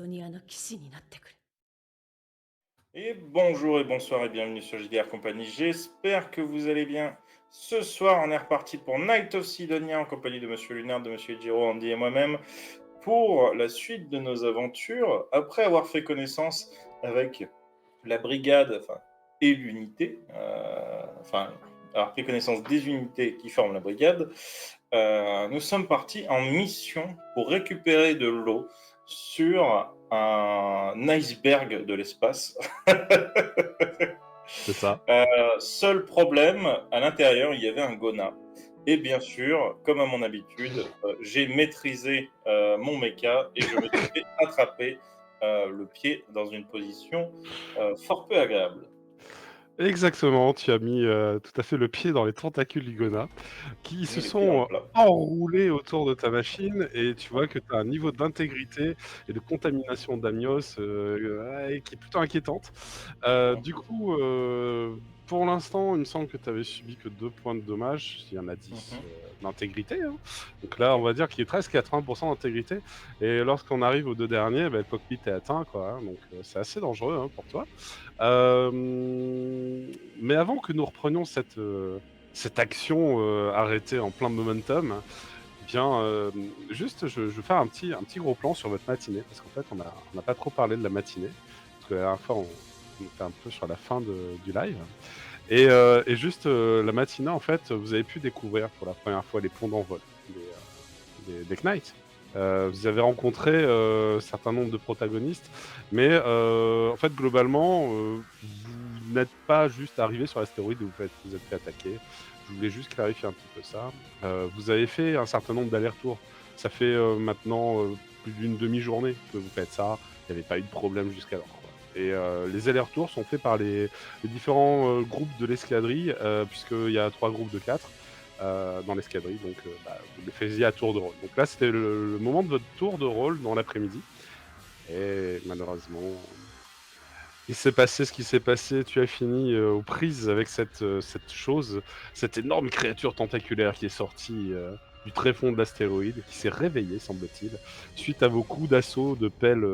ドニアの騎士になってくれ。Et bonjour et bonsoir et bienvenue sur JDR Compagnie. J'espère que vous allez bien. Ce soir, on est reparti pour Night of Sidonia en compagnie de Monsieur Lunard, de Monsieur Giro, Andy et moi-même pour la suite de nos aventures. Après avoir fait connaissance avec la brigade et l'unité, avoir pris connaissance des unités qui forment la brigade, nous sommes partis en mission pour récupérer de l'eau sur un iceberg de l'espace. C'est ça. Seul problème, à l'intérieur, il y avait un Gona. Et bien sûr, comme à mon habitude, j'ai maîtrisé mon mecha et je me suis fait attraper le pied dans une position fort peu agréable. Exactement, tu as mis tout à fait le pied dans les tentacules d'Igona, qui J'ai se mis les pieds dans le sont plat. enroulés autour de ta machine et tu vois que tu as un niveau d'intégrité et de contamination d'amios ouais, qui est plutôt inquiétante. Du coup, pour l'instant, il me semble que tu avais subi que 2 points de dommage, il y en a 10 d'intégrité, hein. Donc là, on va dire qu'il est presque 80% d'intégrité et lorsqu'on arrive aux 2 derniers, le cockpit est atteint, quoi, hein, donc c'est assez dangereux, hein, pour toi. Mais avant que nous reprenions cette action arrêtée en plein momentum, eh bien, juste, je vais faire un petit gros plan sur votre matinée, parce qu'en fait, on n'a pas trop parlé de la matinée, parce que la dernière fois, on était un peu sur la fin du live. Et juste, la matinée, en fait, vous avez pu découvrir pour la première fois les ponts d'envol des Knights. Vous avez rencontré un certain nombre de protagonistes, mais en fait, globalement, vous n'êtes pas juste arrivé sur l'astéroïde où vous êtes fait attaquer. Je voulais juste clarifier un petit peu ça. Vous avez fait un certain nombre d'allers-retours. Ça fait maintenant plus d'une demi-journée que vous faites ça. Il n'y avait pas eu de problème jusqu'alors, quoi. Et les allers-retours sont faits par les différents groupes de l'escadrille, puisqu'il y a 3 groupes de 4 dans l'escadrille, donc vous le faisiez à tour de rôle. Donc là, c'était le moment de votre tour de rôle dans l'après-midi. Et malheureusement, il s'est passé ce qui s'est passé. Tu as fini aux prises avec cette chose, cette énorme créature tentaculaire qui est sortie du tréfonds de l'astéroïde, qui s'est réveillée, semble-t-il, suite à vos coups d'assaut de pelle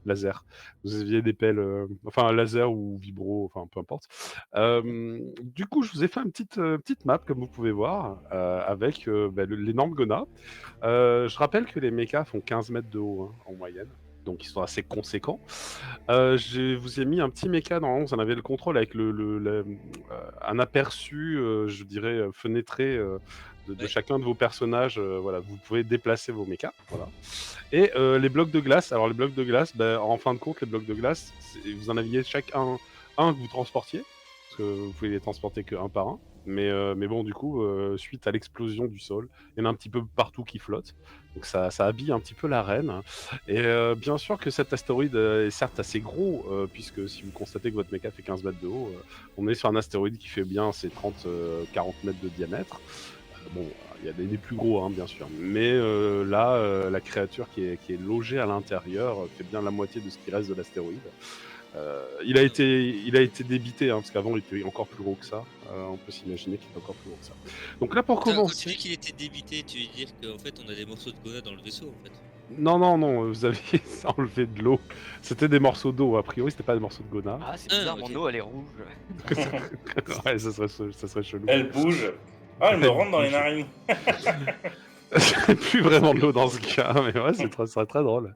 laser. Vous aviez des pelles, enfin laser ou vibro, enfin peu importe. Du coup, je vous ai fait une petite map, comme vous pouvez voir, avec l'énorme Gona. Je rappelle que les mechas font 15 mètres de haut, hein, en moyenne, donc ils sont assez conséquents. Je vous ai mis un petit méca, normalement vous en avez le contrôle avec un aperçu, je dirais, fenêtré de Ouais. chacun de vos personnages. Voilà, vous pouvez déplacer vos mechas. Voilà. Et les blocs de glace, alors les blocs de glace, en fin de compte, les blocs de glace, vous en aviez chacun un que vous transportiez, parce que vous pouvez les transporter que un par un. Mais bon, du coup, suite à l'explosion du sol, il y en a un petit peu partout qui flottent. Donc ça habille un petit peu l'arène. Et bien sûr que cet astéroïde est certes assez gros, puisque si vous constatez que votre méca fait 15 mètres de haut, on est sur un astéroïde qui fait bien ses 30-40 mètres de diamètre. Bon, il y a des plus gros, hein, bien sûr. Mais là, la créature qui est logée à l'intérieur fait bien la moitié de ce qui reste de l'astéroïde. Il a été débité, hein, parce qu'avant il était encore plus gros que ça. On peut s'imaginer qu'il est encore plus gros que ça. Donc là, pour Attends, quand tu commencer... dis qu'il était débité, tu veux dire qu'en fait on a des morceaux de Gona dans le vaisseau en fait? Non, vous avez enlevé de l'eau. C'était des morceaux d'eau, a priori, c'était pas des morceaux de Gona. Ah, c'est Ah, bizarre, ok. mon eau elle est rouge. Ouais, ça serait chelou. Elle bouge. Ah, elle me Elle rentre dans les bouge. narines. C'est plus vraiment de l'eau dans ce cas, mais ouais, ça serait très drôle.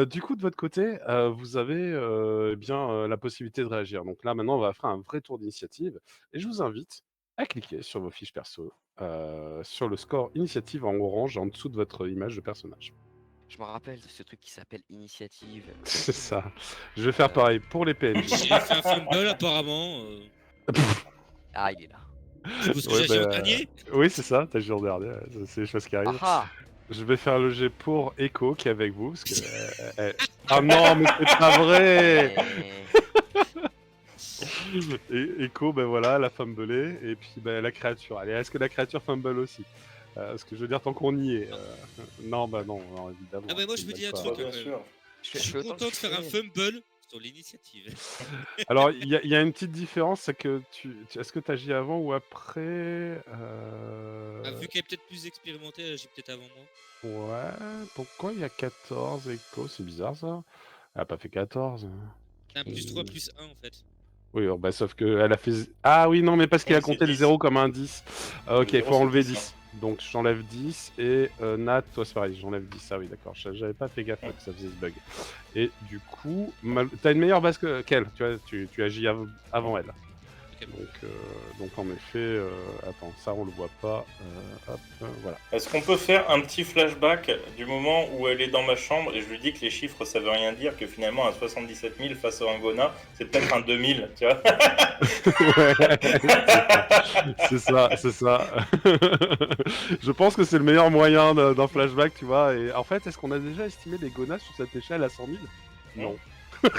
Du coup, de votre côté, vous avez la possibilité de réagir. Donc là, maintenant, on va faire un vrai tour d'initiative. Et je vous invite à cliquer sur vos fiches perso, sur le score initiative en orange en dessous de votre image de personnage. Je me rappelle de ce truc qui s'appelle initiative. C'est ça. Je vais faire pareil pour les PNJ. J'ai fait un fumble apparemment. Ah, il est là. Je suppose que Ouais, j'agis en dernier. oui, c'est ça, t'as le jour dernier, c'est les choses qui arrivent. Ah Je vais faire le jet pour Echo qui est avec vous. Parce que, ah non, mais c'est pas vrai. Echo, voilà, la fumbler. Et puis la créature. Allez, est-ce que la créature fumble aussi parce que je veux dire, tant qu'on y est. Non, non, évidemment. Ah bah moi je me dis un truc Bien quand même. sûr. Je suis content de faire un fumble sur l'initiative. Alors, il y a une petite différence, c'est que est-ce que tu agis avant ou après Vu qu'elle est peut-être plus expérimentée, elle agit peut-être avant moi. Ouais, pourquoi il y a 14 échos? C'est bizarre ça. Elle a pas fait 14. C'est un plus 3 Mmh. plus 1 en fait. Oui, bah, sauf qu'elle a fait. Ah oui, non, mais parce qu'elle a Oui, c'est compté le 10. 0 comme un 10. Ok, Le il 0, faut c'est enlever 10, hein. 10. Donc j'enlève 10. Et Nat, toi c'est pareil, j'enlève 10. Ah oui, d'accord. J'avais pas fait gaffe que ça faisait ce bug. Et du coup, t'as une meilleure base qu'elle. Tu vois, tu agis avant elle. Ok. Donc en effet, attends, ça on le voit pas. Hop, voilà. Est-ce qu'on peut faire un petit flashback du moment où elle est dans ma chambre et je lui dis que les chiffres ça veut rien dire, que finalement un 77 000 face à un Gona, c'est peut-être un 2000, tu vois? Ouais, c'est ça. Je pense que c'est le meilleur moyen d'un flashback, tu vois. Et en fait, est-ce qu'on a déjà estimé les gonas sur cette échelle à 100 000? Non.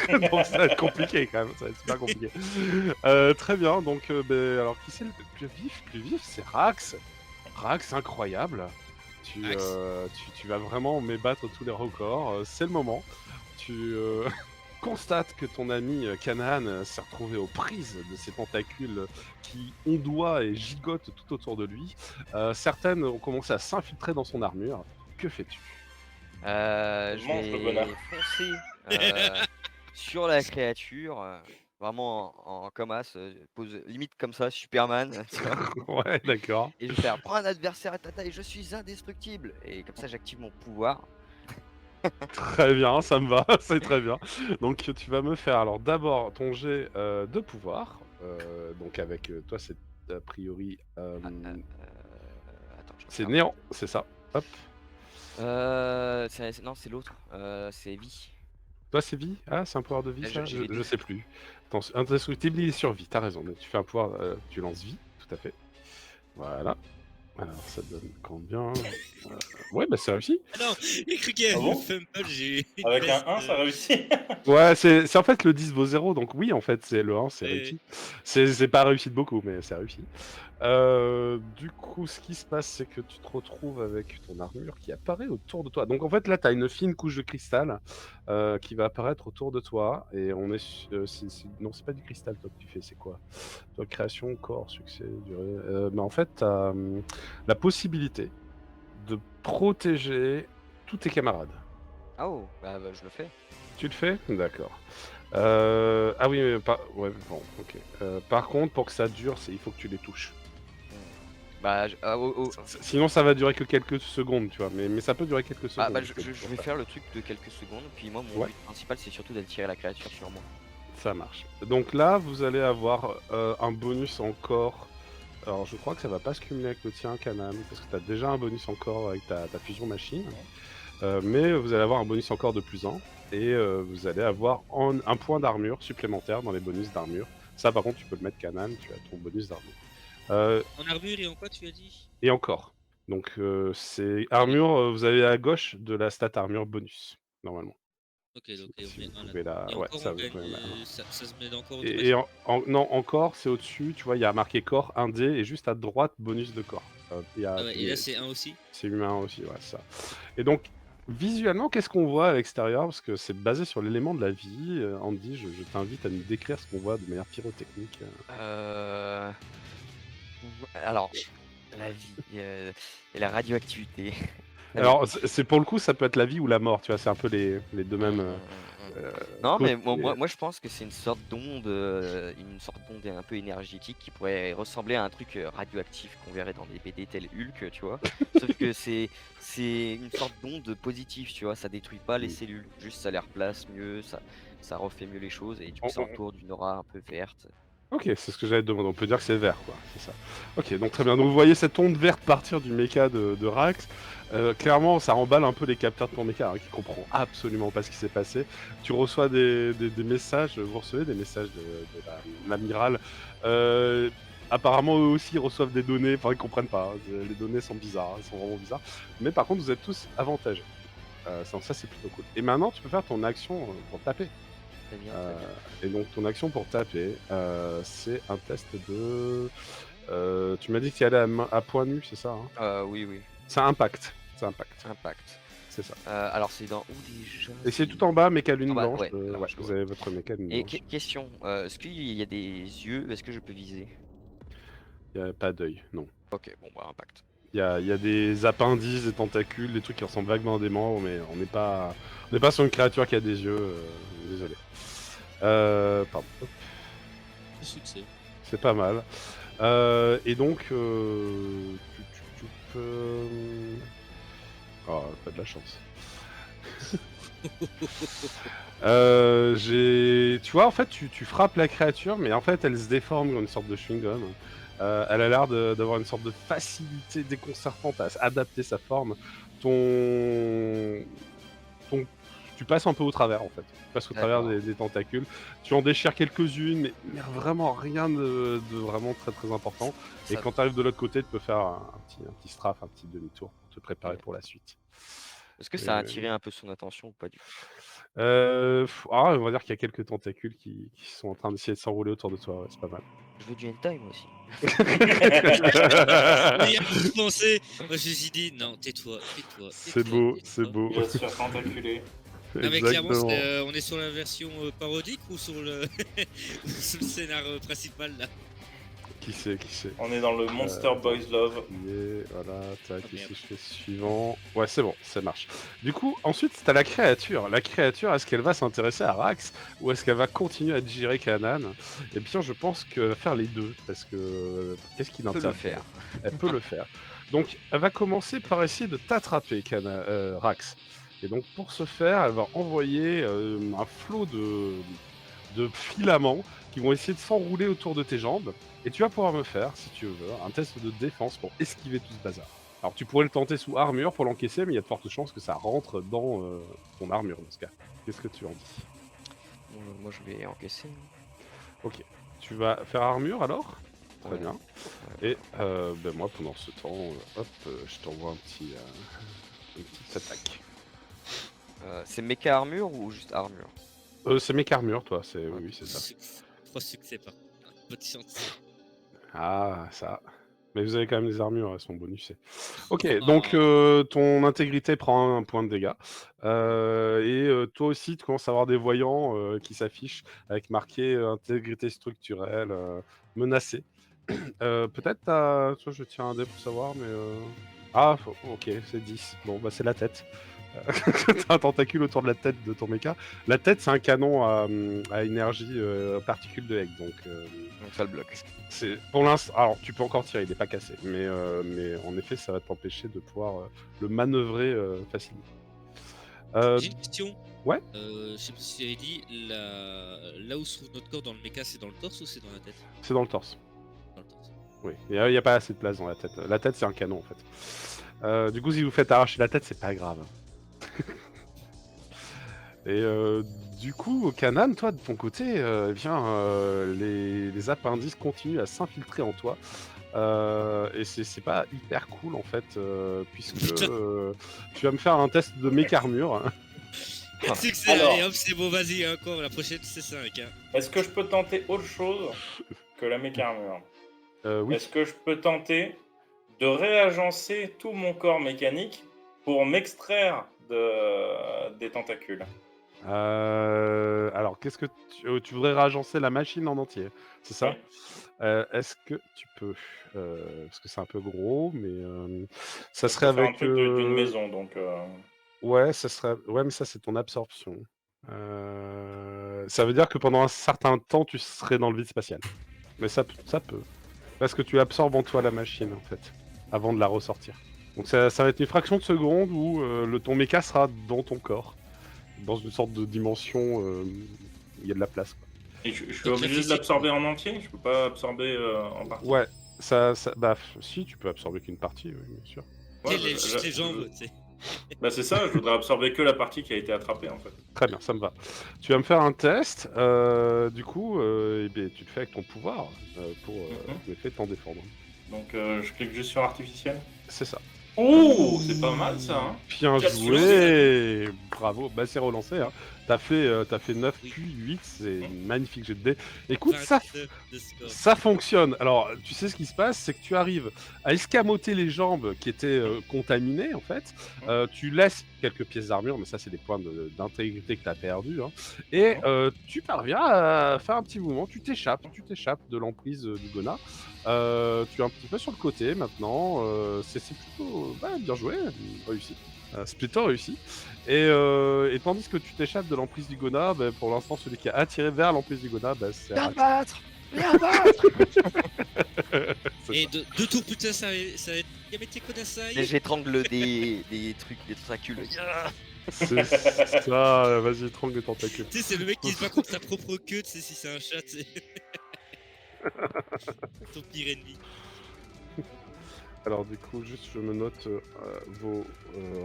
Donc ça va être compliqué quand même, ça va être super compliqué. Très bien, donc alors qui c'est le plus vif? Plus vif, c'est Rax. Rax, incroyable. Rax. Tu vas vraiment m'ébattre tous les records. C'est le moment. Tu constates que ton ami Canaan s'est retrouvé aux prises de ces tentacules qui ondoient et gigotent tout autour de lui. Certaines ont commencé à s'infiltrer dans son armure. Que fais-tu? Je Mange le bonheur. vais foncer sur la créature, vraiment en comme as, pose limite comme ça, Superman, tu vois? Ouais, d'accord. Et je vais faire: «Prends un adversaire à ta taille, je suis indestructible» et comme ça j'active mon pouvoir. Très bien, ça me va, c'est très bien. Donc tu vas me faire alors d'abord ton jet de pouvoir. Donc avec toi c'est a priori Attends, je c'est regarde. néant, c'est ça. Hop. Non, c'est l'autre, c'est vie. Toi c'est vie? Ah, c'est un pouvoir de vie Ah, ça? j'ai les Je 2. sais plus. Attends, indestructible, il est sur vie, t'as raison. Donc tu fais un pouvoir, tu lances vie, tout à fait. Voilà. Alors ça donne combien? Ouais, bah c'est réussi. Ah non, j'ai cru qu'il y Ah avait le bon? fumble, j'ai eu une Avec un baisse 1, ça réussit. Ouais, c'est en fait le 10 vaut 0, donc oui, en fait, c'est le 1, c'est Ouais, réussi. C'est pas réussi de beaucoup, mais c'est réussi. Du coup, ce qui se passe, c'est que tu te retrouves avec ton armure qui apparaît autour de toi. Donc en fait, là, tu as une fine couche de cristal qui va apparaître autour de toi. Et on est. Non, c'est pas du cristal, toi, que tu fais, c'est quoi? Toi, création, corps, succès, durée. Mais en fait, tu as la possibilité de protéger tous tes camarades. Ah oh, bah, je le fais. Tu le fais? D'accord. Ah oui, mais pas. Ouais, bon, ok. Par contre, pour que ça dure, il faut que tu les touches. Bah, Sinon, ça va durer que quelques secondes, tu vois. Mais ça peut durer quelques secondes. bah, ce que tu je peux vais faire. faire le truc de quelques secondes, puis moi mon Ouais. but principal c'est surtout d'attirer la créature sur moi. Ça marche. Donc là, vous allez avoir un bonus encore. Alors, je crois que ça va pas se cumuler avec le tien, Canam, parce que tu as déjà un bonus encore avec ta fusion machine. Mais vous allez avoir un bonus encore de plus 1. Et vous allez avoir un point d'armure supplémentaire dans les bonus d'armure. Ça, par contre, tu peux le mettre, Canam, tu as ton bonus d'armure. En armure et en quoi tu as dit? Et encore. Donc, c'est armure, vous avez à gauche de la stat armure bonus, normalement. Ok, donc Si on met vous un pouvez là-dedans. la. Et Ouais, encore ça, on vous gagne, pouvez la. ça se met encore Et automatiquement. non, encore, c'est au-dessus, tu vois, il y a marqué corps, 1 dé, et juste à droite, bonus de corps. Ah ouais, et là c'est 1 aussi? C'est humain aussi, ouais, ça. Et donc, visuellement, qu'est-ce qu'on voit à l'extérieur? Parce que c'est basé sur l'élément de la vie. Andy, je t'invite à nous décrire ce qu'on voit de manière pyrotechnique. Alors, la vie, et la radioactivité. Alors, c'est pour le coup, ça peut être la vie ou la mort, tu vois, c'est un peu les deux mêmes. Non, mais côtés. moi je pense que c'est une sorte d'onde, un peu énergétique qui pourrait ressembler à un truc radioactif qu'on verrait dans des BD tel Hulk, tu vois. Sauf que c'est une sorte d'onde positive, tu vois. Ça détruit pas les cellules, juste ça les replace mieux, ça refait mieux les choses et du coup ça entoure d'une aura un peu verte. Ok, c'est ce que j'allais te demander. On peut dire que c'est vert, quoi. C'est ça. Ok, donc très bien. Donc vous voyez cette onde verte partir du méca de Rax. Clairement, ça emballe un peu les capteurs de ton méca, hein, qui comprend absolument pas ce qui s'est passé. Tu reçois des messages, vous recevez des messages de l'amiral. Apparemment, eux aussi reçoivent des données. Enfin, ils comprennent pas. Hein. Les données sont bizarres, elles sont vraiment bizarres. Mais par contre, vous êtes tous avantagés. Ça, c'est plutôt cool. Et maintenant, tu peux faire ton action pour taper. Très bien, très bien. Et donc ton action pour taper, c'est un test de. Tu m'as dit qu'il allait à point nu, c'est ça, hein? Oui, oui, C'est impact. C'est impact. impact. c'est ça. Alors c'est dans où déjà? Et c'est tout en bas, méca lune En bas, blanche. ouais, alors, Ouais, je vous vois. avez votre méca lune Et blanche. question, est-ce qu'il y a des yeux? Est-ce que je peux viser? Il n'y a pas d'œil, non. Ok, bon bah impact. Il y a des appendices, des tentacules, des trucs qui ressemblent vaguement à des membres, mais on n'est pas sur une créature qui a des yeux. Désolé. Pardon. Hop, Succès. c'est pas mal. Et donc, tu peux. Oh, pas de la chance. Tu vois, en fait, tu frappes la créature, mais en fait, elle se déforme comme une sorte de chewing-gum. Elle a l'air d'avoir une sorte de facilité déconcertante à adapter sa forme. Ton... Tu passes un peu au travers, en fait. Tu passes au travers D'accord. des tentacules. Tu en déchires quelques-unes, mais vraiment rien de vraiment très très important. Et Ça- quand tu arrives de l'autre côté, tu peux faire un petit strafe, un petit demi-tour pour te préparer Ouais. pour la suite. Est-ce que ça a attiré un peu son attention ou pas du tout? On va dire qu'il y a quelques tentacules qui sont en train d'essayer de s'enrouler autour de toi, ouais, c'est pas mal. Je veux du hentai moi aussi. Mais il y a pas pensé. Moi, je me suis dit, non, tais-toi, tais-toi. C'est beau, c'est beau. Il va se faire tentaculer. Non, mais clairement, Exactement. on est sur la version parodique ou sur le, ou sur le scénar principal là? Qui c'est? On est dans le Monster Boys Love. Voilà, tac, Oh, merde. ici je fais suivant. Ouais, c'est bon, ça marche. Du coup, ensuite, t'as la créature. La créature, est-ce qu'elle va s'intéresser à Rax ou est-ce qu'elle va continuer à digérer Kanan? Eh bien, je pense qu'elle va faire les deux, parce que qu'est-ce qui Elle peut le l'intéresse? faire. Elle peut le faire. Donc, elle va commencer par essayer de t'attraper, Rax. Et donc, pour ce faire, elle va envoyer un flot de filaments qui vont essayer de s'enrouler autour de tes jambes. Et tu vas pouvoir me faire, si tu veux, un test de défense pour esquiver tout ce bazar. Alors, tu pourrais le tenter sous armure pour l'encaisser, mais il y a de fortes chances que ça rentre dans ton armure dans ce cas. Qu'est-ce que tu en dis? Bon, moi je vais encaisser. Ok. Tu vas faire armure alors? Très Ouais. bien. Et moi, pendant ce temps, je t'envoie une petite attaque. C'est méca armure ou juste armure? C'est mes armure, toi. Oui, c'est ça. 3 succès par contre. Pas de chance. Ah, ça. Mais vous avez quand même des armures, elles sont bonusées. Ok, Oh. donc ton intégrité prend un point de dégâts. Et toi aussi, tu commences à avoir des voyants qui s'affichent avec marqué intégrité structurelle menacée. Peut-être, toi, je tiens un dé pour savoir, mais... Ah, ok, c'est 10. Bon, bah c'est la tête. T'as un tentacule autour de la tête de ton mecha. La tête, c'est un canon à énergie particules de Heck, donc... Donc ça le bloque. C'est pour l'instant. Alors, tu peux encore tirer, il n'est pas cassé, mais en effet, ça va t'empêcher de pouvoir le manœuvrer facilement. J'ai une question. Ouais. Je sais pas si tu avais dit, là où se trouve notre corps dans le mecha, c'est dans le torse ou c'est dans la tête? C'est dans le torse. Dans le torse. Oui, il n'y a pas assez de place dans la tête. La tête, c'est un canon en fait. Du coup, si vous faites arracher la tête, c'est pas grave. Et du coup, Kanan, toi, de ton côté, les appendices continuent à s'infiltrer en toi. Et c'est pas hyper cool en fait, puisque tu vas me faire un test de méca-armure. 4 succès, Alors. allez hop, c'est bon, vas-y, encore, la prochaine c'est 5. Hein. Est-ce que je peux tenter autre chose que la méca-armure? Oui, Est-ce que je peux tenter de réagencer tout mon corps mécanique pour m'extraire des tentacules? alors qu'est-ce que tu voudrais réagencer la machine en entier, c'est ça? Oui. Est-ce que tu peux parce que c'est un peu gros, mais ça Je serait peux faire un avec truc d'une maison, donc... ouais, ça serait ouais, mais ça c'est ton absorption. Ça veut dire que pendant un certain temps, tu serais dans le vide spatial. Mais ça peut. Parce que tu absorbes en toi la machine, en fait, avant de la ressortir. Donc ça va être une fraction de seconde où ton méca sera dans ton corps, dans une sorte de dimension où il y a de la place, quoi. Et je suis Donc, obligé de réfléchis. l'absorber en entier? Je peux pas absorber en partie? Ouais, si, tu peux absorber qu'une partie, oui, bien sûr. Ouais, Lève juste les jambes, tu sais. Bah c'est ça, je voudrais absorber que la partie qui a été attrapée en fait. Très bien, ça me va. Tu vas me faire un test, du coup, eh bien, tu le fais avec ton pouvoir pour, en effet, t'en défendre. Donc je clique juste sur artificiel. C'est ça. Oh, c'est pas mal ça, hein. Bien 4 joué. Bravo, bah c'est relancé, hein. T'as fait 9 Oui. puis 8, c'est une magnifique jet de dés. Écoute, ça, 29 de score. ça fonctionne. Alors, tu sais ce qui se passe, c'est que tu arrives à escamoter les jambes qui étaient contaminées, en fait. Tu laisses quelques pièces d'armure, mais ça, c'est des points d'intégrité que tu as perdus. Hein. Et tu parviens à faire un petit mouvement. Tu t'échappes de l'emprise du Gona. Tu es un petit peu sur le côté maintenant. C'est plutôt bien joué, réussi. C'est plutôt réussi. Et tandis que tu t'échappes de l'emprise du Gona, pour l'instant, celui qui a attiré vers l'emprise du Gona, c'est Viens Arax. battre. Viens battre. C'est Et ça. deux tours plus tard, ça va être Yamete Kodasai. Et j'étrangle des trucs, des tentacules. C'est ça, vas-y, étrangle les tentacules. Tu sais, c'est le mec qui se bat contre sa propre queue, tu sais, si c'est un chat, tu sais. Ton pire ennemi. Alors du coup, juste je me note vos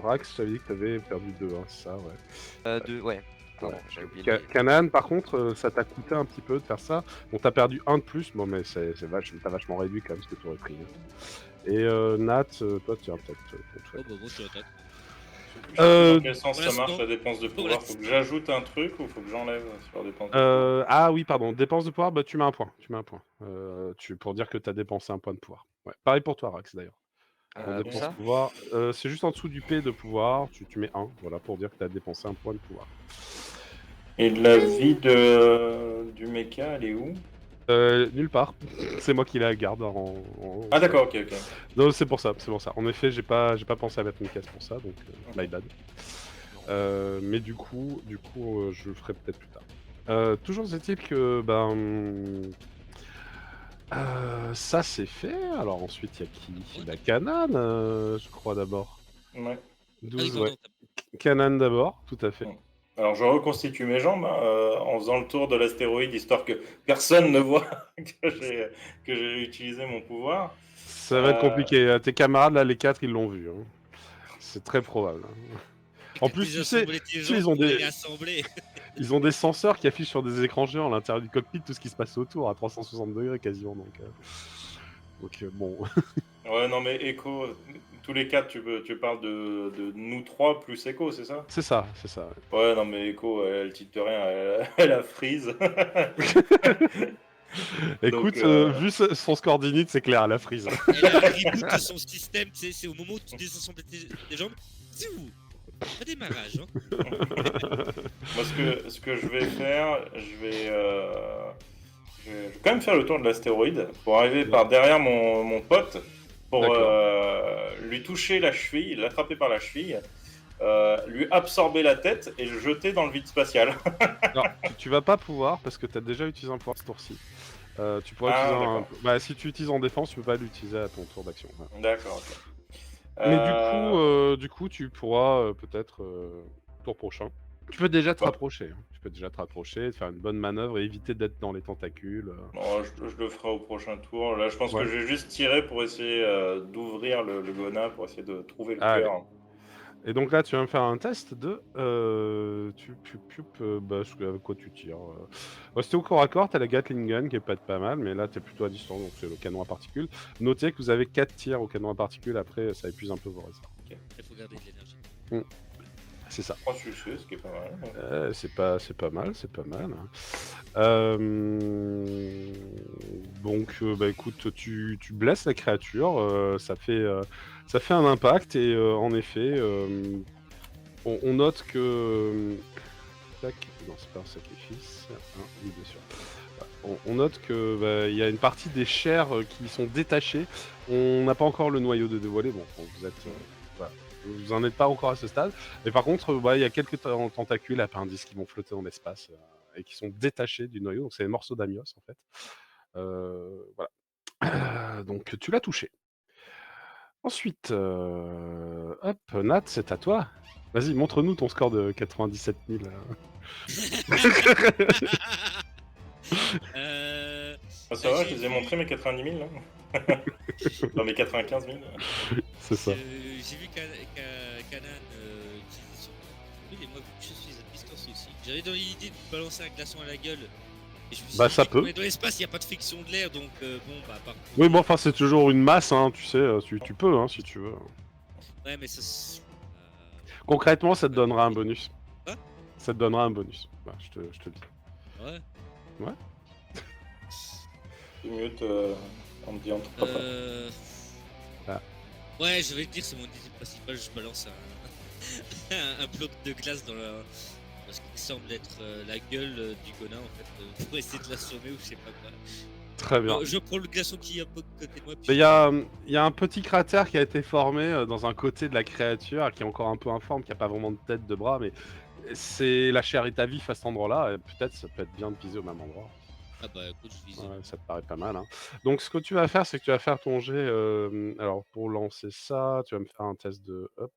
Rax, j'avais dit que t'avais perdu 2, hein, c'est ça, ouais. Ouais. Pardon, j'ai oublié. Canaan, par contre, ça t'a coûté un petit peu de faire ça. Bon, t'as perdu 1 de plus, bon, mais t'as vachement réduit quand même ce que tu aurais pris. Et Nat, toi, tu as peut-être Oh bah bon, je l'attaque. Dans quel sens pour ça marche l'instant- la dépense de pouvoir? l'instant- Faut que j'ajoute un truc ou faut que j'enlève sur dépense de pouvoir? Ah oui, pardon, dépense de pouvoir, tu mets un point. Pour dire que t'as dépensé un point de pouvoir. Ouais. Pareil pour toi, Rax, d'ailleurs. En Où dépense ça de pouvoir, c'est juste en dessous du P de pouvoir, tu mets 1, voilà, pour dire que t'as dépensé un point de pouvoir. Et la vie du mecha, elle est où? Nulle part. C'est moi qui la garde Ah d'accord, ok. Non, c'est pour ça. En effet, j'ai pas pensé à mettre une case pour ça, donc my bad. Mais du coup, je le ferai peut-être plus tard. Toujours est-il que ça c'est fait. Alors ensuite, il y a qui? La Canaan, je crois d'abord. Ouais. 12, pardon, ouais. Canaan d'abord, tout à fait. Ouais. Alors je reconstitue mes jambes en faisant le tour de l'astéroïde, histoire que personne ne voit que j'ai utilisé mon pouvoir. Ça va être compliqué. Tes camarades là, les 4, ils l'ont vu. Hein. C'est très probable. Hein. En plus, tu sais, ils ont ils ont des senseurs qui affichent sur des écrans géants à l'intérieur du cockpit tout ce qui se passe autour à 360 degrés quasiment. Donc bon. Ouais, non mais Echo, tous les quatre, tu parles de nous trois plus Echo, c'est ça? C'est ça. Ouais, non mais Echo, elle tilte rien, elle a freeze. Écoute, vu son score d'init, c'est clair, elle a freeze. Elle a un reboot de son système, tu sais, c'est au moment où tu désassembles tes jambes. C'est où? Pas démarrage, hein. Moi, ce que je vais faire, je vais quand même faire le tour de l'astéroïde pour arriver par derrière mon pote pour lui toucher la cheville, l'attraper par la cheville, lui absorber la tête et le jeter dans le vide spatial. Non, tu vas pas pouvoir parce que tu as déjà utilisé un pouvoir ce tour-ci. Tu pourras utiliser si tu utilises en défense, tu peux pas l'utiliser à ton tour d'action. Ouais. D'accord, ok. Mais du coup, tu pourras peut-être tour prochain. Tu peux déjà te rapprocher. Hein. Tu peux déjà te rapprocher, faire une bonne manœuvre et éviter d'être dans les tentacules. Bon, je le ferai au prochain tour. Là, je pense que je vais juste tirer pour essayer d'ouvrir le Gona, pour essayer de trouver le cœur. Et donc là, tu vas me faire un test de... avec quoi tu tires c'était au corps à corps, t'as la Gatling Gun qui est pas mal, mais là, t'es plutôt à distance, donc c'est le canon à particules. Notez que vous avez 4 tirs au canon à particules, après, ça épuise un peu vos réserves. Il faut garder de l'énergie. C'est ça. 3 succès, ce qui est pas mal. C'est pas mal. Donc, écoute, tu blesses la créature, ça fait un impact, et en effet, on note que... Tac, non, c'est pas un sacrifice. Oui, bien sûr. On note que y a une partie des chairs qui sont détachées. On n'a pas encore le noyau de dévoilé. Bon, vous êtes... Vous en êtes pas encore à ce stade. Mais par contre, il y a quelques tentacules appendices qui vont flotter dans l'espace et qui sont détachés du noyau. Donc c'est des morceaux d'amios en fait. Voilà. Donc tu l'as touché. Ensuite, hop, Nat, c'est à toi. Vas-y, montre-nous ton score de 97 000. Ça va, je les ai montrés mes 90 000 là. Non, mes 95 000. C'est ça. J'ai vu Canaan utiliser son truc, et moi, vu que je suis à distance aussi, j'avais dans l'idée de lui balancer un glaçon à la gueule. Et je me suis dit, ça peut. Mais dans l'espace, il n'y a pas de friction de l'air, donc par Oui, bon, enfin, c'est toujours une masse, hein, tu sais, tu peux, hein, si tu veux. Ouais, mais ça. Concrètement, ça te donnera un bonus. Quoi ? Ça te donnera un bonus. Voilà, je te le dis. Ouais. Tu mute, on me dit entre papa. Ah. Ouais, je vais te dire, c'est mon idée principale. Je balance un bloc de glace dans ce qui semble être la gueule du Gonin en fait, pour essayer de l'assommer ou je sais pas quoi. Très bien. Je prends le glaçon qui est un peu à côté de moi. Il y a un petit cratère qui a été formé dans un côté de la créature, qui est encore un peu informe, qui a pas vraiment de tête, de bras, mais c'est la chair est à vif à cet endroit-là. Et peut-être ça peut être bien de viser au même endroit. Ah bah écoute, je vise. Ouais, ça te paraît pas mal. Hein. Donc ce que tu vas faire, c'est que tu vas faire ton jet. Alors pour lancer ça, tu vas me faire un test de. Hop.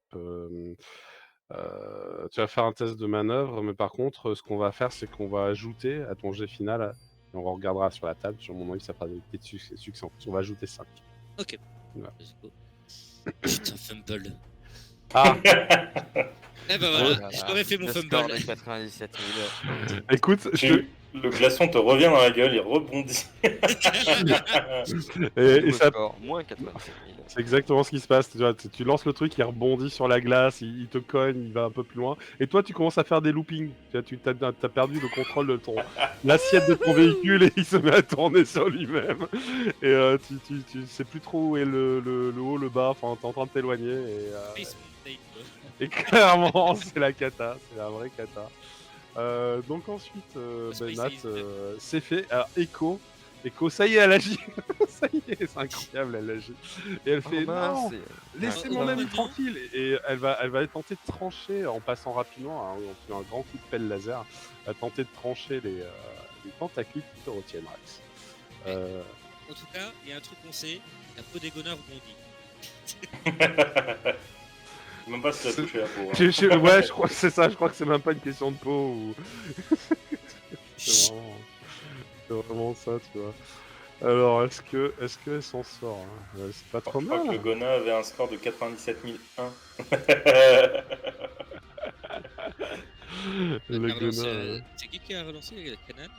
Tu vas faire un test de manœuvre, mais par contre, ce qu'on va faire, c'est qu'on va ajouter à ton jet final, et on regardera sur la table, sur mon avis, ça fera des succès. On va ajouter 5. Ok. Voilà. Let's go. Putain, fumble. Ah, Eh ben voilà, j'aurais fait mon Le fumble. score de 97 000. écoute, Le glaçon te revient dans la gueule, il rebondit. et Nouveau ça, score, moins 97 000. c'est exactement ce qui se passe. Tu vois, tu lances le truc, il rebondit sur la glace, il te cogne, il va un peu plus loin. Et toi, tu commences à faire des loopings. Tu as perdu le contrôle de l'assiette de ton véhicule et il se met à tourner sur lui-même. Et tu sais plus trop où est le haut, le bas. Enfin, t'es en train de t'éloigner. Face Mountain, quoi. Et clairement, c'est la cata. C'est la vraie cata. Donc ensuite, Space Nat, Invaders. c'est fait. Alors, Echo, ça y est, elle agit. Ça y est, c'est incroyable, elle agit. Et elle fait non, laissez mon ami tranquille. Et elle va tenter de trancher en passant rapidement, hein, en faisant un grand coup de pelle laser, elle va tenter de trancher les tentacules qui te retiennent, Rax. En tout cas, il y a un truc qu'on sait, la peau des gonards rebondit. Même pas si t'as touché la peau. Hein. Ouais, je crois que c'est ça. Je crois que c'est même pas une question de peau. Ou... c'est vraiment ça, tu vois. Alors, est-ce qu'elle s'en sort hein c'est pas trop Je crois mal. que le Gona avait un score de 97 001. Le Relancé, Gona. c'est qui a relancé la Canane?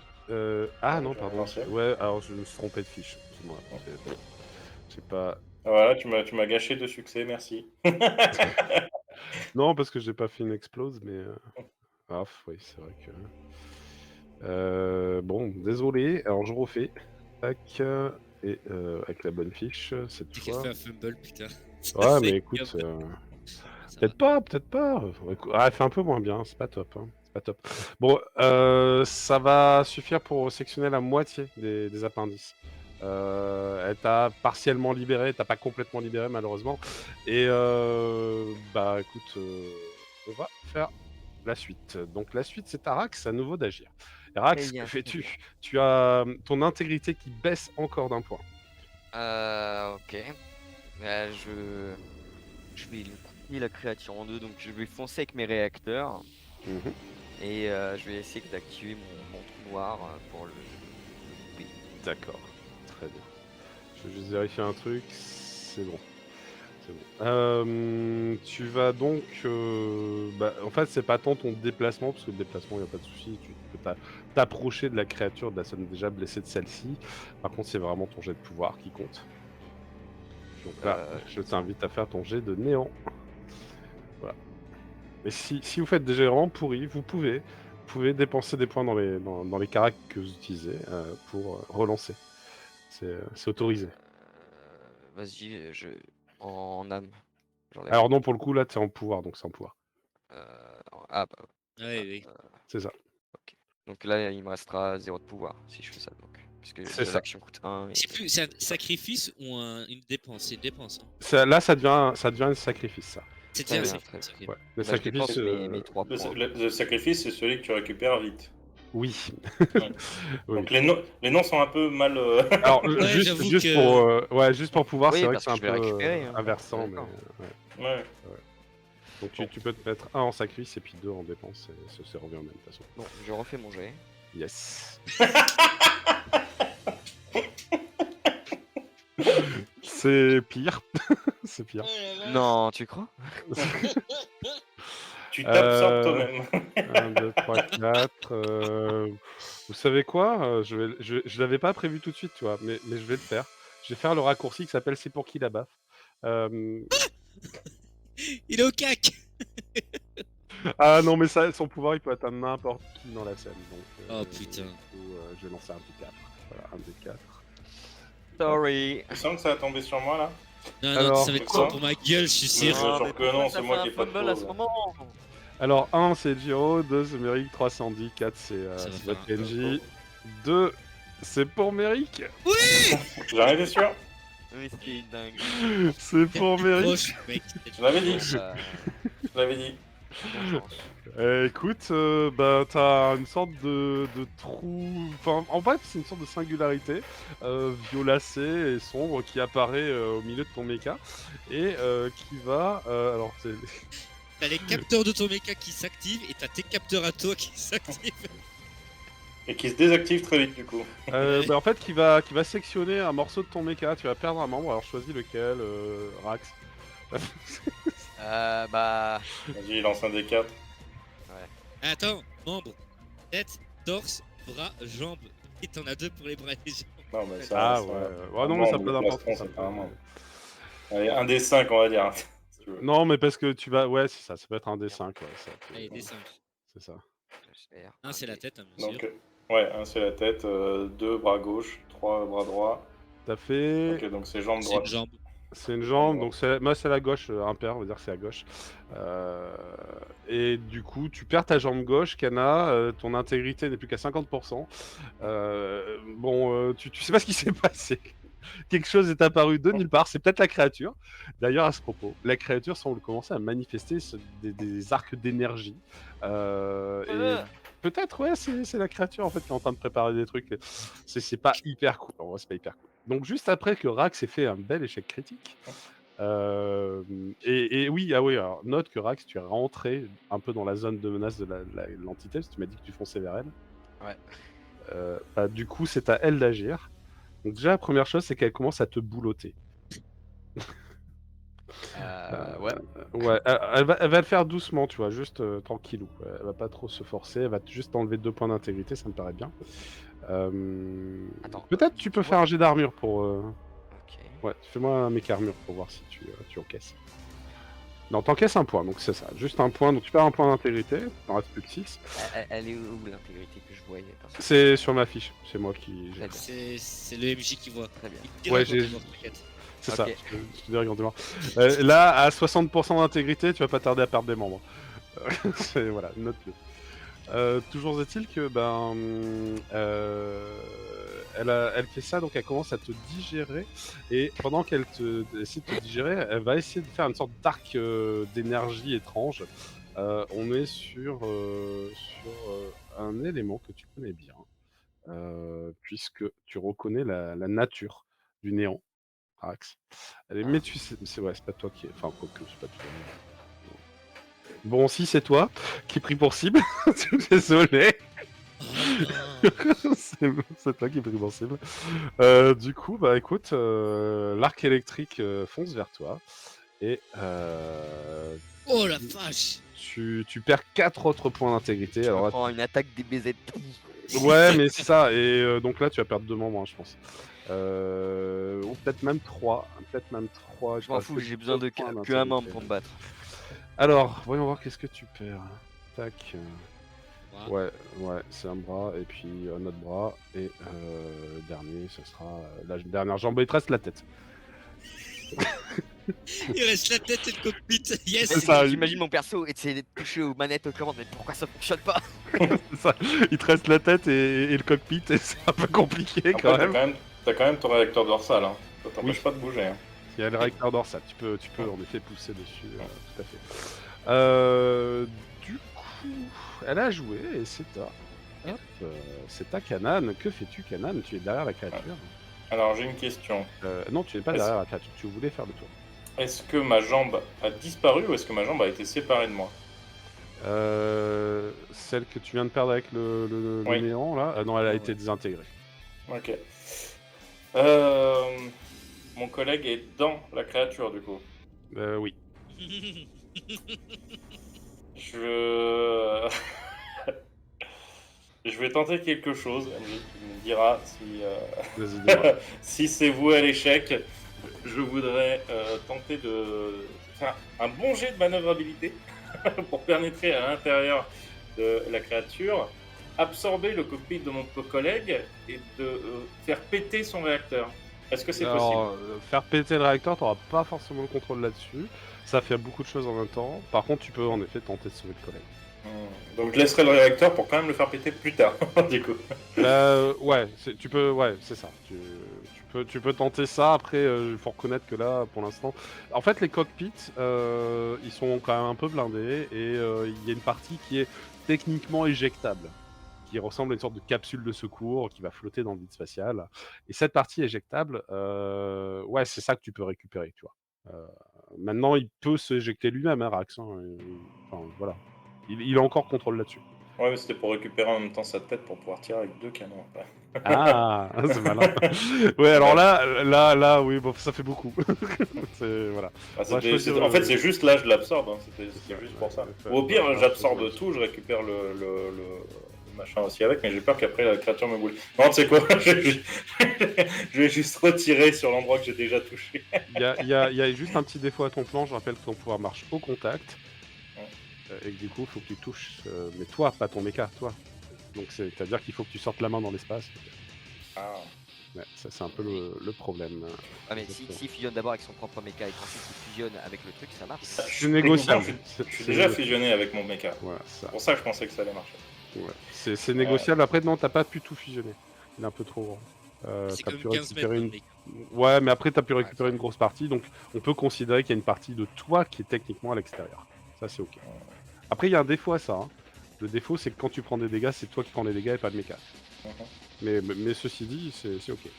Ah Ouais, non, j'ai pardon. relancé. Ouais, alors je me suis trompé de fiche. Excuse-moi. J'ai pas. Voilà, tu m'as gâché de succès, merci. Non, parce que j'ai pas fait une explose, mais. Ah, oui, c'est vrai que. Bon, désolé. Alors je refais. Tac. Et avec la bonne fiche cette C'est qu'elle fois. fait un fumble, putain. Ouais, mais écoute. Ça Peut-être pas. Ah, elle fait un peu moins bien, c'est pas top. Hein. C'est pas top. Bon, ça va suffire pour sectionner la moitié des appendices. Elle t'a partiellement libéré, t'as pas complètement libéré malheureusement. Et bah écoute, on va faire la suite. Donc la suite c'est Arax, à nouveau d'agir. Arax, Très bien, que très fais-tu? Tu as ton intégrité qui baisse encore d'un point. Ok. Je vais couper la créature en deux, donc je vais foncer avec mes réacteurs. Mhm. Et je vais essayer d'activer mon trou noir pour le couper. D'accord, très bien. Je vais juste vérifier un truc, c'est bon. C'est bon. Tu vas donc... en fait, c'est pas tant ton déplacement, parce que le déplacement, il n'y a pas de souci. Tu peux t'approcher de la créature, de la zone déjà blessée de celle-ci. Par contre, c'est vraiment ton jet de pouvoir qui compte. Donc là, je t'invite à faire ton jet de néant. Voilà. Et si vous faites des jets vraiment pourris, vous pouvez dépenser des points dans les caracs que vous utilisez pour relancer. C'est autorisé. Vas-y, en âme. Alors non, pour le coup, là, tu es en pouvoir, donc c'est en pouvoir. Ah bah. oui. C'est ça. Ok. Donc là, il me restera 0 de pouvoir si je fais ça. Donc, puisque C'est ça. l'action coûte 1. C'est un sacrifice ou une dépense? C'est une dépense. Là, ça devient un sacrifice, ça. C'était un bien, sacrifice. ok. Ouais. Le Bah, je sacrifice. dépense mes 3 points. Le sacrifice, c'est celui que tu récupères vite. Oui. Ouais. Oui. Donc les noms sont un peu mal. Alors, Ouais, juste que- juste pour pouvoir, Oui, c'est vrai que parce c'est un que je vais peu récupérer, hein. inversant. D'accord. Mais, Ouais. Donc tu peux te mettre 1 en sacrifice et puis 2 en dépense. Et ça revient en même de toute façon. Bon, je refais mon jet. Yes. C'est pire. C'est pire. Non, tu crois? Tu t'absorbes toi-même. 1, 2, 3, 4. Vous savez quoi? Je l'avais pas prévu tout de suite, tu vois, mais je vais le faire. Je vais faire le raccourci qui s'appelle C'est pour qui la baffe. Il est au cac. Ah non, mais ça, son pouvoir, il peut atteindre n'importe qui dans la scène. Donc, Oh, putain. du coup, je vais lancer un D4. Voilà, un D4. Sorry. Tu sens que ça va tomber sur moi là? Non, Alors, non, ça va être c'est quoi pour ma gueule, je suis Mais sûr. je jure mais que pourquoi non, ça c'est moi fait qui un ai pas de fumble à ce pause. moment? Alors, 1, c'est Giro. 2, c'est Merrick. 3, c'est Andy. 4, c'est Ça va votre faire un- PNJ. 2, c'est pour Merrick. J'en étais sûr. Oui, c'était une dingue. C'est pour Merrick. Proche, mec. Je l'avais dit. Bah, Je l'avais dit. bonne chance. Écoute, bah t'as une sorte de trou. Enfin, en fait, c'est une sorte de singularité violacée et sombre qui apparaît au milieu de ton méca et qui va. Alors, T'as les capteurs de ton méca qui s'activent et t'as tes capteurs à toi qui s'activent. Et qui se désactive très vite du coup. bah, en fait, qui va sectionner un morceau de ton méca. Tu vas perdre un membre. Alors, choisis lequel, Rax. Bah. Vas-y, lance un D4. Attends, membres, tête, torse, bras, jambes. Et t'en as 2 pour les bras et les jambes. Non, mais ça. Ah ça- ouais. un Ouais, non, mais ça membre, peut le d'importance. plastron, c'est pas un membre. Allez, un D5, on va dire. Si tu veux. Non, mais parce que tu vas. Ouais, c'est ça. Ça peut être un D5. Ouais, ça peut- Allez, des 5. c'est ça. J'espère. 1 c'est la tête, hein, bien sûr. Donc, ouais, un c'est la tête, 2 bras gauche, 3 bras droit. T'as fait. Ok, donc c'est jambe C'est droite. une jambe. C'est une jambe, donc moi c'est la gauche, impair, on va dire que c'est la gauche. Et du coup, tu perds ta jambe gauche, Kana, ton intégrité n'est plus qu'à 50%. Tu sais pas ce qui s'est passé. Quelque chose est apparu de nulle part, c'est peut-être la créature. D'ailleurs, à ce propos, la créature semble commencer à manifester des arcs d'énergie. Et peut-être, ouais, c'est la créature en fait qui est en train de préparer des trucs. C'est pas hyper cool. En vrai, c'est pas hyper cool. Donc, juste après que Rax ait fait un bel échec critique. Et oui, ah oui, alors note que Rax, tu es rentré un peu dans la zone de menace de l'entité, parce que tu m'as dit que tu fonçais vers elle. Ouais. Bah, du coup, c'est à elle d'agir. Donc déjà, la première chose, c'est qu'elle commence à te boulotter. Ouais. Ouais, elle va le faire doucement, tu vois, juste tranquillou. Elle va pas trop se forcer, elle va juste enlever 2 points d'intégrité, ça me paraît bien. Attends. Peut-être tu peux faire un jet d'armure pour... Ok. Ouais, fais-moi un mec armure pour voir si tu encaisses. Non, t'encaisses un point, donc c'est ça. Juste un point, donc tu perds un point d'intégrité, t'en restes plus que 6. Elle est où l'intégrité que je voyais? Parce que- C'est sur ma fiche, c'est moi qui... Très bien. C'est le MJ qui voit. Très bien. Il te dira Ouais, quand j'ai- tu vois, t'inquiète. C'est Ok. ça, je te dirai quand tu vois. Là, à 60% d'intégrité, tu vas pas tarder à perdre des membres. Voilà, note-le. Toujours est-il que, elle fait ça, donc elle commence à te digérer, et pendant qu'elle essaie de te digérer, elle va essayer de faire une sorte d'arc d'énergie étrange. On est sur un élément que tu connais bien, puisque tu reconnais la nature du néant. Rax. Allez, mais tu sais, c'est pas toi qui est. Enfin, quoique, c'est pas toi. Bon, si c'est toi qui est pris pour cible, désolé. C'est toi qui est pris pour cible. Du coup, bah écoute, l'arc électrique fonce vers toi et Oh la vache. tu perds 4 autres points d'intégrité. Je Alors là, prends une attaque des BZ. ouais, mais c'est ça. Et donc là, tu vas perdre 2 membres, hein, je pense. Ou peut-être même 3. Peut-être même 3. Je m'en fous, j'ai besoin de qu'un membre pour me battre. Alors, voyons voir qu'est-ce que tu perds. Tac. Bras. Ouais, c'est un bras, et puis un autre bras, et dernier, ce sera la dernière jambe, il te reste la tête. Il reste la tête et le cockpit. Yes. C'est ça. J'imagine mon perso essayer de toucher aux manettes aux commandes, mais pourquoi ça fonctionne pas? C'est ça. Il te reste la tête et le cockpit, et c'est un peu compliqué Après, quand même. t'as quand même ton réacteur dorsal, hein. Ça t'empêche Oui. pas de bouger. Hein. Il y a le réacteur dorsal, tu peux en effet pousser dessus, tout à fait. Du coup, elle a joué, et c'est ta Kanan. Que fais-tu, Kanan? Tu es derrière la créature. Alors, j'ai une question. Non, tu n'es pas derrière la créature, tu voulais faire le tour. Est-ce que ma jambe a disparu ou est-ce que ma jambe a été séparée de moi? Celle que tu viens de perdre avec le Oui. néant, là? Non, elle a été désintégrée. Ok. Mon collègue est dans la créature, du coup. Oui. Je... Je vais tenter quelque chose. MJ, tu me diras si, Vas-y, dis-moi. si c'est voué à l'échec. Je voudrais tenter de faire un bon jet de manœuvrabilité. pour pénétrer à l'intérieur de la créature, absorber le cockpit de mon collègue et de faire péter son réacteur. Est-ce que c'est possible? Alors, faire péter le réacteur, t'auras pas forcément le contrôle là-dessus. Ça fait beaucoup de choses en même temps. Par contre, tu peux en effet tenter de sauver le collègue. Donc je laisserai le réacteur pour quand même le faire péter plus tard, du coup. Ouais, tu peux, ouais, c'est ça. Tu peux tenter ça. Après, il faut reconnaître que là, pour l'instant, en fait, les cockpits, ils sont quand même un peu blindés et il y a une partie qui est techniquement éjectable, qui ressemble à une sorte de capsule de secours qui va flotter dans le vide spatial. Et cette partie éjectable, ouais, c'est ça que tu peux récupérer, tu vois. Maintenant, il peut s'éjecter lui-même, hein, Rax. Hein, enfin, voilà. Il a encore contrôle là-dessus. Ouais, mais c'était pour récupérer en même temps sa tête pour pouvoir tirer avec 2 canons après. Ah, c'est malin. Ouais, alors là, oui, bon, ça fait beaucoup. Voilà. Ah, On va choisir en fait, c'est juste là, je l'absorbe. Hein. C'était juste pour ça. Ouais, Ou au pire, ouais, j'absorbe ouais. tout, je récupère le machin aussi avec, mais j'ai peur qu'après la créature me boule. Non, tu sais quoi? Je vais juste retirer sur l'endroit que j'ai déjà touché. Il y a juste un petit défaut à ton plan. Je rappelle que ton pouvoir marche au contact. Ouais. Et que du coup, il faut que tu touches. Mais toi, pas ton méca, toi. Donc, c'est-à-dire qu'il faut que tu sortes la main dans l'espace. Ah. Ouais, ça, c'est un peu le problème. Ah, mais s'il fusionne d'abord avec son propre méca et qu'ensuite il fusionne avec le truc, ça marche. C'est négociable. Je suis déjà fusionné avec mon mecha. Voilà, ça. C'est pour ça que je pensais que ça allait marcher. Ouais. C'est négociable. Après, non, t'as pas pu tout fusionner. Il est un peu trop grand. C'est T'as comme pu 15 mètres, récupérer le une. mec. Ouais, mais après, t'as pu récupérer une grosse partie. Donc, on peut considérer qu'il y a une partie de toi qui est techniquement à l'extérieur. Ça, c'est ok. Après, il y a un défaut à ça. Hein. Le défaut, c'est que quand tu prends des dégâts, c'est toi qui prends les dégâts et pas le méca. Mais ceci dit, c'est ok.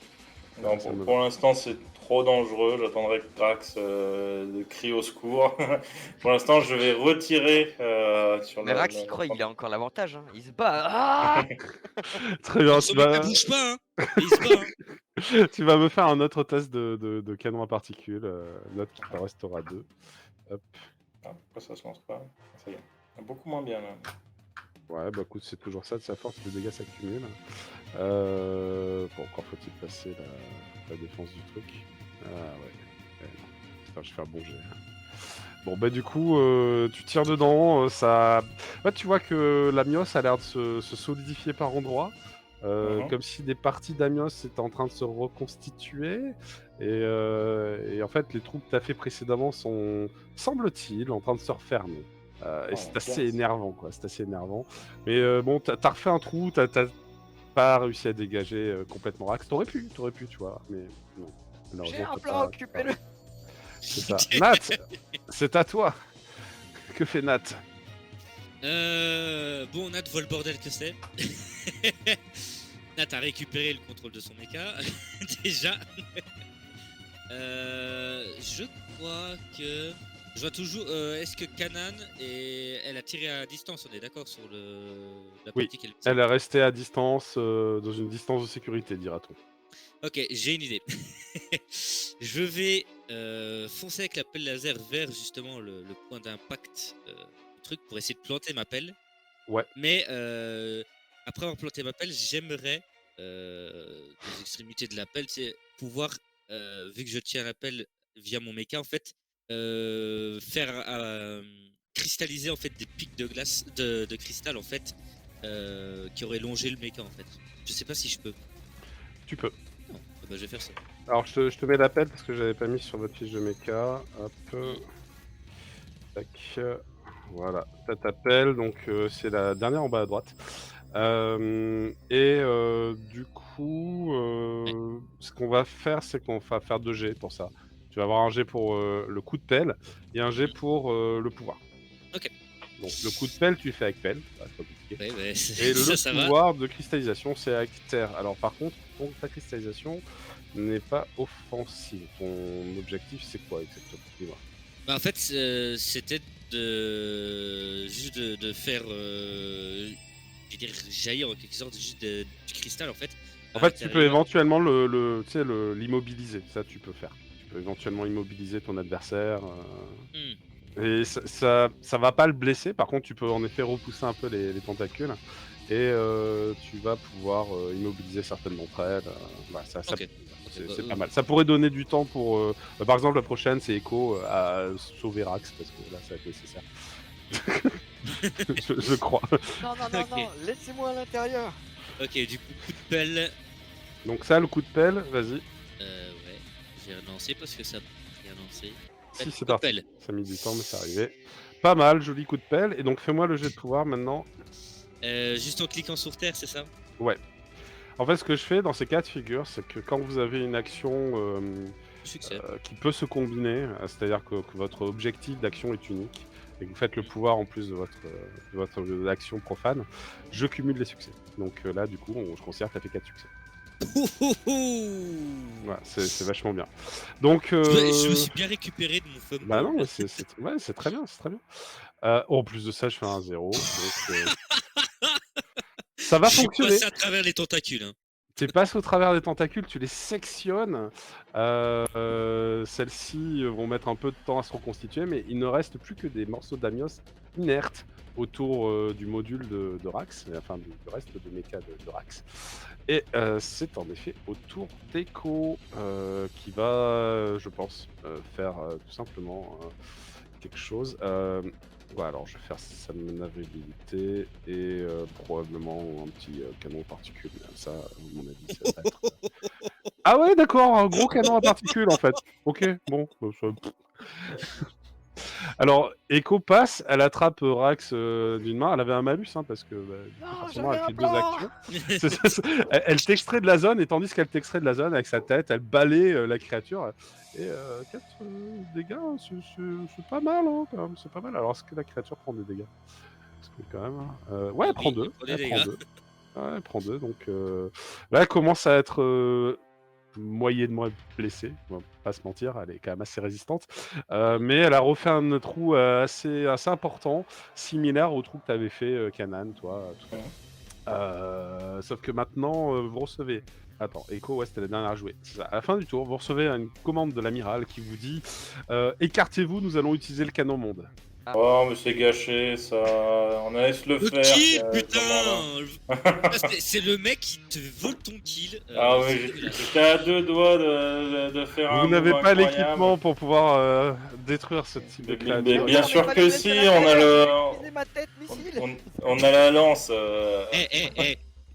Non, pour l'instant, c'est trop dangereux. J'attendrai que Drax crie au secours. Pour l'instant, je vais retirer sur Mais Rax, il croit, il a encore l'avantage. Hein. Il se bat. Ah Très bien, Son mec, bouge pas, hein. Et il se bat, hein. tu vas me faire un autre test de canon à particules. Note qu'il t'en restera 2. Hop. Ah, pourquoi ça se lance pas? Ça y est. Beaucoup moins bien là. Ouais, bah écoute, c'est toujours ça, de sa force, les dégâts s'accumulent. Bon, encore faut-il passer la défense du truc. Ah ouais. Non. Putain, je vais faire bon jet. Bon, bah du coup, tu tires dedans, ça... Ouais, tu vois que l'Amios a l'air de se solidifier par endroits. Comme si des parties d'Amios étaient en train de se reconstituer. Et en fait, les trous que tu as fait précédemment sont, semble-t-il, en train de se refermer. Et c'est assez énervant, quoi. C'est assez énervant. Mais bon, t'as refait un trou, t'as pas réussi à dégager complètement Rax. T'aurais pu, tu vois. Mais non. J'ai un plan, occupez-le. C'est ça. Nat, c'est à toi. Que fait Nat? Bon, Nat voit le bordel que c'est. Nat a récupéré le contrôle de son mecha. Déjà. Je crois que. Je vois toujours. Est-ce que Kanan elle a tiré à distance? On est d'accord sur la Oui, partie qu'elle. elle est restée à distance, dans une distance de sécurité, dira-t-on. Ok, j'ai une idée. Je vais foncer avec la pelle laser vers justement le point d'impact du truc pour essayer de planter ma pelle. Ouais. Mais après avoir planté ma pelle, j'aimerais, des extrémités de la pelle, c'est pouvoir, vu que je tiens la pelle via mon mecha, en fait, faire cristalliser en fait des pics de glace, de cristal en fait, qui auraient longé le mecha en fait. Je sais pas si je peux. Tu peux. Non, bah, je vais faire ça. Alors je te mets l'appel parce que j'avais pas mis sur votre fiche de mecha. Hop. Tac. Voilà. T'as t'appelles, donc c'est la dernière en bas à droite. Du coup, ce qu'on va faire, c'est qu'on va faire 2 jets pour ça. Tu vas avoir un jet pour le coup de pelle et un jet pour le pouvoir. Ok. Donc le coup de pelle, tu le fais avec pelle. C'est pas compliqué. Ouais, Et ça le pouvoir de cristallisation, c'est avec terre. Alors par contre, ta cristallisation n'est pas offensive. Ton objectif, c'est quoi exactement? Dis-moi. Bah, en fait, c'était juste de faire, je vais dire, jaillir en quelque sorte juste du cristal en fait. En fait, tu peux éventuellement l'immobiliser. Ça, tu peux faire. Tu peux éventuellement immobiliser ton adversaire. Et ça va pas le blesser. Par contre, tu peux en effet repousser un peu les tentacules. Et tu vas pouvoir immobiliser certaines d'entre elles. Voilà, Ok. c'est pas mal. Ça pourrait donner du temps pour... par exemple, la prochaine, c'est Echo à sauver Rax, parce que là, ça va être nécessaire. je crois. Non, non, non, Ok. non, laissez-moi à l'intérieur. Ok, du coup, coup de pelle. Donc ça, le coup de pelle, vas-y. Ouais, j'ai relancé parce que ça j'ai relancé. Si, c'est Coup de parti. pelle. Ça a mis du temps, mais c'est arrivé. Pas mal, joli coup de pelle. Et donc fais-moi le jet de pouvoir maintenant. Juste en cliquant sur terre, c'est ça? Ouais. En fait, ce que je fais dans ces cas de figure, c'est que quand vous avez une action Succès. qui peut se combiner, c'est-à-dire que votre objectif d'action est unique, et que vous faites le pouvoir en plus de votre action profane, je cumule les succès. Donc là, du coup, je considère que tu as fait 4 succès. Ouais, c'est vachement bien. Donc, Je me suis bien récupéré de mon fumble. bah non, mais c'est très bien, c'est très bien. En plus de ça, je fais un 0. Donc, ça va Je suis fonctionner. passé à travers les tentacules. Hein. Tu passes au travers des tentacules, tu les sectionnes. Celles-ci vont mettre un peu de temps à se reconstituer, mais il ne reste plus que des morceaux d'amios inertes autour du module de Rax, enfin du reste de méca de Rax. Et c'est en effet au tour d'Echo qui va, je pense, faire tout simplement quelque chose. Ouais, alors je vais faire sa manœuvrabilité et probablement un petit canon à particules. Ça, à mon avis, ça va être... Ah ouais, d'accord, un gros canon à particules en fait. Ok, bon. Alors, Echo passe, elle attrape Rax d'une main. Elle avait un malus, hein, parce que forcément, elle fait 2 actions. Elle t'extrait de la zone, et tandis qu'elle t'extrait de la zone avec sa tête, elle balaye la créature. Et 4 dégâts, c'est pas mal, hein, quand même, c'est pas mal. Alors, est-ce que la créature prend des dégâts? Parce que quand même... ouais, elle prend 2. Elle prend 2. Ouais, elle prend 2, donc là, elle commence à être moyennement blessée, on va pas se mentir, elle est quand même assez résistante. Mais elle a refait un trou assez important, similaire au trou que t'avais fait, Kanan, toi, tout à l'heure. Sauf que maintenant, vous recevez... Attends, Echo, ouais, c'était la dernière à jouer. C'est ça. À la fin du tour, vous recevez une commande de l'amiral qui vous dit écartez-vous, nous allons utiliser le canon monde. Oh, mais c'est gâché, ça. On laisse le Le faire. kill, putain. putain! C'est le mec qui te vole ton kill. Ah c'est oui, dégueulasse. j'étais à 2 doigts de faire un Vous n'avez move pas incroyable. l'équipement pour pouvoir détruire ce type de Mais créature. bien sûr que si, on a Ma tête, missile. on a la lance.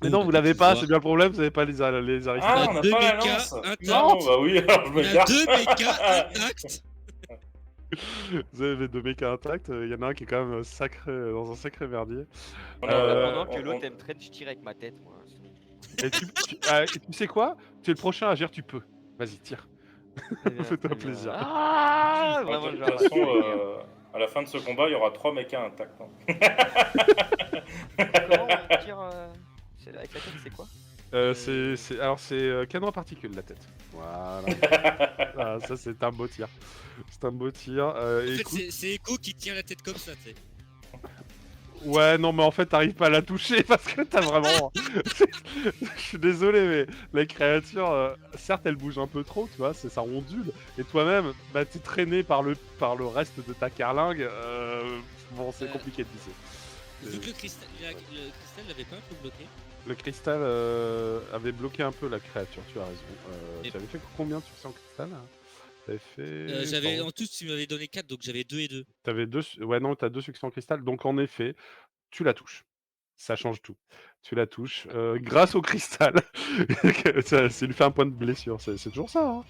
Mais non, vous l'avez pas, c'est bien le problème, vous n'avez pas les Ah, aristochats. on n'a deux pas la mécas lance. intacts. Non, bah oui, alors je On me a garde. 2 mécas intacts. Vous avez 2 mécas intacts, il y en a un qui est quand même sacré, dans un sacré merdier. Pendant que l'autre aime traîne, je tire avec ma tête, moi. Et tu sais quoi? Tu es le prochain à agir, tu peux. Vas-y, tire. Fais-toi plaisir. Ah, De vraiment, toute genre. façon, à la fin de ce combat, il y aura 3 mechas intacts. Hein. Comment on tire avec la tête, c'est quoi? Alors c'est canon à particules la tête. Voilà. Ah, ça c'est un beau tir. C'est un beau tir. En fait, Écoute... c'est Echo qui tient la tête comme ça, tu sais. Ouais, non, mais en fait, t'arrives pas à la toucher parce que t'as vraiment. Je suis désolé, mais la créature, certes, elle bouge un peu trop, tu vois, ça ondule. Et toi-même, bah, t'es traîné par le reste de ta carlingue. Bon, c'est compliqué de viser. Vu que le cristal l'avait pas un peu bloqué. Le cristal avait bloqué un peu la créature, tu as raison. Et- Tu avais fait combien de succès en cristal? T'avais fait... J'avais pardon. en tout, tu m'avais donné 4, donc j'avais 2 et 2. T'avais 2... Ouais, non, t'as 2 succès en cristal. Donc, en effet, tu la touches. Ça change tout. Tu la touches grâce au cristal. Ça lui fait un point de blessure. C'est toujours ça. Hein.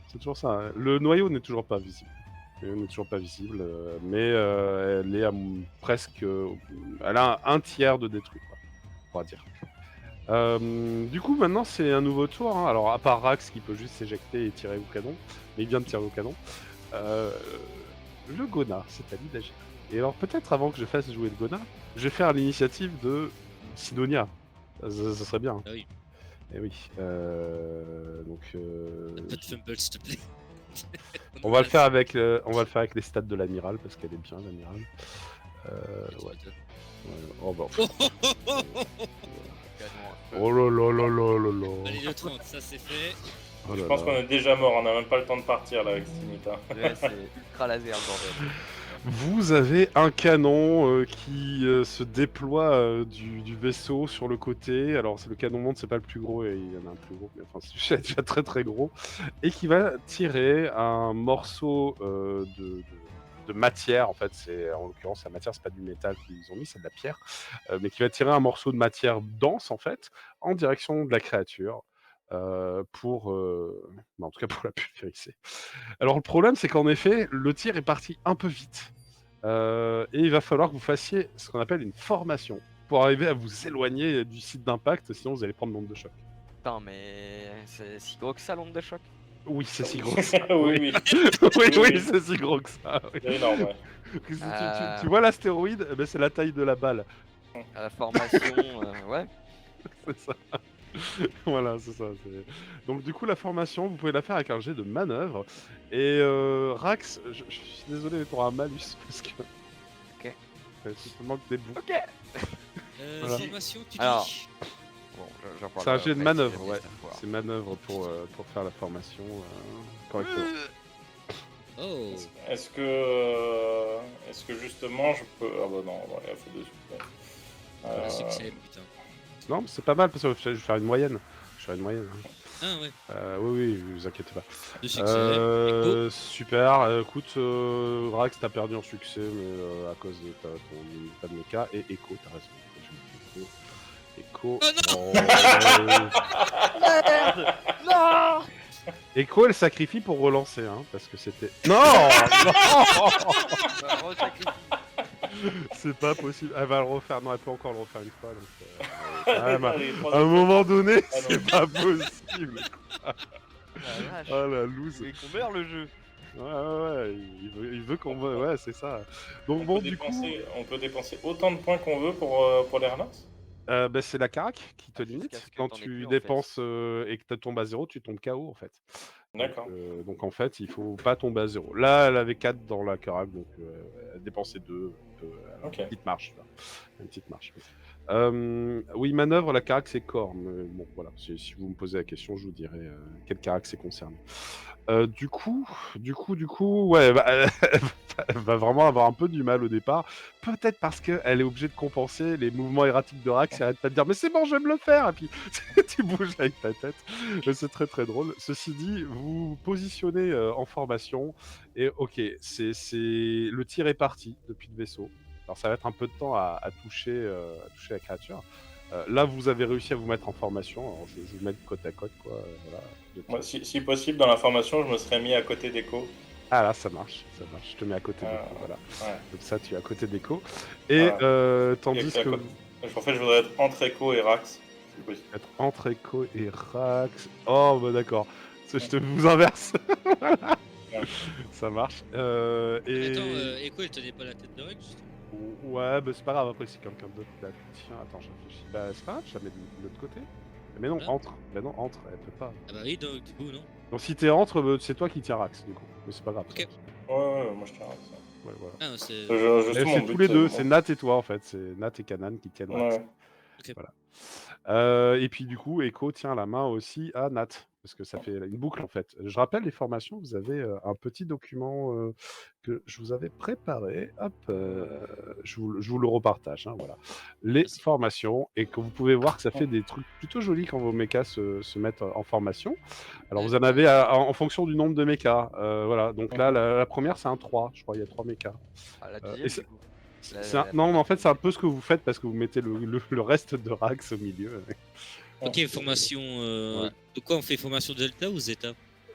C'est toujours ça. Hein. Le noyau n'est toujours pas visible. Le noyau n'est toujours pas visible. Mais elle est à presque... elle a un tiers de détruit, quoi, on va dire. Du coup, maintenant, c'est un nouveau tour. Hein. Alors, à part Rax qui peut juste s'éjecter et tirer au canon, mais il vient de tirer au canon. Le Gona, c'est à lui d'agir. Et alors, peut-être avant que je fasse jouer le Gona, je vais faire l'initiative de Sidonia. Ça serait bien. Ah oui. Eh oui. Donc, Un peu de fumble, s'il te plaît. on va le faire avec les stats de l'amiral parce qu'elle est bien l'amiral. Ouais. Oh bah. Oh là là là là là là. Allez, le 30, ça c'est fait. Oh Je là pense là. qu'on est déjà mort, on n'a même pas le temps de partir là avec cette unité. Ouais, c'est ultra laser, bordel. Vous avez un canon qui se déploie du vaisseau sur le côté. Alors le canon monde, c'est pas le plus gros, et il y en a un plus gros, mais enfin c'est déjà très très gros, et qui va tirer un morceau de de matière. En fait, en l'occurrence, la matière, c'est pas du métal qu'ils ont mis, c'est de la pierre, mais qui va tirer un morceau de matière dense, en fait, en direction de la créature. En tout cas pour la pulvériser. Alors le problème, c'est qu'en effet, le tir est parti un peu vite. Et il va falloir que vous fassiez ce qu'on appelle une formation pour arriver à vous éloigner du site d'impact, sinon vous allez prendre l'onde de choc. Putain, mais c'est si gros que ça l'onde de choc? Oui, c'est si gros que ça. Oui, oui. Oui, c'est si gros que ça. Oui. C'est énorme, ouais. Tu vois l'astéroïde, eh ben, c'est la taille de la balle. À la formation, ouais. C'est ça. Voilà, c'est ça. Donc du coup, la formation, vous pouvez la faire avec un jet de manœuvre. Et Rax, je suis désolé, mais t'auras un malus parce que... Ok. Tu te manques des bouts. Ok. Voilà. Formation, tu Alors, dis. bon, C'est un jet de manœuvre, ouais. C'est C'est manœuvre pour faire la formation correctement. Oh. Est-ce que justement je peux. Ah bah non, voilà, il faut deux succès. Un succès, putain. Non, mais c'est pas mal parce que je vais faire une moyenne. Je vais faire une moyenne. Ah ouais, Oui, vous inquiétez pas. 2 succès. Super, écoute, Rax, t'as perdu en succès, mais à cause de ton de mecha. Et Echo, t'as raison. Echo. Oh Merde. Non. Echo, elle sacrifie pour relancer, hein, parce que c'était. Non, c'est pas possible. Elle va le refaire. Non, elle peut encore le refaire une fois. Donc, Allez, à un moment donné, Ah non. c'est pas possible. La vache. Oh la loose. Et qu'on meurt le jeu. Ouais, il veut qu'on veut. Ouais, c'est ça. Donc bon, du coup, On peut dépenser autant de points qu'on veut pour les relances. c'est la carac qui te Jusqu'à limite. ce que Quand t'en aies tu plus, en dépenses et que tu tombes à 0, tu tombes KO en fait. D'accord. Donc en fait, il faut pas tomber à 0. Là, elle avait 4 dans la carac, donc elle dépensait 2. Ok. Une petite marche. Là. Une petite marche. Oui, manœuvre, la carac c'est corps. Mais bon, voilà. Si vous me posez la question, je vous dirai quel carac c'est concerné. Du coup, ouais, elle va vraiment avoir un peu du mal au départ. Peut-être parce qu'elle est obligée de compenser les mouvements erratiques de Rax. Elle arrête pas de dire mais c'est bon, je vais me le faire. Et puis tu bouges avec ta tête. C'est très très drôle. Ceci dit, vous vous positionnez en formation et ok, le tir est parti depuis le vaisseau. Alors ça va être un peu de temps à toucher la créature. Là, vous avez réussi à vous mettre en formation. Alors, je vais vous mettre côte à côte, quoi. Voilà. Moi, si possible, dans la formation, je me serais mis à côté d'Echo. Ah là, ça marche. Je te mets à côté d'Echo, voilà. Ouais. Comme ça, tu es à côté d'Echo. Et tandis que... En fait, je voudrais être entre Echo et Rax. Si possible. Être entre Echo et Rax... Oh, bah d'accord. Je te vous inverse. Voilà. Ouais. Ça marche. Et... Attends, Echo, elle tenait pas la tête de Rex, justement. Ouais, bah c'est pas grave, après si quelqu'un d'autre la tient, attends, je réfléchis. Bah c'est pas grave, je la mets de l'autre côté. Mais non, Voilà. entre. Bah non, entre, elle peut pas. Ah bah oui, donc du coup, non. Donc si t'es entre, c'est toi qui tiens Rax, du coup. Mais c'est pas grave. Ok. Ça. Ouais, moi je tiens Rax. Ouais, voilà. Ah, c'est. C'est tous les deux, c'est Nat et toi en fait. C'est Nat et Kanan qui tiennent Rax. Ouais. Ok. Voilà. Et puis du coup, Echo tient la main aussi à Nat. Parce que ça fait une boucle en fait. Je rappelle les formations, vous avez un petit document que je vous avais préparé. Hop, je vous le repartage. Hein, voilà. Les Merci. formations, et que vous pouvez voir que ça fait des trucs plutôt jolis quand vos mechas se mettent en formation. Alors vous en avez en fonction du nombre de mechas. Voilà. Donc là, la première c'est un 3, je crois, il y a 3 mechas. Ah, la et deuxième, c'est- du coup. Non, mais en fait c'est un peu ce que vous faites parce que vous mettez le reste de Rax au milieu. Ok, formation. De quoi on fait formation Delta ou Zeta?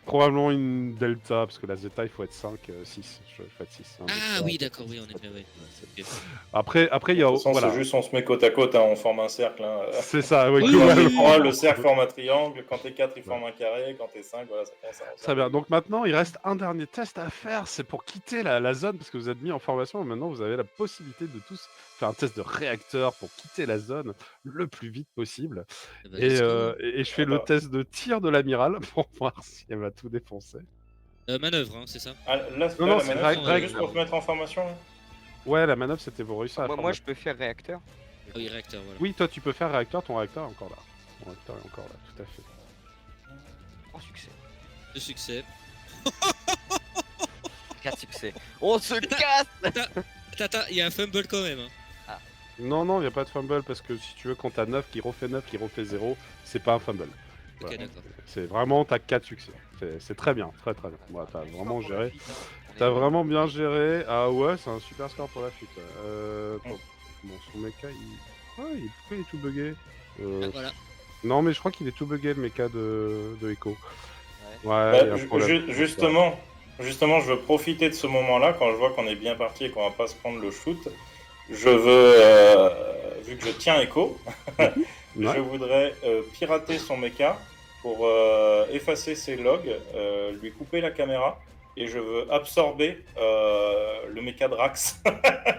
Probablement une delta, parce que la zeta il faut être 5, 6. Je vais être 6. Ah oui, d'accord, oui, en effet, oui. Ok. Après il y a. De toute façon, Voilà. c'est juste on se met côte à côte, hein, on forme un cercle. Hein. C'est ça, oui, Oui, globalement. Moi, le cercle forme un triangle, quand t'es 4, il forme un carré, quand t'es 5, voilà, ça commence à Très bien. Donc maintenant, il reste un dernier test à faire. C'est pour quitter la zone, parce que vous êtes mis en formation. Et maintenant, vous avez la possibilité de tous faire un test de réacteur pour quitter la zone le plus vite possible. Eh ben, Et let's go. je fais le test de tir de l'amiral pour voir si elle va tout défoncer. Manœuvre, hein, c'est ça. Ah, là, Non, la c'est manœuvre, règle. juste pour se mettre en formation. Hein. Ouais, la manœuvre, c'était vous réussir à Moi, je peux faire réacteur. Ah oui, réacteur, voilà. Oui, toi, tu peux faire réacteur. Ton réacteur est encore là. Ton réacteur est encore là, tout à fait. 3 succès. 2 succès. 4 succès. On se casse. Attends, il y a un fumble quand même. Hein. Non, il n'y a pas de fumble parce que si tu veux, quand t'as 9 qui refait 0, c'est pas un fumble. Ok, Voilà. d'accord. C'est vraiment, t'as 4 succès. C'est très bien, très bien. Moi, t'as vraiment géré. T'as vraiment bien géré. Ah ouais, c'est un super score pour la fuite. Bon, son mecha, pourquoi il est tout bugué Ah, voilà. Non, mais je crois qu'il est tout bugué, le mecha de Echo. Ouais. Ouais, il y a un problème. Justement, je veux profiter de ce moment-là, quand je vois qu'on est bien parti et qu'on va pas se prendre le shoot. Je veux, vu que je tiens Echo, Ouais. je voudrais pirater son mecha pour effacer ses logs, lui couper la caméra, et je veux absorber le mecha Drax.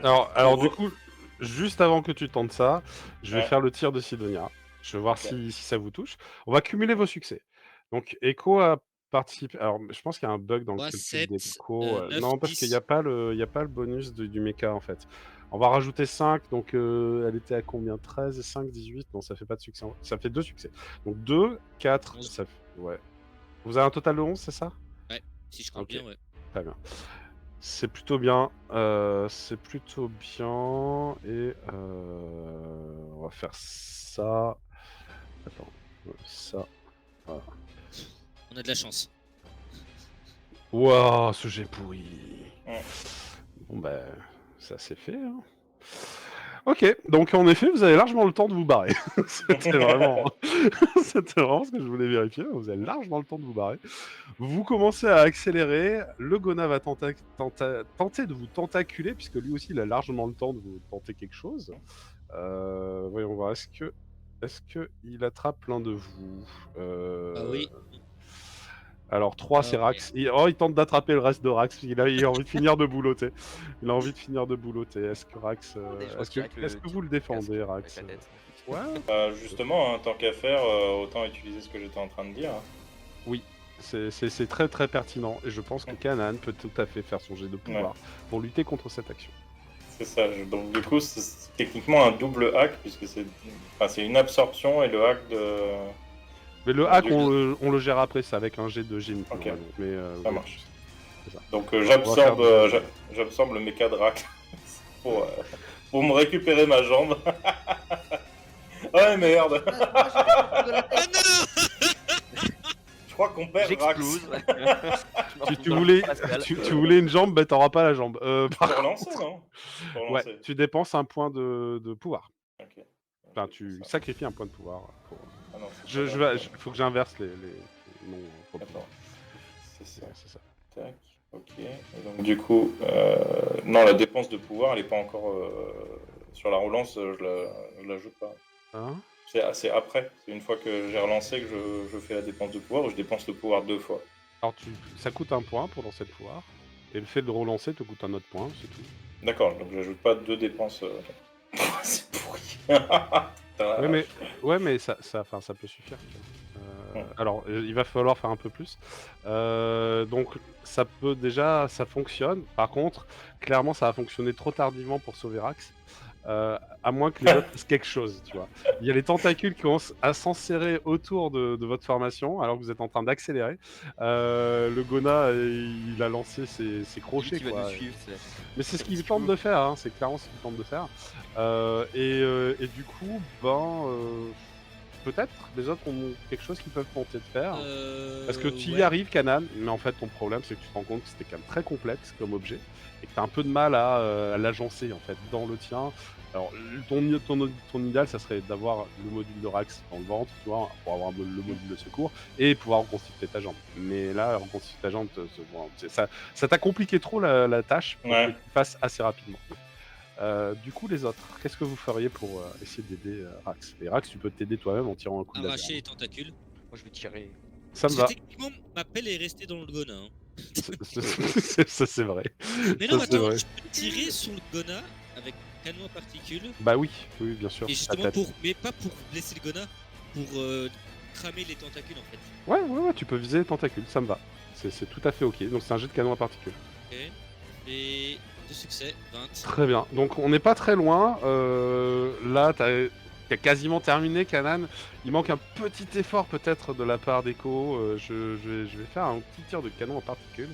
Alors du coup, juste avant que tu tentes ça, je vais Ouais. faire le tir de Sidonia. Je vais voir Ok. si ça vous touche. On va cumuler vos succès. Donc Echo a participé. Alors je pense qu'il y a un bug dans le 3, calcul 7, d'Echo. 9, Non, parce qu'il 10. n'y a pas le bonus du mecha en fait. On va rajouter 5, donc elle était à combien? 13 et 5, 18. Non, ça fait pas de succès. Ça fait 2 succès. Donc 2, 4, 11. ça fait... Ouais. Vous avez un total de 11, c'est ça? Ouais, si je compte Ok. bien, ouais. Très bien. C'est plutôt bien. C'est plutôt bien. Et on va faire ça. Attends. Ça. Voilà. On a de la chance. Waouh, ce jet pourri. Ouais. Bon, ben, ça c'est fait. Hein. Ok, donc en effet, vous avez largement le temps de vous barrer. C'était vraiment... C'était vraiment ce que je voulais vérifier. Vous avez largement le temps de vous barrer. Vous commencez à accélérer. Le Gona va tenter de vous tentaculer, puisque lui aussi, il a largement le temps de vous tenter quelque chose. Voyons voir. Est-ce que il attrape l'un de vous Ah oui. Alors 3, Ah, c'est ok. Rax. Il tente d'attraper le reste de Rax. Il a envie de finir de boulotter. Il a envie de finir de boulotter. Est-ce que Rax... Des fois, Est-ce direct que vous le casque défendez, avec Rax? la tête. Ouais. Justement, hein, tant qu'à faire, autant utiliser ce que j'étais en train de dire. Oui, c'est très très pertinent. Et je pense que Kanan peut tout à fait faire son jet de pouvoir pour lutter contre cette action. C'est ça. Donc du coup, c'est techniquement un double hack, puisque c'est une absorption et le hack de... Mais le hack, on le gère après, c'est avec un jet de gym. Ok. normalement. Mais, Ça oui, marche. c'est ça. Donc On va faire j'absorbe le mecha Drax pour me récupérer ma jambe. Ouais, merde. Ah non! Je crois qu'on perd Drax. J'explose. Tu voulais une jambe, bah t'auras pas la jambe. Pour relancer, non? Pour Ouais, relancer. tu dépenses un point de pouvoir. Ok. Enfin, Ok, tu c'est ça. sacrifies un point de pouvoir. Ah non, c'est pas grave. Faut que j'inverse les noms. Attends. C'est ça. C'est ça. Tac. Ok. Et donc du coup, non, la dépense de pouvoir, elle est pas encore sur la relance. Je l'ajoute pas. Hein? C'est après. C'est une fois que j'ai relancé que je fais la dépense de pouvoir ou je dépense le pouvoir 2 fois. Alors, ça coûte un point pour lancer le pouvoir. Et le fait de le relancer te coûte un autre point, c'est tout. D'accord, donc j'ajoute pas 2 dépenses. C'est pourri. Ouais, mais ça peut suffire. Alors, il va falloir faire un peu plus. Donc, ça fonctionne. Par contre, clairement, ça va fonctionner trop tardivement pour sauver Rax. À moins que les autres fassent quelque chose, tu vois. Il y a les tentacules qui commencent à s'enserrer autour de votre formation, alors que vous êtes en train d'accélérer. Le Gona, il a lancé ses crochets, Qui va quoi. nous suivre, Mais c'est ce qu'il tente de faire, hein. C'est clairement ce qu'il tente de faire. Et du coup, peut-être les autres ont quelque chose qu'ils peuvent tenter de faire. Parce que tu y arrives, Kanan, mais en fait, ton problème, c'est que tu te rends compte que c'était quand même très complexe comme objet et que tu as un peu de mal à l'agencer en fait dans le tien. Alors, ton idéal, ça serait d'avoir le module de Rax dans le ventre, tu vois, pour avoir le module de secours et pouvoir reconstituer ta jambe. Mais là, reconstituer ta jambe, ça t'a compliqué trop la tâche pour que tu le fasses assez rapidement. Du coup, les autres, qu'est-ce que vous feriez pour essayer d'aider Rax? Et Rax, tu peux t'aider toi-même en tirant un coup de laser. Arracher les tentacules. Moi, je vais tirer. Ça me va. Techniquement, ma pelle est restée dans le Gona. Hein. Ça, c'est vrai. Mais non, Ça, c'est attends, vrai. je peux tirer sur le Gona avec canon à particules. Bah oui, bien sûr. Et justement, mais pas pour blesser le Gona, pour cramer les tentacules en fait. Ouais, tu peux viser les tentacules, ça me va. C'est tout à fait ok. Donc c'est un jet de canon à particules. Ok. Et 2 succès, 20. Très bien. Donc on n'est pas très loin. Là, t'as quasiment terminé, Kanan. Il manque un petit effort peut-être de la part d'Echo. Je vais faire un petit tir de canon à particules.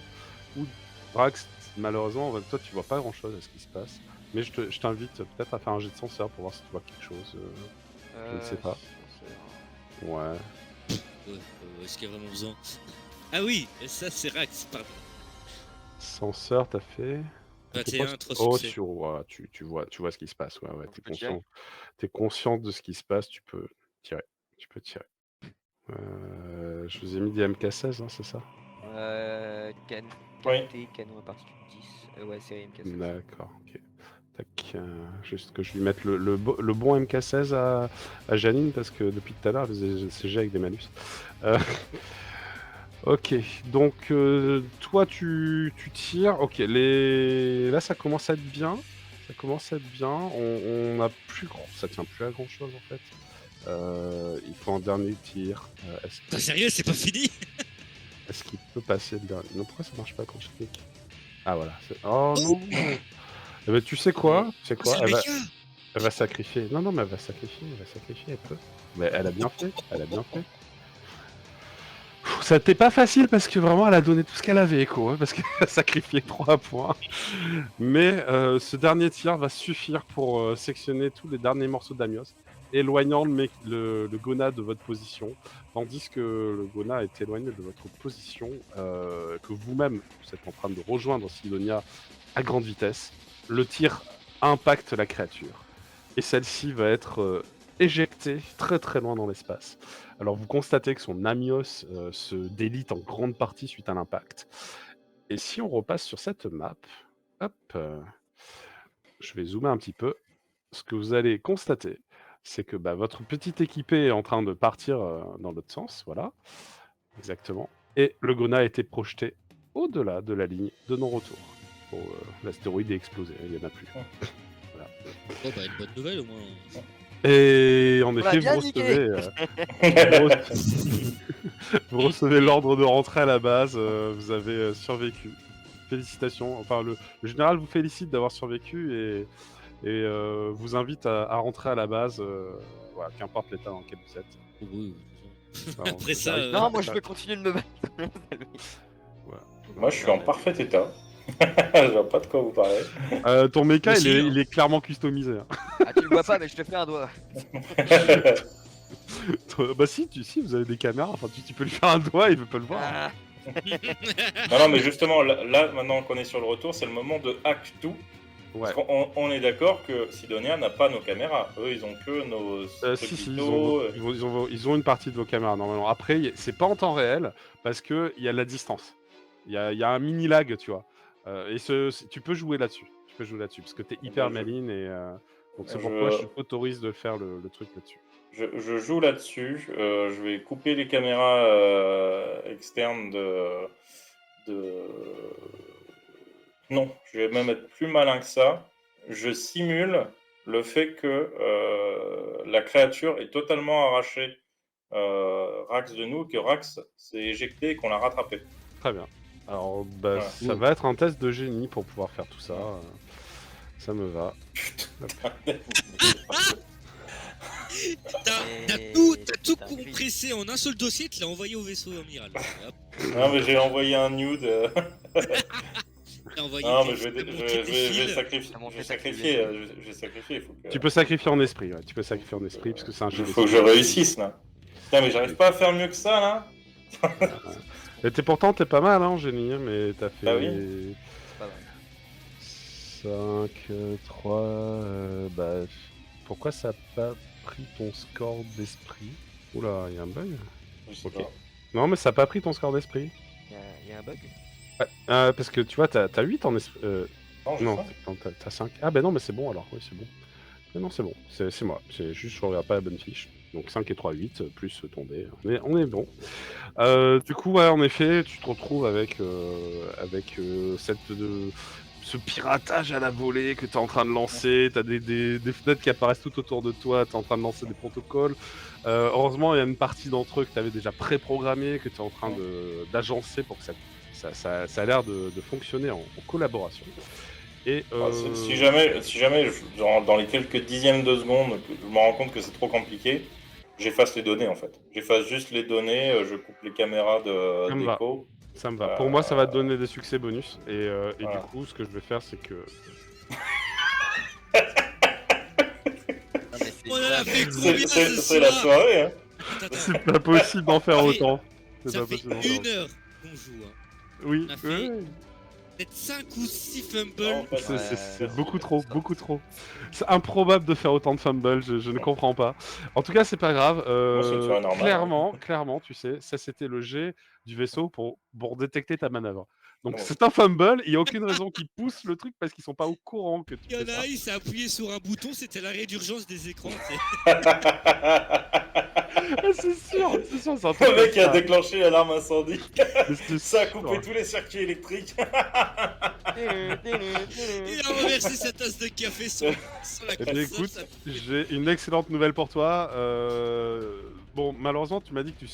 Ou Drax, malheureusement, toi tu vois pas grand-chose à ce qui se passe. Mais je t'invite peut-être à faire un jet de senseur pour voir si tu vois quelque chose. Je ne sais pas. Ouais. Est-ce qu'il y a vraiment besoin? Ah oui, ça c'est Rax, pardon. Censeur, t'as fait. T'es 21, pas- 3 Oh, succès. tu vois ce qui se passe. Ouais, Donc, t'es je peux tirer. conscient. T'es conscient de ce qui se passe, tu peux tirer. Tu peux tirer. Je vous ai mis des MK16, hein, c'est ça? Oui. KT, canon à partir du 10. Ouais, série MK16. D'accord, ok. Tac, juste que je lui mette le bon MK16 à Janine, parce que depuis tout à l'heure, elle faisait des CG avec des malus. Ok, donc toi tu tires, ok, là ça commence à être bien, on a plus grand, ça tient plus à grand chose en fait. Il faut un dernier tir. T'es sérieux, c'est pas fini? Est-ce qu'il peut passer le dernier? Non, pourquoi ça marche pas quand je clique? Ah voilà. Oh non. Eh ben, tu sais quoi? C'est le méca. Elle va sacrifier. Non, mais elle va sacrifier, elle peut. Mais elle a bien fait, Ça n'était pas facile parce que vraiment elle a donné tout ce qu'elle avait, quoi, parce qu'elle a sacrifié 3 points. Mais ce dernier tir va suffire pour sectionner tous les derniers morceaux d'Amios, éloignant le Gona de votre position, tandis que le Gona est éloigné de votre position, que vous-même vous êtes en train de rejoindre Sidonia à grande vitesse. Le tir impacte la créature et celle-ci va être éjectée très très loin dans l'espace. Alors vous constatez que son Amios se délite en grande partie suite à l'impact. Et si on repasse sur cette map, hop, je vais zoomer un petit peu. Ce que vous allez constater, c'est que votre petite équipée est en train de partir dans l'autre sens, voilà, exactement. Et le Gona a été projeté au-delà de la ligne de non-retour. Bon, l'astéroïde est explosé, il n'y en a plus. Voilà. Oh bah une bonne nouvelle au moins. Et en On l'a effet, bien vous recevez l'ordre de rentrer à la base, vous avez survécu. Félicitations. Enfin, le général vous félicite d'avoir survécu et vous invite à rentrer à la base, voilà, qu'importe l'état dans lequel vous êtes. Oh, oui, Enfin, Après ça, j'arrive Non, pas- moi je peux continuer de me battre. Moi, je suis en parfait état. Je vois pas de quoi vous parlez. ton mecha, Aussi, hein. il est clairement customisé. Hein. Ah, tu le vois pas, mais je te fais un doigt. Bah si, vous avez des caméras, enfin tu peux lui faire un doigt, il peut le voir. Ah, Non, mais justement, là, maintenant qu'on est sur le retour, c'est le moment de hack tout. Ouais. Parce qu'on est d'accord que Sidonia n'a pas nos caméras. Eux, ils ont que nos Si, vidéos. ils ont une partie de vos caméras normalement. Après, c'est pas en temps réel parce que il y a la distance. Il y a un mini lag, tu vois. Et tu peux jouer là-dessus. Parce que t'es hyper maline et donc c'est pourquoi je t'autorise de faire le truc là-dessus. Je joue là-dessus. Je vais couper les caméras externes de. Non, je vais même être plus malin que ça. Je simule le fait que la créature est totalement arrachée Rax de nous, que Rax s'est éjecté et qu'on l'a rattrapé. Très bien. Alors, Voilà. ça va être un test de génie pour pouvoir faire tout ça. Ça me va. T'as tout compressé en un seul dossier, tu l'as envoyé au vaisseau amiral. Hop. Non, mais j'ai envoyé un nude. T'as envoyé Non, des- mais je des vais fils. sacrifier. Il faut que... Tu peux sacrifier en esprit, ouais. Tu peux sacrifier en esprit parce que c'est un jeu. Il faut que je réussisse là. Putain, mais j'arrive pas à faire mieux que ça là. Et pourtant, t'es pas mal, hein, génie, mais t'as fait. Bah oui. c'est pas vrai. 5, 3. Pourquoi ça a pas pris ton score d'esprit? Oula, il y a un bug. Je sais Ok. pas. Non, mais ça a pas pris ton score d'esprit. Il y a un bug. Ouais, parce que tu vois, t'as 8 en esprit. Non, je Non, sais pas. t'as 5. Ah, ben non, mais c'est bon alors. Oui, c'est bon. Mais non, c'est bon. C'est moi. C'est juste, je regarde pas la bonne fiche. Donc 5 et 3, 8, plus ton dé. On est bon. Du coup, ouais, en effet, tu te retrouves avec ce piratage à la volée que tu es en train de lancer. Tu as des fenêtres qui apparaissent tout autour de toi. Tu es en train de lancer des protocoles. Heureusement, il y a une partie d'entre eux que tu avais déjà préprogrammé, que tu es en train d'agencer pour que ça a l'air de fonctionner en collaboration. Et, Si jamais dans les quelques dixièmes de seconde, je me rends compte que c'est trop compliqué, j'efface les données en fait. J'efface juste les données, je coupe les caméras d'écho. Ça me va. Pour moi, ça va te donner des succès bonus. Et voilà. du coup, ce que je vais faire, c'est que... Non, mais c'est On en a grave. fait combien ce C'est la soir? soirée, hein. Attends, C'est pas possible d'en faire Ah oui. autant. C'est ça pas fait possible d'en faire 1 heure qu'on joue. Hein. Oui, On a fait- oui. Peut-être 5 ou 6 fumbles. Non, pas C'est ça. c'est beaucoup trop, beaucoup trop. C'est improbable de faire autant de fumbles, je ne comprends pas. En tout cas, c'est pas grave. Moi, c'est une soirée normale. Clairement, tu sais, ça c'était le jet du vaisseau pour détecter ta manœuvre. Donc Ouais. c'est un fumble, il n'y a aucune raison qu'ils poussent le truc parce qu'ils sont pas au courant que tu Il y fais en a ça. un, il s'est appuyé sur un bouton, c'était l'arrêt d'urgence des écrans. Ah, c'est sûr, c'est un truc Le mec comme a ça. déclenché l'alarme incendie. Mais c'est Ça a sûr. coupé tous les circuits électriques. Il a renversé sa tasse de café sur la Eh bien, console. écoute, ça- j'ai une excellente nouvelle pour toi. Bon, malheureusement, tu m'as dit que tu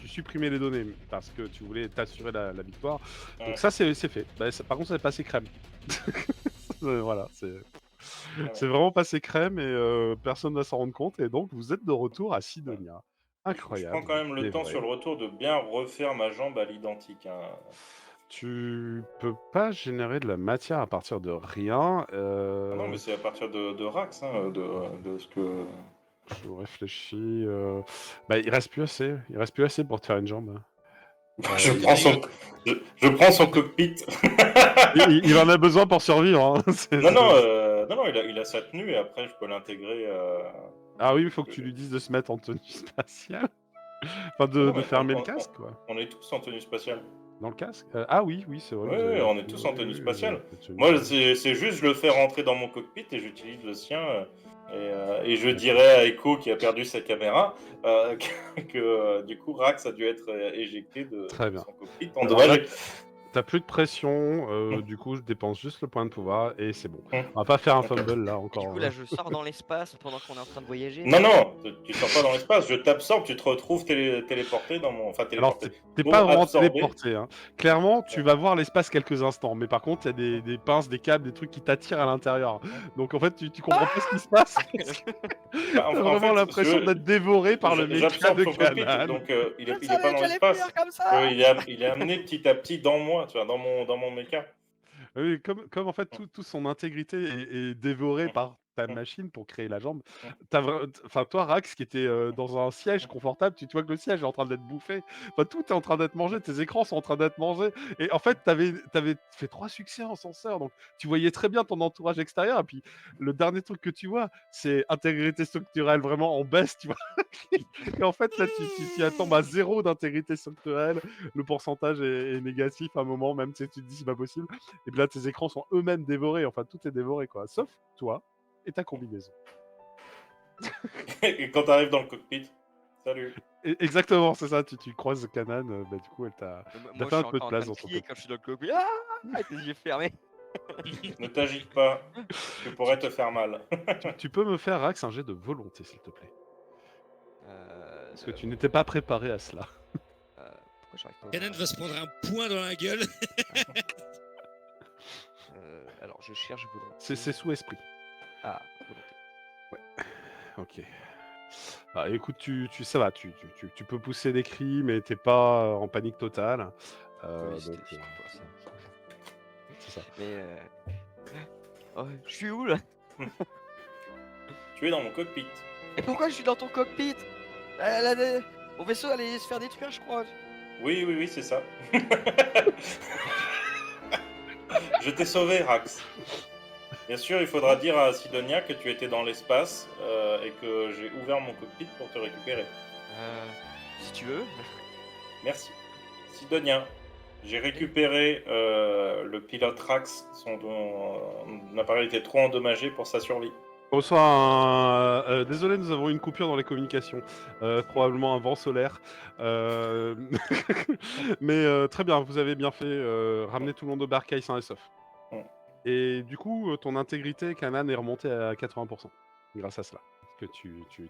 supprimais les données parce que tu voulais t'assurer la victoire. Ouais. Donc ça, c'est fait. Bah, par contre, ça est passé crème. Voilà, c'est vraiment passé crème et personne ne va s'en rendre compte. Et donc, vous êtes de retour à Sidonia. Je Incroyable. prends quand même le mais temps vrai. sur le retour de bien refaire ma jambe à l'identique. Hein. Tu peux pas générer de la matière à partir de rien. Ah non, mais c'est à partir de Rax, hein, de ce que. Je réfléchis. Bah, il reste plus assez. Il reste plus assez pour te faire une jambe. Je prends son cockpit. Il en a besoin pour survivre. Hein. Non, il a sa tenue et après je peux l'intégrer. Ah oui, il faut que tu lui dises de se mettre en tenue spatiale. Enfin, Non, de mais fermer le casque, quoi. On est tous en tenue spatiale. Dans le casque Ah oui, c'est vrai. Oui, vous avez- on est tous en oui, tenue oui, spatiale. vous avez la tenue. Moi, c'est juste je le fais rentrer dans mon cockpit et j'utilise le sien. Et je dirais à Echo qui a perdu sa caméra que du coup Rax a dû être éjecté de Très bien. son cockpit. Alors Endommagé. T'as plus de pression, du coup, je dépense juste le point de pouvoir et c'est bon. Hum. On va pas faire un fumble là Du encore. coup, hein. là, je sors dans l'espace pendant qu'on est en train de voyager. Non, tu sors pas dans l'espace, je t'absorbe, tu te retrouves téléporté dans mon. Enfin, Alors, téléporté. t'es Bon, pas vraiment absorbé. téléporté. Hein. Clairement, tu vas voir l'espace quelques instants, mais par contre, il y a des pinces, des câbles, des trucs qui t'attirent à l'intérieur. Donc en fait, tu comprends pas ce qui se passe. Bah, T'as vraiment l'impression d'être dévoré par le méca J'absorbe de son cockpit, Kanan. donc il est pas dans l'espace. Il est amené petit à petit dans moi, tu vois, dans mon méca. Oui, comme en fait toute son intégrité est dévorée par ta Mm. machine pour créer la jambe. Mm. Enfin, toi, Rax, qui était dans un siège confortable, tu vois que le siège est en train d'être bouffé. Enfin, tout est en train d'être mangé, tes écrans sont en train d'être mangés. Et en fait, t'avais fait 3 succès en ascenseur, donc tu voyais très bien ton entourage extérieur. Et puis, le dernier truc que tu vois, c'est intégrité structurelle vraiment en baisse, tu vois. Et en fait, là, tu tombes à 0 d'intégrité structurelle. Le pourcentage est négatif à un moment, même si tu te dis c'est pas possible. Et puis là, tes écrans sont eux-mêmes dévorés. Enfin, tout est dévoré, quoi. Sauf toi et ta combinaison. Et quand t'arrives dans le cockpit, salut. Exactement, c'est ça. Tu croises Kanan, bah, du coup, elle t'a Moi, fait je un suis peu de encore en place train dans de ton crier cockpit. quand je suis dans le cockpit. Ah, avec les yeux fermés. Ne t'agite pas, tu pourrais te faire mal. Tu peux me faire, Rax, un jet de volonté, s'il te plaît. Parce que tu n'étais pas préparé à cela. Pourquoi j'arrive pas Kanan va se prendre un point dans la gueule. Alors, je cherche volonté. C'est sous esprit. Ah, volonté. Ok. Bah, écoute, ça va, tu peux pousser des cris, mais t'es pas en panique totale. Oui, c'était Donc, juste pour ça. c'est ça. Mais oh, je suis où là? Tu es dans mon cockpit. Et pourquoi je suis dans ton cockpit? Mon vaisseau allait se faire détruire, je crois. Oui, c'est ça. Je t'ai sauvé, Rax. Bien sûr, il faudra dire à Sidonia que tu étais dans l'espace et que j'ai ouvert mon cockpit pour te récupérer. Si tu veux. Merci. Sidonia, j'ai récupéré le pilote Rax. Son appareil était trop endommagé pour sa survie. Bonsoir. Désolé, nous avons une coupure dans les communications. Probablement un vent solaire. Mais très bien, vous avez bien fait. Ramener tout le monde au barcail sain et sauf. Mm. Et du coup, ton intégrité, Kanan, est remontée à 80%. Grâce à cela. Parce que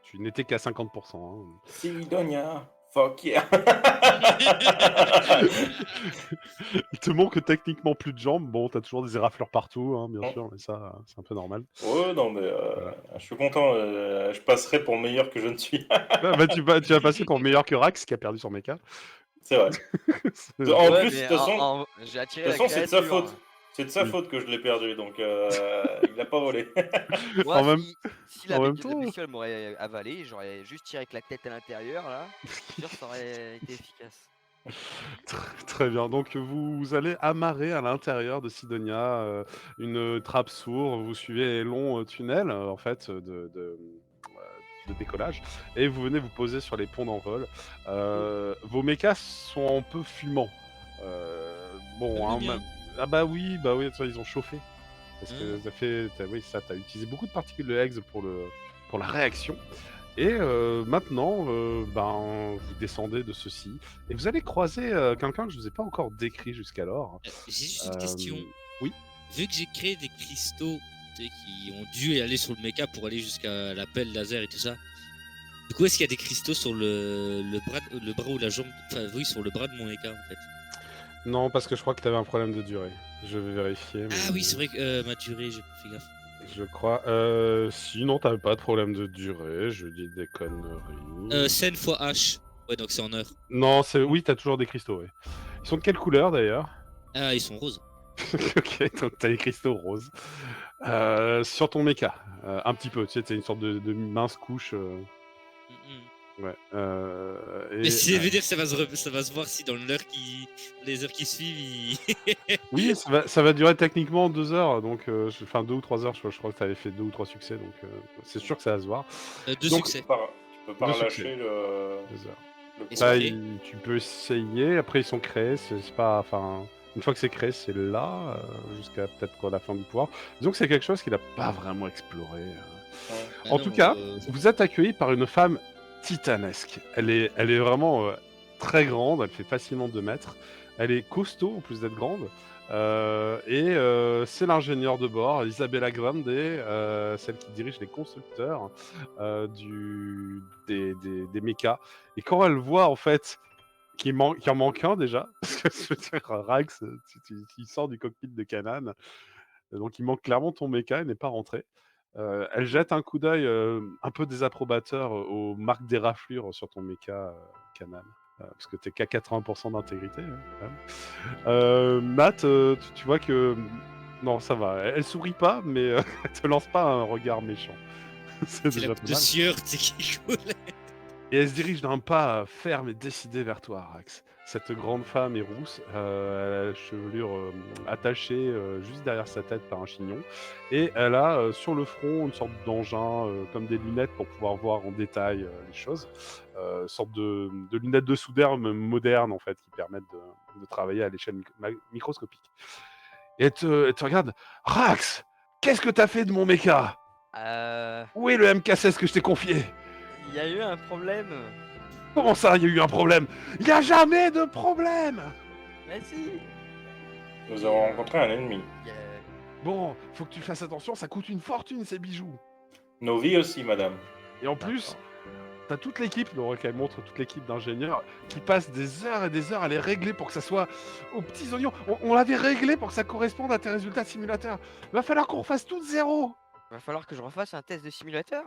tu n'étais qu'à 50%. Hein. Sidonia, fuck yeah. Il te manque techniquement plus de jambes. Bon, t'as toujours des éraflures partout, hein, bien Mm. sûr, mais ça, c'est un peu normal. Ouais, non, mais Voilà. je suis content. Je passerai pour meilleur que je ne suis. Bah, tu vas passer pour meilleur que Rax, qui a perdu son mecha. C'est vrai. C'est- En Ouais, plus, mais de toute façon, j'ai attiré de la toute façon, c'est de sa créature. faute. C'est de sa Oui. faute que je l'ai perdu, donc il n'a pas volé. Moi, En même- si la en même la temps- bestiole m'aurait avalé, j'aurais juste tiré avec la tête à l'intérieur là. Je suis sûr que ça aurait été efficace. Très bien. Donc vous allez amarrer à l'intérieur de Sidonia une trappe sourde. Vous suivez les longs tunnels en fait de décollage et vous venez vous poser sur les ponts d'envol. Vos mechas sont un peu fumants. Bon, hein, Bien. ah bah oui, ça, ils ont chauffé parce que t'as utilisé beaucoup de particules de Higgs pour la réaction. Et maintenant, vous descendez de ceci et vous allez croiser quelqu'un que je ne vous ai pas encore décrit jusqu'alors. J'ai juste une question. Oui. Vu que j'ai créé des cristaux tu sais, qui ont dû aller sur le mecha pour aller jusqu'à la pelle laser et tout ça, du coup, est-ce qu'il y a des cristaux sur le bras ou la jambe, enfin oui, sur le bras de mon mecha en fait? Non, parce que je crois que tu avais un problème de durée. Je vais vérifier. Ah oui, c'est vrai que ma durée, j'ai pas fait gaffe. Je crois. Sinon, t'avais pas de problème de durée. Je dis des conneries. Sen fois H. Ouais, donc c'est en heure. Non, oui, t'as toujours des cristaux. Ouais. Ils sont de quelle couleur d'ailleurs? Ah, ils sont roses. Ok, donc t'as les cristaux roses. Sur ton mecha, un petit peu. Tu sais, t'as une sorte de mince couche. Ouais. Mais ça veut dire que ça va se voir si dans les heures qui suivent, Oui, ça va durer techniquement 2 heures, donc enfin 2 ou 3 heures, je crois que tu avais fait 2 ou 3 succès, donc c'est sûr que ça va se voir. deux Donc, succès. Tu peux pas 2 relâcher succès, le 2 heures. Ils courant. sont créés. Tu peux essayer, après ils sont créés, c'est pas... Enfin, une fois que c'est créé, c'est là, jusqu'à peut-être la fin du pouvoir. Disons que c'est quelque chose qu'il a pas vraiment exploré. Ouais. Ah En non, tout cas, euh, vous êtes accueilli par une femme titanesque. Elle est vraiment très grande, elle fait facilement 2 mètres. Elle est costaud en plus d'être grande. C'est l'ingénieure de bord, Isabella Grande, celle qui dirige les constructeurs des mechas. Et quand elle voit en fait qu'il en manque un déjà, parce que je veux dire, Rax, il sort du cockpit de Kanan, donc il manque clairement ton mecha, il n'est pas rentré. Elle jette un coup d'œil un peu désapprobateur aux marques des raflures sur ton mecha Kanan. Parce que t'es qu'à 80% d'intégrité. Hein, quand même. Matt, tu vois que... Non, ça va. Elle sourit pas, mais elle te lance pas un regard méchant. c'est c'est déjà la pas de mal. sueur, tu sais, qui coule. Et elle se dirige d'un pas ferme et décidé vers toi, Rax. Cette grande femme est rousse, elle a la chevelure attachée juste derrière sa tête par un chignon, et elle a sur le front une sorte d'engin comme des lunettes pour pouvoir voir en détail les choses, sorte de lunettes de soudeur modernes en fait qui permettent de travailler à l'échelle microscopique. Et elle te regarde, Rax, qu'est-ce que t'as fait de mon mecha? Où est le MK16 que je t'ai confié? Il y a eu un problème. Comment ça, il y a eu un problème? Il n'y a jamais de problème! Mais si. Nous avons rencontré un ennemi. Il y a- Bon, faut que tu fasses attention, ça coûte une fortune ces bijoux. Nos vies aussi, madame. Et en plus, t'as toute l'équipe, donc elle montre toute l'équipe d'ingénieurs, qui passe des heures et des heures à les régler pour que ça soit aux petits oignons. On l'avait réglé pour que ça corresponde à tes résultats de simulateur. Va falloir qu'on refasse tout de zéro. Va falloir que je refasse un test de simulateur.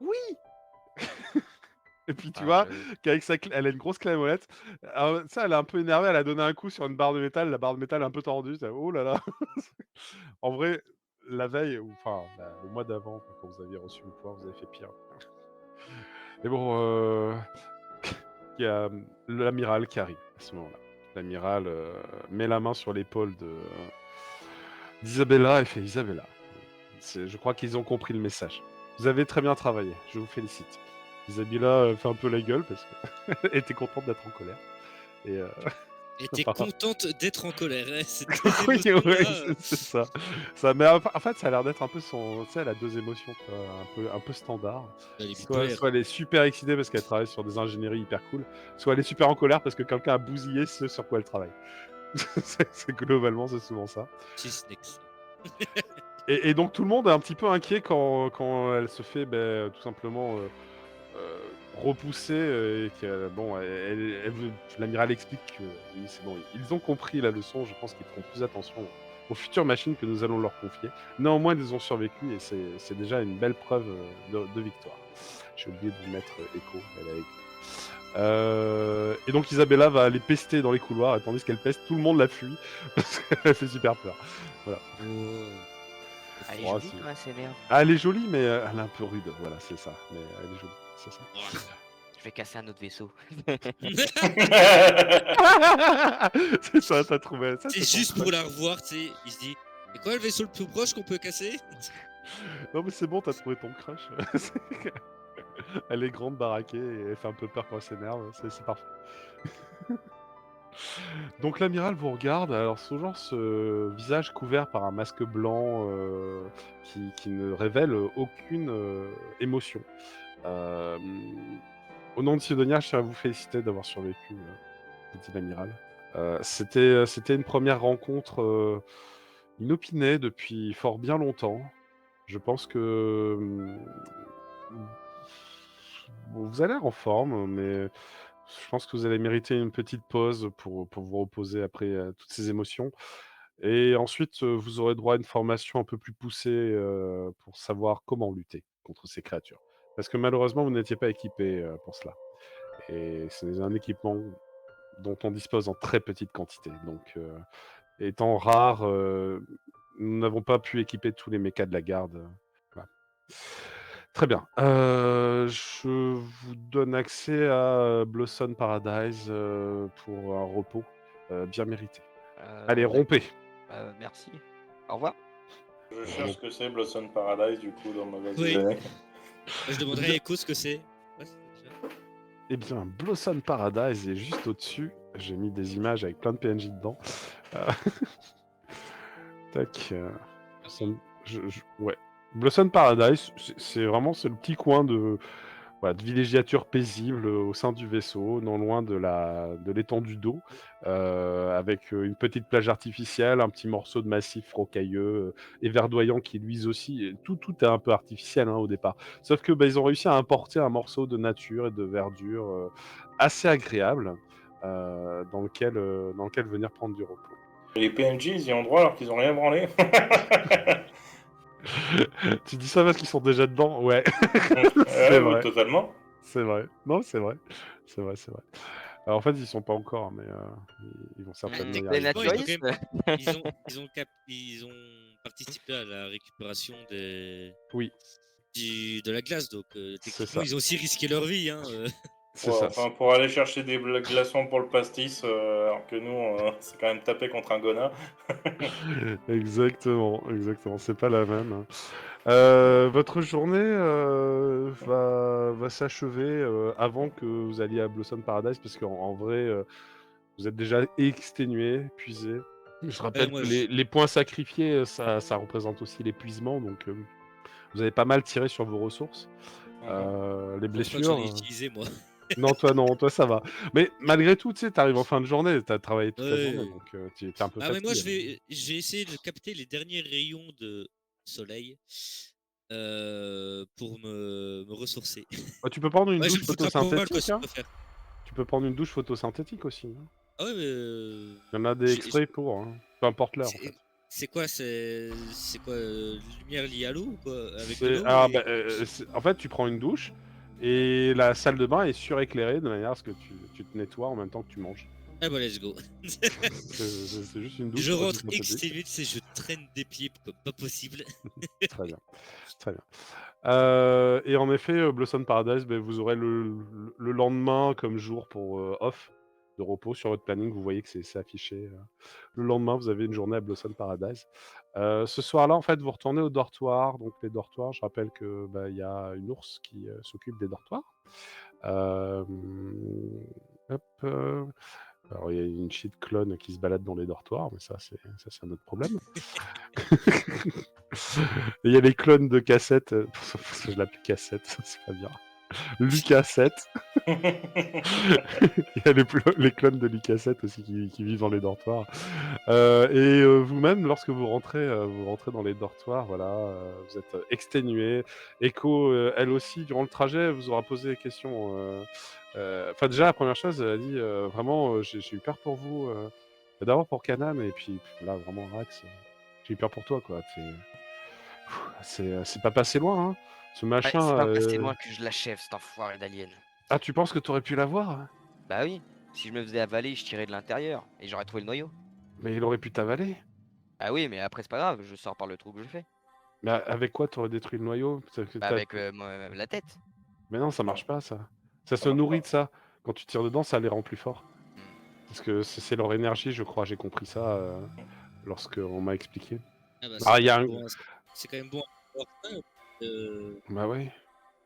Oui. Et puis tu Ah, vois j'avoue. qu'avec elle a une grosse clé à molette. Alors, ça, elle est un peu énervée, elle a donné un coup sur une barre de métal, la barre de métal est un peu tordue. Oh là là. En vrai, la veille, ou enfin le mois d'avant, quand vous aviez reçu le pouvoir, vous avez fait pire. Mais bon, il y a l'amiral qui arrive à ce moment-là. L'amiral met la main sur l'épaule d'Isabella et fait Isabella. Je crois qu'ils ont compris le message. Vous avez très bien travaillé, je vous félicite. Isabella fait un peu la gueule parce qu'elle était contente d'être en colère. Et Elle était contente d'être en colère. Hein. Cette oui, émotion-là, c'est ça. Mais en fait, ça a l'air d'être un peu son. Tu sais, elle a 2 émotions, un peu standard. elle est Soit bipolaire. elle est super excitée parce qu'elle travaille sur des ingénieries hyper cool, soit elle est super en colère parce que quelqu'un a bousillé ce sur quoi elle travaille. Globalement, c'est souvent ça. Cheese-nex. Et donc tout le monde est un petit peu inquiet quand elle se fait tout simplement repousser et que bon, l'amiral explique que oui, c'est bon, ils ont compris la leçon. Je pense qu'ils feront plus attention aux futures machines que nous allons leur confier. Néanmoins, ils ont survécu et c'est déjà une belle preuve de victoire. J'ai oublié de vous mettre écho. Elle a écho. Et donc Isabella va aller pester dans les couloirs, et tandis qu'elle peste, tout le monde la fuit parce qu'elle fait super peur. Voilà. Elle est Oh, jolie quand elle s'énerve. Ah, elle est jolie, mais elle est un peu rude. Voilà, c'est ça. Mais elle est jolie, c'est ça. vais casser un autre vaisseau. C'est ça, t'as trouvé. Ça, C'est ton juste truc. pour la revoir, tu sais. Il se dit, c'est quoi le vaisseau le plus proche qu'on peut casser? Non, mais c'est bon, t'as trouvé ton crush. Elle est grande, baraquée, et elle fait un peu peur quand elle s'énerve. C'est parfait. Donc l'amiral vous regarde, alors ce visage couvert par un masque blanc qui ne révèle aucune émotion. Euh, Au nom de Sidonia, je tiens à vous féliciter d'avoir survécu, dit l'amiral. C'était une première rencontre inopinée depuis fort bien longtemps. Je pense que vous avez l'air en forme, mais je pense que vous allez mériter une petite pause pour vous reposer après toutes ces émotions. Et ensuite, vous aurez droit à une formation un peu plus poussée pour savoir comment lutter contre ces créatures. Parce que malheureusement, vous n'étiez pas équipé pour cela. Et c'est un équipement dont on dispose en très petite quantité. Donc, étant rare, nous n'avons pas pu équiper tous les mechas de la garde. Voilà. Très bien. Je vous donne accès à Blossom Paradise pour un repos bien mérité. Allez, D'accord. rompez. Merci. Au revoir. Je cherche ce que c'est Blossom Paradise du coup dans ma base de Oui. données. Moi, je demanderais à Echo ce que c'est. Ouais, c'est ça. Eh bien, Blossom Paradise est juste au-dessus. J'ai mis des images avec plein de PNJ dedans. Euh, Tac. Ouais. Blossom Paradise, c'est vraiment le petit coin de villégiature paisible au sein du vaisseau, non loin de l'étendue d'eau, avec une petite plage artificielle, un petit morceau de massif rocailleux et verdoyant qui luise aussi. Et tout est un peu artificiel au départ. Sauf que ils ont réussi à importer un morceau de nature et de verdure assez agréable dans lequel venir prendre du repos. Et les PNJ, ils y ont droit alors qu'ils ont rien branlé. Tu dis ça parce qu'ils sont déjà dedans? Ouais, Ouais, ouais, totalement. c'est vrai. Non, c'est vrai. Alors, en fait, ils sont pas encore, mais ils vont certainement y Les arriver. naturistes. Ils ont participé à la récupération Oui, de la glace, donc C'est techniquement, ça. ils ont aussi risqué leur vie. c'est Ouais, ça. enfin, pour aller chercher des glaçons pour le pastis, alors que nous, c'est quand même tapé contre un gona. Exactement. C'est pas la même. Votre journée va s'achever avant que vous alliez à Blossom Paradise, parce qu'en vrai, vous êtes déjà exténué, épuisé. Je rappelle moi, que les points sacrifiés, ça représente aussi l'épuisement, donc vous avez pas mal tiré sur vos ressources. Les je pense pas que blessures. j'en ai utilisé, moi. Non, toi ça va. Mais malgré tout, tu sais, t'arrives en fin de journée, t'as travaillé toute la journée, Ouais. donc t'es un peu Ah, mais moi, fatigué. je vais essayer de capter les derniers rayons de soleil pour me ressourcer. Tu peux prendre une Ouais, je vais douche me foutre à poil, quoi, photosynthétique, si on hein. peut faire. Tu peux prendre une douche photosynthétique aussi, hein. Ah ouais, mais Il y en a des extraits pour, hein. Peu importe l'heure, en fait. c'est quoi, lumière liée à l'eau ou quoi? Avec de C'est l'eau ah, et... en fait, tu prends une douche et la salle de bain est suréclairée de manière à ce que tu te nettoies en même temps que tu manges. Ah bah let's go. C'est juste une douche Je rentre photosynthétique. exténué, tu sais, je traîne des pieds comme pas possible. Très bien. Et en effet, Blossom Paradise, vous aurez le lendemain comme jour pour off de repos sur votre planning. Vous voyez que c'est affiché. Le lendemain, vous avez une journée à Blossom Paradise. Ce soir-là, en fait, vous retournez au dortoir. Donc les dortoirs, je rappelle que il y a une ours qui s'occupe des dortoirs. Hop. Alors il y a une shit clone qui se balade dans les dortoirs, mais ça c'est un autre problème. Il y a les clones de cassettes, parce que je l'appelle cassette, c'est pas bien. Lucas 7. Il y a les clones de Lucas 7 aussi qui vivent dans les dortoirs. Et vous-même, lorsque vous rentrez dans les dortoirs, voilà, vous êtes exténué. Echo, elle aussi, durant le trajet, vous aura posé des questions. Enfin, déjà, la première chose, elle a dit vraiment, j'ai eu peur pour vous. D'abord pour Kanan, et puis là, vraiment, Rax, j'ai eu peur pour toi, quoi. C'est pas passé loin, hein. Ce Ouais, machin. c'est pas passé loin que je l'achève, cet enfoiré d'alien. Ah, tu penses que t'aurais pu l'avoir? Bah oui, si je me faisais avaler, je tirais de l'intérieur et j'aurais trouvé le noyau. Mais il aurait pu t'avaler. Ah oui, mais après c'est pas grave, je sors par le trou que je fais. Mais avec quoi t'aurais détruit le noyau? Bah avec la tête. Mais non, ça marche pas, ça. Ça se marche nourrit pas. de ça. Quand tu tires dedans, ça les rend plus forts. Parce que c'est leur énergie, je crois. J'ai compris ça lorsqu'on m'a expliqué. Ah bah, Ah, il y a un... c'est quand même bon à savoir ça. Euh, Bah ouais.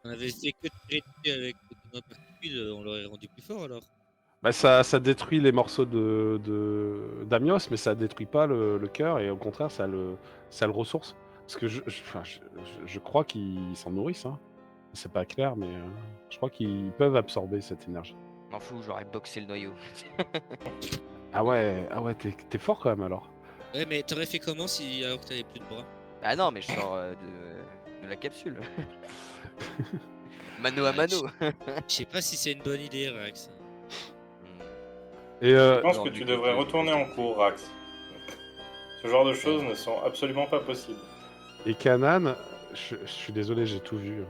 on avait fait que tirer dessus avec nos particules, on l'aurait rendu plus fort alors. Bah ça détruit les morceaux d'Amios, mais ça détruit pas le cœur, et au contraire, ça le ressource. Parce que enfin, je crois qu'ils s'en nourrissent, hein. C'est pas clair, mais je crois qu'ils peuvent absorber cette énergie. M'en fous, j'aurais boxé le noyau. Ah ouais, t'es fort quand même alors. Ouais, mais t'aurais fait comment si alors que t'avais plus de bras? Ah non, mais je sors de la capsule. Mano à mano. Je sais pas si c'est une bonne idée, Rax. Et Je pense Non, que du tu coup, devrais je- retourner en cours, Rax. Ce genre de choses ne sont absolument pas possibles. et Kanan, je suis désolé, j'ai tout vu, hein.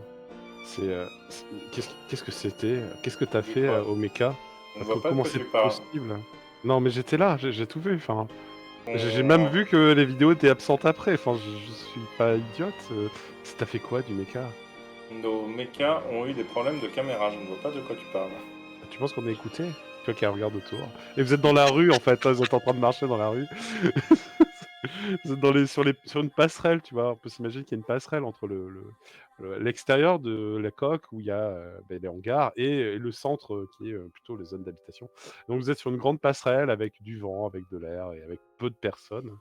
Qu'est-ce que c'était? Qu'est-ce que t'as Vu fait quoi au mecha? Je ne vois pas de Comment quoi c'est tu parles. possible? Non, mais j'étais là, j'ai tout vu. Enfin, j'ai On- même vu que les vidéos étaient absentes après. Enfin, je suis pas idiote. T'as fait quoi du mecha? Nos mechas ont eu des problèmes de caméra, je ne vois pas de quoi tu parles. Tu penses qu'on est écouté? Toi qui regarde autour. Et vous êtes dans la rue en fait, hein, vous êtes en train de marcher dans la rue. Vous êtes sur une passerelle, tu vois. On peut s'imaginer qu'il y a une passerelle entre l'extérieur de la coque où il y a les hangars et le centre qui est plutôt les zones d'habitation. Donc vous êtes sur une grande passerelle avec du vent, avec de l'air et avec peu de personnes.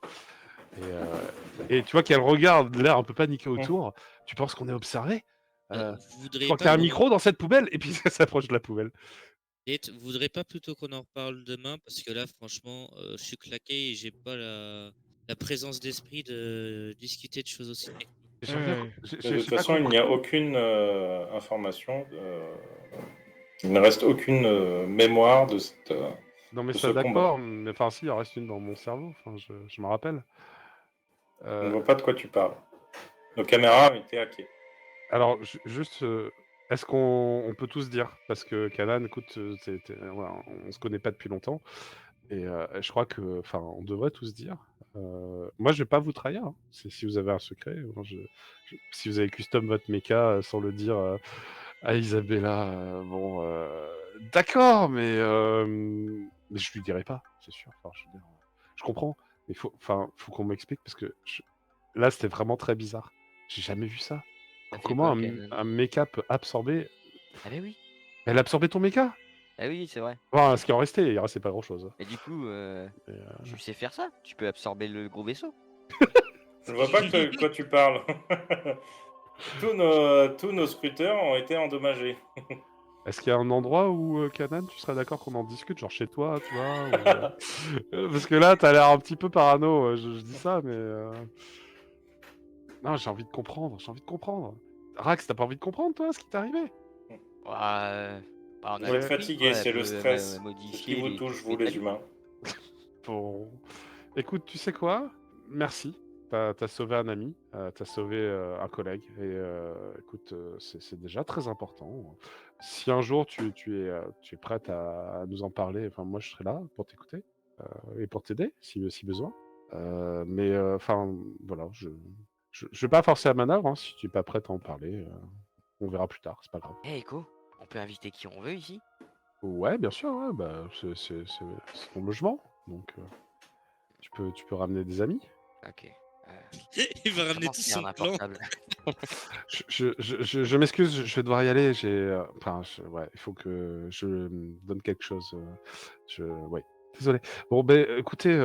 Et tu vois qu'elle regarde l'air un peu paniqué autour. Tu penses qu'on est observé? Vous Je voudriez crois pas qu'il y a un qu'on en- micro dans cette poubelle et puis ça s'approche de la poubelle. Vous voudriez pas plutôt qu'on en reparle demain? Parce que là, franchement, je suis claqué et j'ai pas la présence d'esprit de discuter de choses aussi techniques. J'ai rien co- De toute j'ai pas façon, il compris. n'y a aucune information, il ne reste aucune mémoire de cette. Non mais de ça ce combat. d'accord, mais enfin si, il en reste une dans mon cerveau, enfin je me rappelle. Je ne Euh, vois pas de quoi tu parles. Nos caméras ont été hackées. alors juste, est-ce qu'on peut tous dire, parce que Kanan, écoute, voilà, on se connaît pas depuis longtemps, et je crois que, enfin, on devrait tous dire. Moi, je vais pas vous trahir, hein. Si vous avez un secret, moi, si vous avez custom votre mecha sans le dire à Isabella, bon, d'accord, mais je lui dirai pas, c'est sûr. Enfin, je veux dire, je comprends, mais faut qu'on m'explique parce que là, c'était vraiment très bizarre. J'ai jamais vu ça. T'as fait Comment quoi, Canon? un mecha peut absorber. Ah bah oui. Elle a absorbé ton mecha? Ah oui, c'est vrai. Enfin, ce qui en restait, il restait pas grand-chose. Et du coup, Et, tu sais faire ça? Tu peux absorber le gros vaisseau? Je ne vois pas de quoi tu parles. tous nos scooters ont été endommagés. Est-ce qu'il y a un endroit où, Kanan, tu serais d'accord qu'on en discute, genre chez toi, tu vois parce que là, t'as l'air un petit peu parano, je dis ça, mais... Non, j'ai envie de comprendre. Rax, t'as pas envie de comprendre, toi, ce qui t'est arrivé? Ouais, bah, on Vous a êtes compris, fatigué, quoi, c'est elle le peut stress. modifier C'est ce qui vous les touche, couches vous les métalliques. humains. Bon. Écoute, tu sais quoi? Merci. T'as sauvé un ami, t'as sauvé un collègue, et écoute, c'est déjà très important. Si un jour tu es prête à nous en parler, enfin moi je serai là pour t'écouter et pour t'aider si besoin. Mais enfin voilà, je vais pas forcer à manœuvre, hein, si tu es pas prête à en parler, on verra plus tard, c'est pas grave. Eh Echo, on peut inviter qui on veut ici? Ouais, bien sûr, ouais, bah c'est ton logement, donc tu peux ramener des amis. Ok. Il va ramener Comment tout faire son un clan. portable? Je m'excuse, je vais devoir y aller. Enfin, ouais, il faut que je donne quelque chose. Ouais, désolé. Bon, ben, écoutez,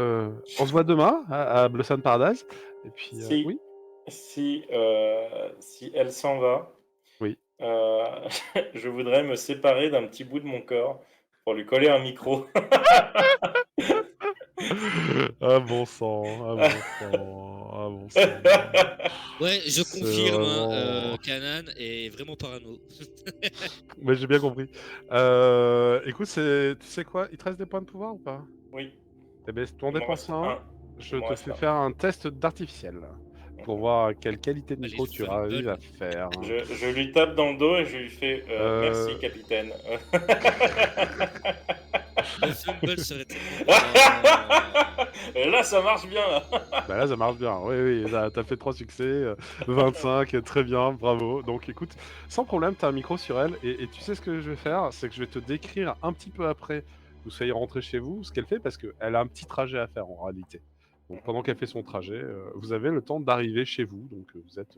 on se voit demain à Blossom Paradise. Et puis, Si, oui, si elle s'en va, oui. je voudrais me séparer d'un petit bout de mon corps pour lui coller un micro. Ah bon sang, ah bon sang, ah bon sang. Ouais, je C'est confirme, vraiment... Kanan est vraiment parano. Mais j'ai bien compris. Écoute, tu sais quoi, il te reste des points de pouvoir ou pas? Oui, Eh ben, si tu en il m'en dépenses reste un, un. je Il m'en te reste fais un. faire un test d'artificiel pour voir quelle qualité de Allez, micro le tu fumble. arrives à faire. Je lui tape dans le dos et je lui fais merci, Euh, capitaine. Le fumble serait tellement. Et là, ça marche bien, là. Bah là, ça marche bien. Oui, oui, t'as fait 3 succès, 25, très bien, bravo. Donc écoute, sans problème, t'as un micro sur elle. Et tu sais ce que je vais faire? C'est que je vais te décrire un petit peu après que vous soyez rentré chez vous, ce qu'elle fait, parce qu'elle a un petit trajet à faire en réalité. Donc pendant qu'elle fait son trajet, vous avez le temps d'arriver chez vous. Donc vous êtes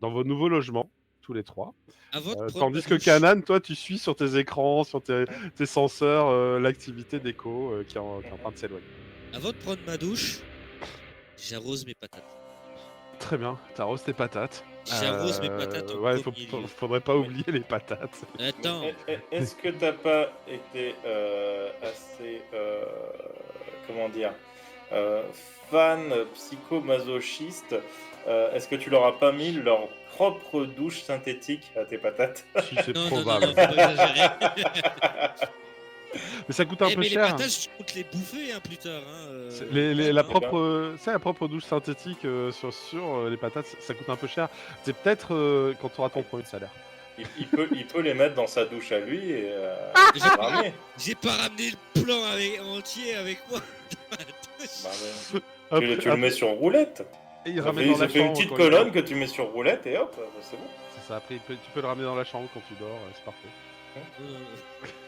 dans vos nouveaux logements, tous les 3. Avant de prendre Tandis ma que douche, Kanan, toi, tu suis sur tes écrans, sur tes senseurs, l'activité d'écho qui est en train de s'éloigner. avant de prendre ma douche, j'arrose mes patates. Très bien, t'arroses tes patates. J'arrose mes patates en Ouais, premier lieu. faudrait pas oublier les patates. Attends, Est-ce que t'as pas été assez, comment dire, fan psychomasochiste? Est-ce que tu leur as pas mis leur propre douche synthétique à tes patates? Si, c'est non, probable. faut pas exagérer. Mais ça coûte un peu Mais les cher. patates, je compte les bouffer hein, plus tard. Hein, C'est ouais, hein. la propre douche synthétique sur les patates, ça coûte un peu cher. C'est peut-être quand tu auras ton premier salaire. Il peut les mettre dans sa douche à lui et J'ai le pas, ramener. j'ai pas ramené le plan entier avec moi. dans ma douche. Bah, mais tu le mets sur roulette. Et il Ça ramène fait, dans la ça fait une chambre petite quand il colonne dort. que tu mets sur roulette et hop, c'est bon. C'est ça, après tu peux le ramener dans la chambre quand tu dors, c'est parfait.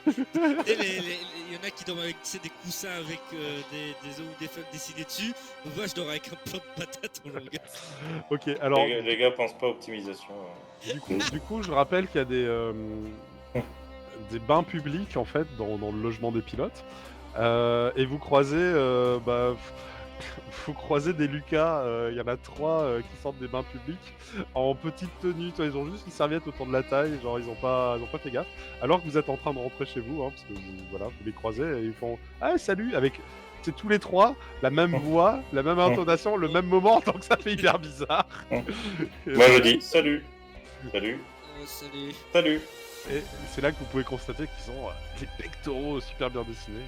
Tu sais, il y en a qui dorment avec tu sais, des coussins avec des os ou des feuilles dessinées dessus. Donc moi, je dors avec un plan de patates en longueur. Ok, alors Les gars pensent pas optimisation. du coup, je rappelle qu'il y a des bains publics en fait dans le logement des pilotes. Et vous croisez, vous croisez des Lucas, il y en a 3 qui sortent des bains publics en petite tenue, toi, ils ont juste une serviette autour de la taille, genre ils ont pas fait gaffe, alors que vous êtes en train de rentrer chez vous, hein, parce que vous les croisez et ils font « Ah salut !» avec c'est tous les 3, la même voix, la même intonation, le même moment, donc ça fait hyper bizarre. Moi je dis salut. Salut. Salut. Salut. Et c'est là que vous pouvez constater qu'ils ont des pectoraux super bien dessinés.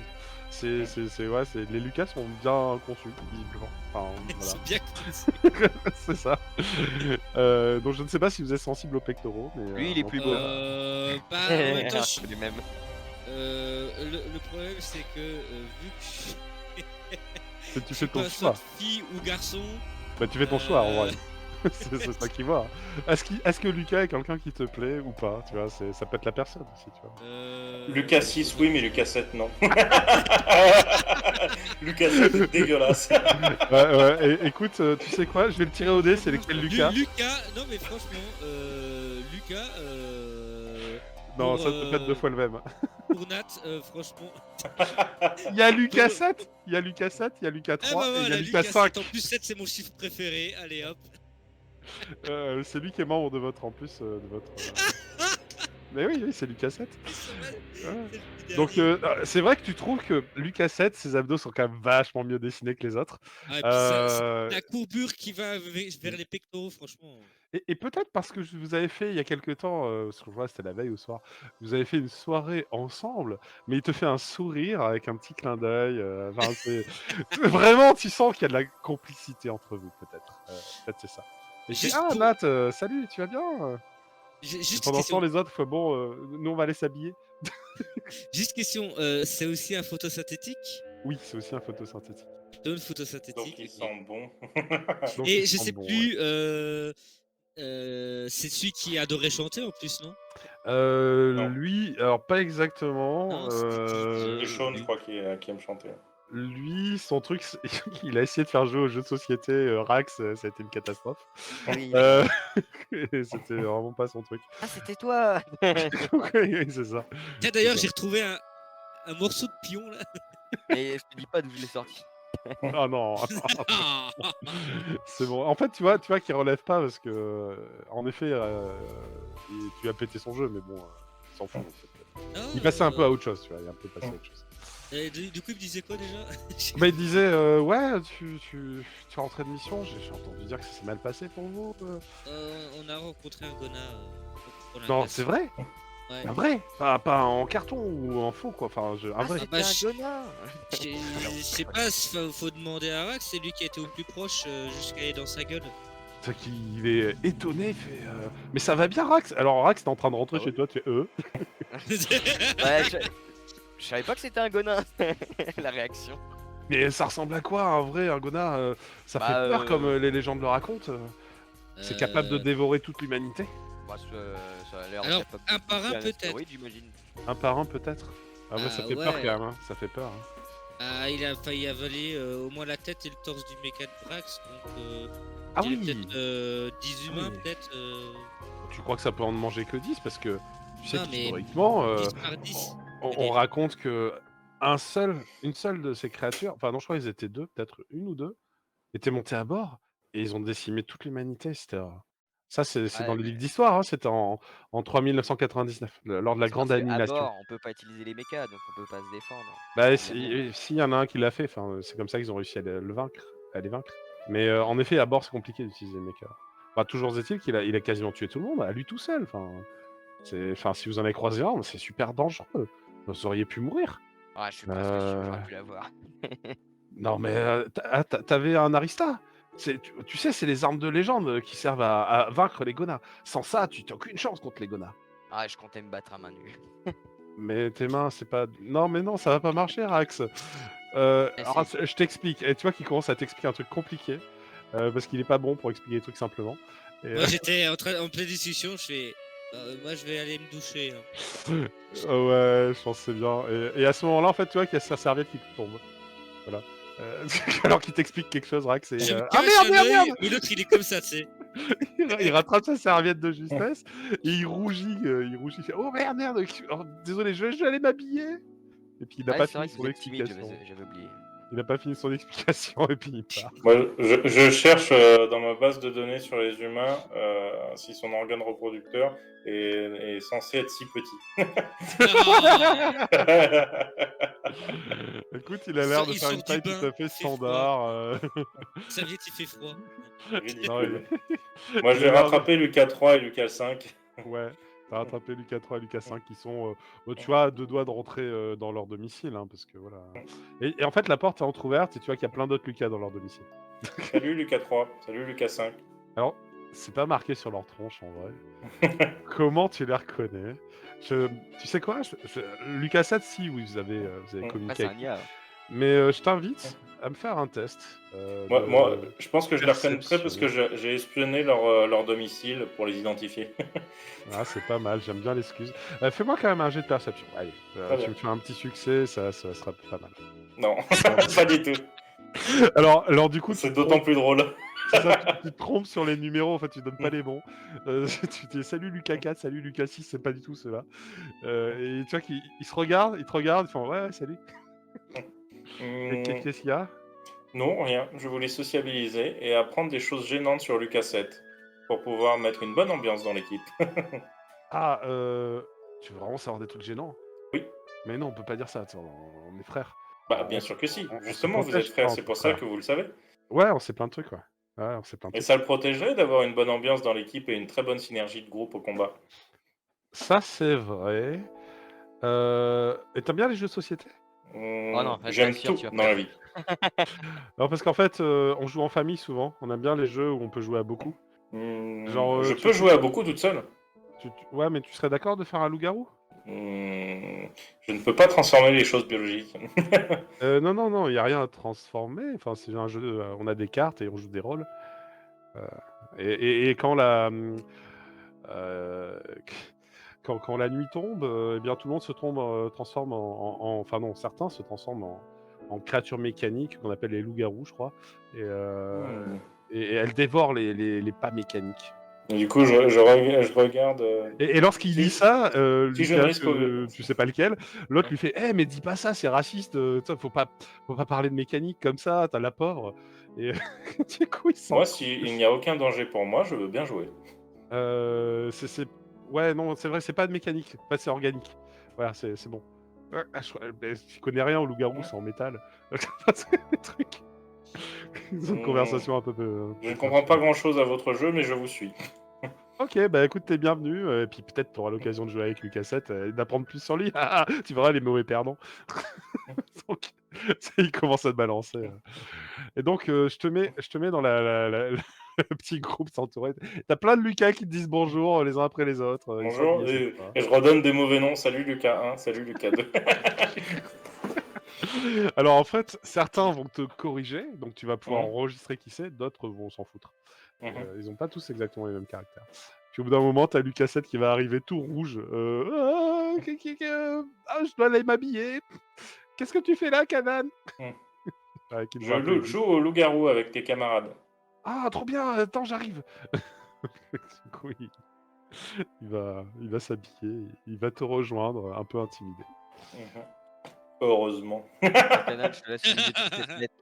Les Lucas sont bien conçus, visiblement. Enfin, Ils voilà. sont bien conçus. C'est ça. Donc je ne sais pas si vous êtes sensible aux pectoraux. Mais, Lui, il est en plus tout beau. cas, Bah, en même temps, C'est les mêmes. le problème, c'est que vu que tu je fais suis ton pas choix. soit fille ou garçon, Bah, tu fais ton choix en vrai. C'est ça qui voit. Est-ce que Lucas est quelqu'un qui te plaît ou pas? Tu vois, ça peut être la personne aussi, tu vois. Lucas 6 oui mais Lucas 7 non. Lucas 7 c'est dégueulasse. Ouais, écoute, tu sais quoi? Je vais le tirer au dé, c'est lequel Lucas? Lucas, non mais franchement, Lucas. Non, pour, ça peut être 2 fois le même. Pour Nat, franchement. Il y a Lucas 7, il y a Lucas 7, il y a Lucas 3 Ah bah et il y voilà, a Lucas Lucas 5. 7, en plus 7 c'est mon chiffre préféré, allez hop. C'est lui qui est membre de votre, en plus, de votre... Mais oui, c'est Lucas 7. Ouais. Donc c'est vrai que tu trouves que Lucas 7, ses abdos sont quand même vachement mieux dessinés que les autres. Ah, et puis c'est la courbure qui va vers les pectoraux, franchement. Et peut-être parce que je vous avais fait il y a quelques temps, parce que je vois c'était la veille au soir, vous avez fait une soirée ensemble, mais il te fait un sourire avec un petit clin d'œil. Enfin, vraiment, tu sens qu'il y a de la complicité entre vous, peut-être. Peut-être c'est ça. Et Juste ah pour- Nat, salut, tu vas bien? Juste Pendant ce temps, question, les autres, bon, nous on va aller s'habiller. c'est aussi un photosynthétique? Oui, c'est aussi un photosynthétique. Une photosynthétique. Donc ils sont bons. Donc, Et ils je sont sais bons, plus, c'est celui qui adorait chanter en plus, non? Non. Lui, alors pas exactement. Non, c'était Et Sean je crois qui aime chanter. Lui, son truc, il a essayé de faire jouer aux jeux de société Rax, ça a été une catastrophe. Oui. Et c'était vraiment pas son truc. Ah, c'était toi. Oui, c'est ça. Tiens, d'ailleurs, ça. j'ai retrouvé un morceau de pion là. Et je te dis pas d'où je l'ai sorti. Ah non, Ah, c'est bon. En fait, tu vois qu'il relève pas parce que, en effet, tu as pété son jeu, mais bon, il s'en fout. En fait. Il passait un peu à autre chose, tu vois. Il est un peu passé à autre chose. Et du coup, il me disait quoi déjà? Bah, il disait, ouais, tu rentrais de mission. J'ai entendu dire que ça s'est mal passé pour vous. On a rencontré un gonna. pour la Non, classe. c'est vrai. Ouais. Un vrai, pas en carton ou en faux quoi. Enfin, un vrai. bah, C'était un gonna. Je sais pas, faut demander à Rax, c'est lui qui a été au plus proche jusqu'à aller dans sa gueule. C'est qu'il est étonné, il fait. Mais ça va bien, Rax. Alors Rax, t'es en train de rentrer Ah chez ouais. toi, tu fais Ouais, Je savais pas que c'était un gonin, la réaction. Mais ça ressemble à quoi un vrai, un Gona ça fait Bah, peur comme les légendes le racontent. C'est capable de Euh, dévorer toute l'humanité. Bah, ça a l'air Alors, capable un de par un, bouffer peut-être. astéroïde, j'imagine. Un par un peut-être. Ah ouais, ça Ah fait peur ouais. quand même, hein. Ça fait peur. Hein. Ah, il a failli avaler au moins la tête et le torse du méca de Brax, donc Ah il y a oui. peut-être 10 Ah humains, oui. peut-être. Tu crois que ça peut en manger que 10 parce que tu sais Non, mais qu'historiquement, 10 par 10. on raconte que une seule de ces créatures, enfin non, je crois qu'ils étaient deux, peut-être une ou deux, étaient montés à bord et ils ont décimé toute l'humanité. Ça, c'est dans Ouais, les mais livres d'histoire, hein, c'était en 3999, lors de la c'est parce grande que à annihilation. bord, on peut pas utiliser les mechas, donc on peut pas se défendre. Bah, Évidemment. s'il y en a un qui l'a fait, enfin, c'est comme ça qu'ils ont réussi à les vaincre. Mais en effet, à bord, c'est compliqué d'utiliser les mechas. Bah, toujours est-il il a quasiment tué tout le monde, à lui tout seul. Enfin, si vous en avez croisé un, c'est super dangereux. Vous auriez pu mourir. Ah, je suis presque sûr que Euh, j'aurais pu l'avoir. Non, mais t'avais un Arista. Tu sais, c'est les armes de légende qui servent à vaincre les Gonas. Sans ça, tu n'as aucune chance contre les Gonas. Ah, je comptais me battre à main nue. Mais tes mains, c'est pas. Non, mais non, ça va pas marcher, Rax. Eh, Alors, si. je t'explique. Et tu vois qu'il commence à t'expliquer un truc compliqué. Parce qu'il est pas bon pour expliquer les trucs simplement. Et, Moi, j'étais en pleine discussion, je fais. Moi, je vais aller me doucher. Hein. ouais, je pense que c'est bien. Et à ce moment-là, en fait, tu vois qu'il y a sa serviette qui tombe. Voilà. Alors qu'il t'explique quelque chose, Rax. Je me Ah cache un merde, œil, merde! mais l'autre, il est comme ça, tu sais. Il rattrape sa serviette de justesse et il rougit. Il fait oh merde, merde! Oh, désolé, je vais aller m'habiller. Et puis il n'a Ouais, pas c'est vrai fini que son vous êtes timide, explication. j'avais oublié. Il n'a pas fini son explication et puis il part. Moi, je cherche dans ma base de données sur les humains si son organe reproducteur est censé être si petit. Écoute, il a l'air de Il faire sort une du taille tout bain, à fait il fait froid. standard. Serviette, il fait froid. Non, Ridicule. Moi, je il a vais l'air de- rattraper Lucas 3 et Lucas 5. Ouais, t'as rattrapé Lucas 3 et Lucas 5 qui sont, tu vois, à deux doigts de rentrer dans leur domicile, hein, parce que voilà. Et en fait, la porte est entrouverte et tu vois qu'il y a plein d'autres Lucas dans leur domicile. Salut Lucas 3, salut Lucas 5. Alors, c'est pas marqué sur leur tronche en vrai. Comment tu les reconnais? Tu sais quoi? Lucas 7, si, oui, vous avez Ouais, communiqué c'est avec un lui. IA. Mais je t'invite à me faire un test Moi, de je pense que je les reconnaîtrais parce que perception. j'ai espionné leur domicile pour les identifier. Ah, c'est pas mal, j'aime bien l'excuse. Fais-moi quand même un jet de perception. Allez, Très tu bien. me fais un petit succès, ça sera pas mal. Non, pas du tout. Alors du coup, tu C'est te d'autant trompes. plus drôle. C'est ça, tu te trompes sur les numéros, en fait, tu donnes pas les bons. Tu dis salut Lucas 4, salut Lucas 6, c'est pas du tout ceux-là. Et tu vois qu'il se regarde, il te regarde, il fait ouais, salut. Hmm, Qu'est-ce qu'il y a? non, rien. Je voulais sociabiliser et apprendre des choses gênantes sur Lucas 7 pour pouvoir mettre une bonne ambiance dans l'équipe. Ah, tu veux vraiment savoir des trucs gênants? Oui. Mais non, on peut pas dire ça, on est frères. Bah, bien sûr que si. On se Justement, vous êtes protège pas frères, c'est entre pour ça frères. que vous le savez. Ouais, on sait plein de trucs, ouais. Ouais, on sait plein de Et trucs. ça le protégerait d'avoir une bonne ambiance dans l'équipe et une très bonne synergie de groupe au combat. Ça, c'est vrai. Et t'aimes bien les jeux de société? Oh non, reste J'aime assuré, tout tu vas dans la perdre. vie. Non, parce qu'en fait, on joue en famille souvent. On aime bien les jeux où on peut jouer à beaucoup. Genre, Je peux jouer à beaucoup toute seule. Ouais, mais tu serais d'accord de faire un loup-garou? Je ne peux pas transformer les choses biologiques. Non, non, non, il n'y a rien à transformer. Enfin, c'est un jeu, on a des cartes et on joue des rôles. Euh, et quand euh, quand la nuit tombe, eh bien tout le monde se transforme enfin non, certains se transforment en créatures mécaniques qu'on appelle les loups-garous, je crois. Et, et elles dévorent les pas mécaniques. Et du coup, je regarde. Et lorsqu'il dit ça, Si je ne Lucas, risque aucun- tu sais pas lequel, l'autre lui fait Eh, mais dis pas ça, c'est raciste, faut pas parler de mécanique comme ça, t'as la pauvre. Et du coup, il s'en. Moi, s'il n'y a aucun danger pour moi, je veux bien jouer. Ouais, non, c'est vrai, c'est pas de mécanique, en fait, c'est organique. Voilà, c'est bon. Je connais rien au loup-garou, c'est en métal. C'est des trucs. Ils ont une conversation un peu. Je ne comprends pas grand-chose à votre jeu, mais je vous suis. Ok, bah écoute, t'es bienvenu. Et puis peut-être t'auras l'occasion de jouer avec Lucas 7 et d'apprendre plus sur lui. Tu verras les mauvais perdants. Donc, il commence à te balancer. Et donc, je te mets dans Le petit groupe s'entourer. T'as plein de Lucas qui te disent bonjour les uns après les autres. Ils sont Bonjour, habillés, et, c'est ça. et je redonne des mauvais noms. Salut Lucas 1, salut Lucas 2. Alors en fait, certains vont te corriger, donc tu vas pouvoir Mhm. enregistrer qui c'est, d'autres vont s'en foutre. Mhm. Ils ont pas tous exactement les mêmes caractères. Puis au bout d'un moment, t'as Lucas 7 qui va arriver tout rouge. Je dois aller m'habiller. Qu'est-ce que tu fais là, Kanan? Mhm. Avec une Je voix un peu aiguë. joue au loup-garou avec tes camarades. Ah, trop bien, attends, j'arrive. Du coup, il va s'habiller, il va te rejoindre, un peu intimidé. Mhm. Heureusement. Bon, Canal, je te laisse viser toutes les fenêtres.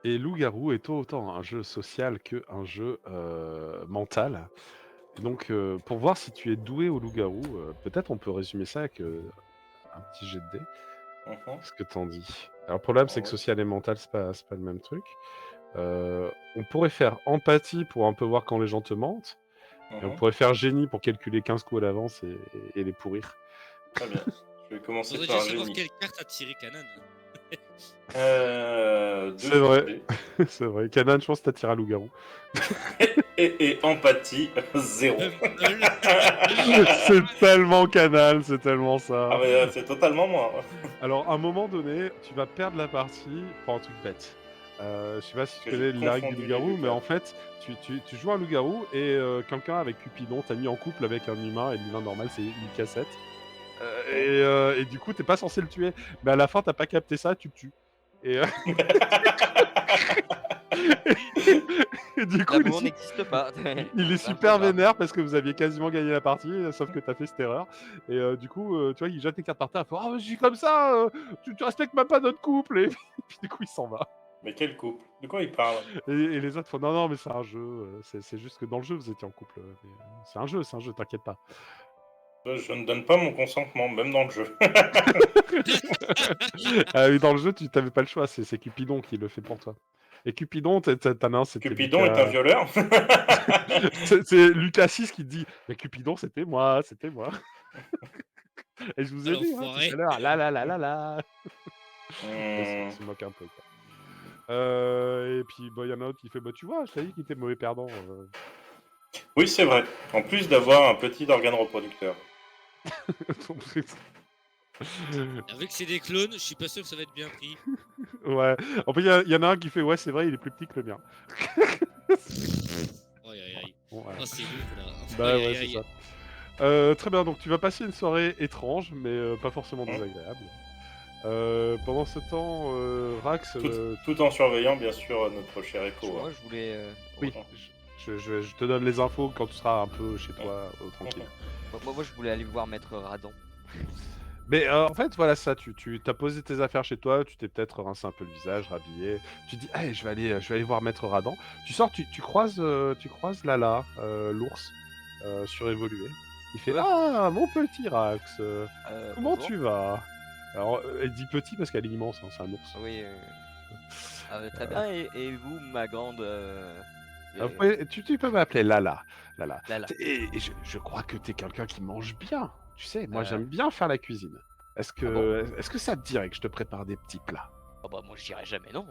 Et Loup-garou est autant un jeu social qu'un jeu mental. Et donc, pour voir si tu es doué au loup-garou, peut-être on peut résumer ça avec un petit jet de dés. Mhm. Qu'est-ce que t'en dis? Alors, le problème, c'est que Ouais. social et mental, c'est pas le même truc. On pourrait faire empathie pour un peu voir quand les gens te mentent. Et on Mhm. pourrait faire génie pour calculer 15 coups à l'avance et les pourrir. Très bien. Je vais commencer Faudrait par déjà savoir génie. quelle carte a tiré Kanan. C'est vrai. Dés. C'est vrai. Kanan, je pense que t'attires à loup-garou. Et empathie, 0. C'est tellement canal, c'est tellement ça. Ah mais c'est totalement moi. Alors, à un moment donné, tu vas perdre la partie pour un truc bête. Je sais pas si tu Que connais j'ai la règle du confondu les loup-garou, mais Lucas. en fait, tu joues un loup-garou et quelqu'un avec Cupidon t'a mis en couple avec un humain, et l'humain normal, c'est une cassette. Et du coup, t'es pas censé le tuer. Mais à la fin, t'as pas capté ça, tu le tues. Et, et du coup, L'amour n'existe pas. il est C'est un super programme. vénère parce que vous aviez quasiment gagné la partie, sauf que t'as fait cette erreur. Et du coup, tu vois, il jette les cartes par terre, il fait « Ah, je suis comme ça, tu respectes même pas notre couple !» Et puis du coup, il s'en va. Mais quel couple? De quoi il parle? Et les autres font « Non, non, mais c'est un jeu, c'est juste que dans le jeu, vous étiez en couple. Mais, c'est un jeu, t'inquiète pas. » Je ne donne pas mon consentement, même dans le jeu. Ah oui, dans le jeu, tu t'avais pas le choix, c'est Cupidon qui le fait pour toi. Et Cupidon, t'en as un, c'était Cupidon est un Lucas... violeur. C'est Lucas 6 qui te dit « Mais Cupidon, c'était moi, c'était moi. » Et je vous ai dit, hein, tout L'enfoiré. à l'heure, là. Hmm. Il se moque un peu, quoi. Et puis, il y en a un autre qui fait « Bah, tu vois, je t'ai dit qu'il était mauvais perdant. Oui, c'est vrai. En plus d'avoir un petit organe reproducteur. Avec c'est des clones, je suis pas sûr que ça va être bien pris. Ouais. En fait, il y en a un qui fait « Ouais, c'est vrai, il est plus petit que le mien. Aïe aïe aïe. » Bon, ouais. Oh, c'est lourd là. Bah Aïe, ouais, aïe, c'est aïe. ça. Très bien, donc tu vas passer une soirée étrange, mais pas forcément désagréable. Pendant ce temps, Rax... Tout en surveillant, bien sûr, notre cher Echo. Moi, je voulais. Oui, je te donne les infos quand tu seras un peu chez toi, tranquille. Moi, je voulais aller voir Maître Radan. Mais en fait, voilà ça, tu t'as posé tes affaires chez toi, tu t'es peut-être rincé un peu le visage, rhabillé. Tu dis, hey, je vais aller voir Maître Radan. Tu sors, tu croises Lala, l'ours, surévolué. Il fait, Ouais. ah, mon petit Rax, comment Bonjour. tu vas? Alors, elle dit petit parce qu'elle est immense, hein, c'est un ours. Oui. Très bien. Et vous, ma grande. Après, tu peux m'appeler Lala. Lala. Et je crois que t'es quelqu'un qui mange bien. Tu sais, moi Euh. j'aime bien faire la cuisine. Est-ce que ça te dirait que je te prépare des petits plats? Oh bah, moi, je dirais jamais non.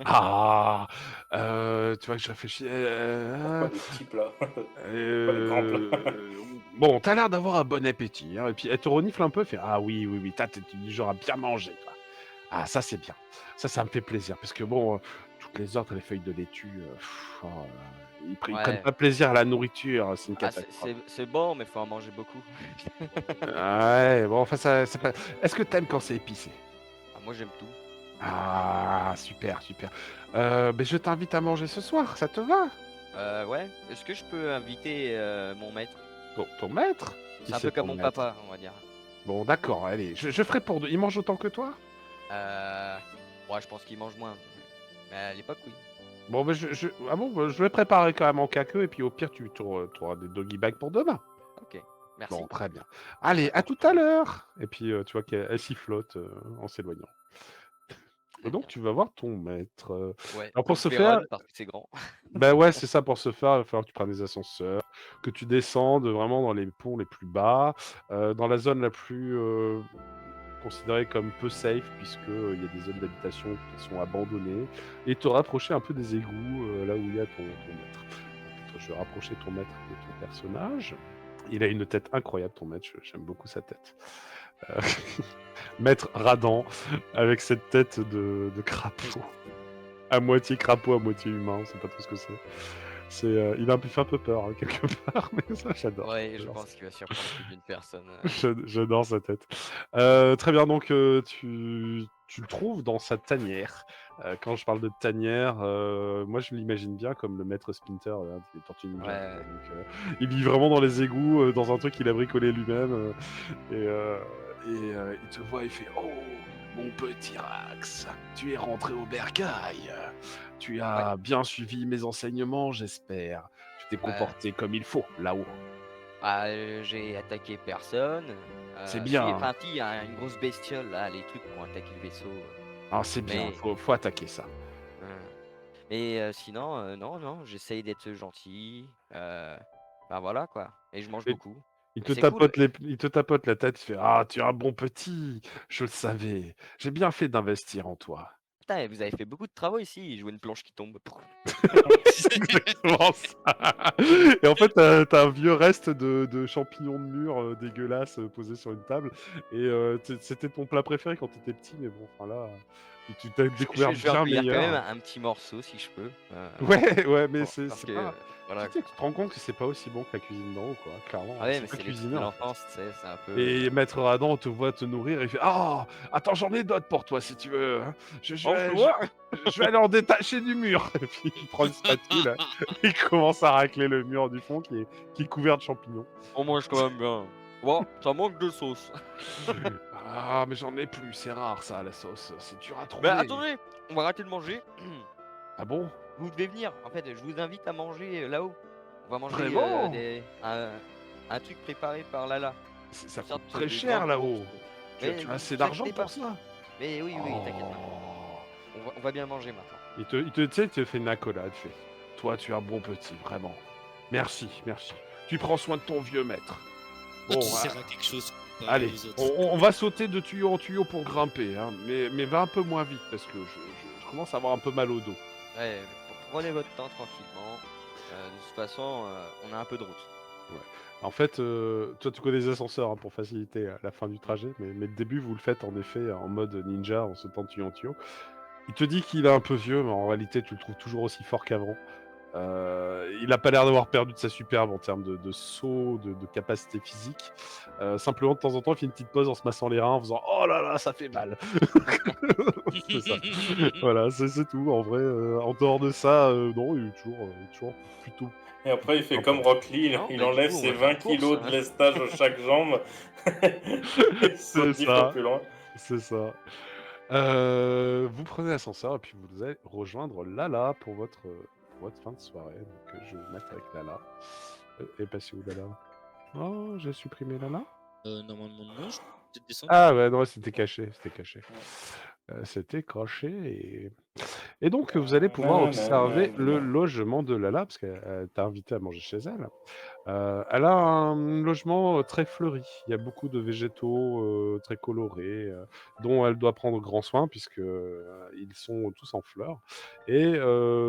Ah, tu vois que je réfléchis. Pourquoi des petits plats? Pas des grands plats. Bon, t'as l'air d'avoir un bon appétit. Hein, et puis elle te renifle un peu, elle fait ah oui, t'es du genre à bien manger, toi. Ah, ça c'est bien. Ça me fait plaisir. Parce que bon, toutes les autres, les feuilles de laitue, ils prennent pas plaisir à la nourriture, c'est une catastrophe. C'est bon, mais faut en manger beaucoup. Ouais, bon, enfin, ça pas... Est-ce que t'aimes quand c'est épicé? Moi, j'aime tout. Ah, super. Mais je t'invite à manger ce soir, ça te va? Ouais. Est-ce que je peux inviter mon maître? Ton maître? C'est un peu comme mon papa, on va dire. Bon, d'accord, allez, je ferai pour deux. Il mange autant que toi? Ouais, je pense qu'il mange moins. Mais à l'époque, oui. Bon, mais je vais préparer quand même en caqueux, et puis au pire, tu auras des doggy bags pour demain. Ok, merci. Bon, très bien. Allez, à tout à l'heure. Et puis, tu vois qu'elle sifflote en s'éloignant. Donc, tu vas voir ton maître. Ouais, Alors, pour je ce vais faire... run parce que c'est grand. Ben ouais, c'est ça, pour ce faire, il va falloir que tu prennes des ascenseurs, que tu descendes vraiment dans les ponts les plus bas, dans la zone la plus considéré comme peu safe puisqu'il y a des zones d'habitation qui sont abandonnées, et te rapprocher un peu des égouts là où il y a ton maître. Donc, je vais rapprocher ton maître de ton personnage. Il a une tête incroyable, ton maître, j'aime beaucoup sa tête. Euh, Maître Radan, avec cette tête de crapaud. À moitié crapaud, à moitié humain, on sait pas trop ce que c'est. Il a fait un peu peur, hein, quelque part, mais ça, j'adore. Ouais, je J'adore pense qu'il va surprendre plus d'une personne. J'adore sa tête. Très bien, donc tu le trouves dans sa tanière. Quand je parle de tanière, moi je l'imagine bien comme le maître Splinter des Tortues Ninja. Ouais. Donc, il vit vraiment dans les égouts, dans un truc qu'il a bricolé lui-même. Et il te voit, il fait « Oh, mon petit Rax, tu es rentré au bercail. Tu as bien suivi mes enseignements, j'espère. Tu t'es comporté comme il faut, là-haut. » Ah, j'ai attaqué personne. C'est bien, hein. Enfin, si, il y a une grosse bestiole là, les trucs qui ont attaqué le vaisseau. Ah, c'est bien, Mais- faut attaquer ça. Mais sinon, non, j'essaye d'être gentil. Ben voilà quoi. Et je mange Et- beaucoup. Il te C'est cool. tapote la tête, il fait « Ah, tu es un bon petit, je le savais. J'ai bien fait d'investir en toi. » Putain, vous avez fait beaucoup de travaux ici. Je vois une planche qui tombe. C'est exactement ça. Et en fait, t'as un vieux reste de champignons de mur dégueulasses posés sur une table. Et c'était ton plat préféré quand t'étais petit, mais bon, enfin là, tu t'as découvert Je vais en bien cueillir quand même meilleur. un petit morceau si je peux. Ouais, mais Bon, c'est parce c'est que pas. voilà. Tu sais, tu te rends compte que c'est pas aussi bon que la cuisine d'en haut, quoi. Clairement, Ah ouais, c'est mais pas c'est les trucs cuisiner. de En fait. l'enfance, tu sais, c'est un peu. Et Maître Radan, on te voit te nourrir, et il fait Ah, attends, j'en ai d'autres pour toi si tu veux. Hein. Je vais aller en détacher du mur. Et puis il prend une spatule, il commence à racler le mur du fond qui est couvert de champignons. On mange quand même bien. Bon, ça manque de sauce. Ah, mais j'en ai plus, c'est rare ça, la sauce. C'est dur à trouver. Mais attendez, on va arrêter de manger. Ah bon? Vous devez venir. En fait, je vous invite à manger là-haut. On va manger Vraiment un truc préparé par Lala. Ça Une sorte coûte très de cher grande là-haut. course. Tu Mais as assez vous d'argent inquiétez pas. pour ça? Mais oui, t'inquiète pas. Oh. On va bien manger maintenant. Tu sais, il te fait une accolade, il fait Toi, tu es un bon petit, vraiment. Merci. Tu prends soin de ton vieux maître. Toi, Bon, tu sers à quelque chose. Pas allez, aux autres. on va sauter de tuyau en tuyau pour grimper, hein, mais va un peu moins vite parce que je commence à avoir un peu mal au dos. Ouais, prenez votre temps tranquillement. De toute façon, on a un peu de route. En fait, toi, tu connais les ascenseurs hein, pour faciliter la fin du trajet, mais le début, vous le faites en effet en mode ninja, en sautant de tuyau en tuyau. Il te dit qu'il est un peu vieux, mais en réalité, tu le trouves toujours aussi fort qu'avant. Il n'a pas l'air d'avoir perdu de sa superbe en termes de saut, de capacité physique. Simplement, de temps en temps, il fait une petite pause en se massant les reins, en faisant « Oh là là, ça fait mal !» C'est ça. Voilà, c'est tout. En vrai, en dehors de ça, non, il est toujours plutôt... Et après, il fait Sympa. comme Rock Lee, Non, il mais du enlève coup, on ses va faire 20 une course, kilos de hein. lestage à chaque jambe. Il saute 10 fois ça. plus loin. C'est ça. Vous prenez l'ascenseur et puis vous allez rejoindre Lala pour votre fin de soirée. Donc je vais vous mettre avec Lala. Et passez où Lala? Oh, j'ai supprimé Lala. Normalement, non, je peux peut-être descendre. Ah ouais, non, c'était caché. C'était caché. Et donc vous allez pouvoir observer le logement de Lala parce qu'elle t'a invité à manger chez elle. Elle a un logement très fleuri. Il y a beaucoup de végétaux très colorés, dont elle doit prendre grand soin puisque ils sont tous en fleurs. Et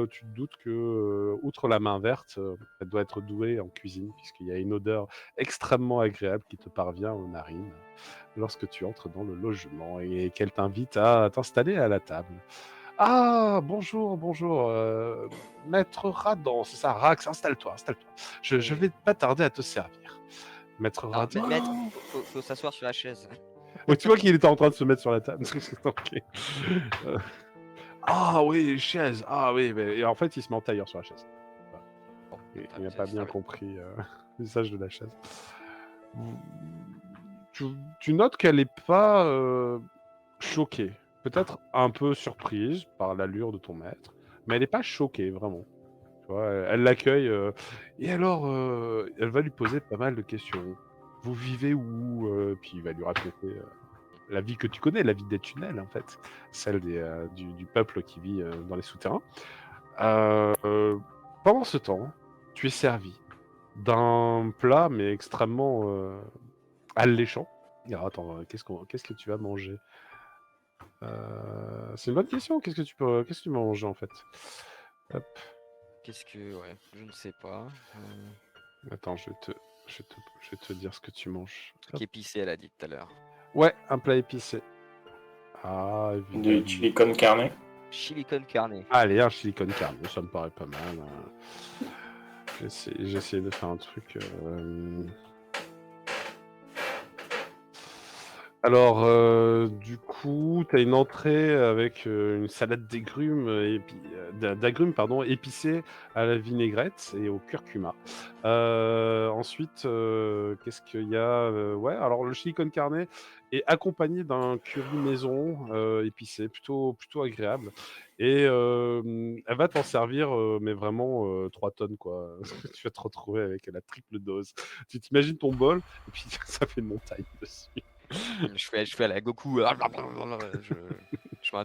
tu te doutes que, outre la main verte, elle doit être douée en cuisine puisqu'il y a une odeur extrêmement agréable qui te parvient aux narines lorsque tu entres dans le logement et qu'elle t'invite à t'installer à la table. Ah, bonjour, Maître Radan, c'est ça, Rax, installe-toi. Je vais pas tarder à te servir. Maître Alors, Radan. maître, faut s'asseoir sur la chaise. Ouais, tu vois qu'il était en train de se mettre sur la table. Ok. Ah oui, chaise. Ah oui, mais et en fait, il se met en tailleur sur la chaise. Bon, Il n'a pas bien compris l'usage de la chaise. Tu notes qu'elle n'est pas choquée. Peut-être un peu surprise par l'allure de ton maître, mais elle n'est pas choquée, vraiment. Tu vois, elle l'accueille, et alors, elle va lui poser pas mal de questions. Vous vivez où? Puis il va lui raconter la vie que tu connais, la vie des tunnels, en fait. Celle du peuple qui vit dans les souterrains. Pendant ce temps, tu es servi d'un plat, mais extrêmement alléchant. Alors attends, qu'est-ce que tu vas manger? C'est une bonne question. Qu'est-ce que tu vas manger en fait? Hop, Ouais, je ne sais pas. attends, je vais te dire ce que tu manges. Truc Hop. épicé, elle a dit tout à l'heure. Ouais, un plat épicé. Ah, Du évidemment. chili con carne. Chili con carne. Allez, un chili con carne, ça me paraît pas mal. J'ai essayé de faire un truc. Alors, du coup, tu as une entrée avec une salade d'agrumes pardon, épicée à la vinaigrette et au curcuma. Ensuite, qu'est-ce qu'il y a? Ouais, alors le chili con carne est accompagné d'un curry maison épicé, plutôt agréable. Et elle va t'en servir, mais vraiment 3 tonnes, quoi. Tu vas te retrouver avec la triple dose. Tu t'imagines ton bol, et puis ça fait une montagne dessus. Je fais à la Goku. Je m'arrête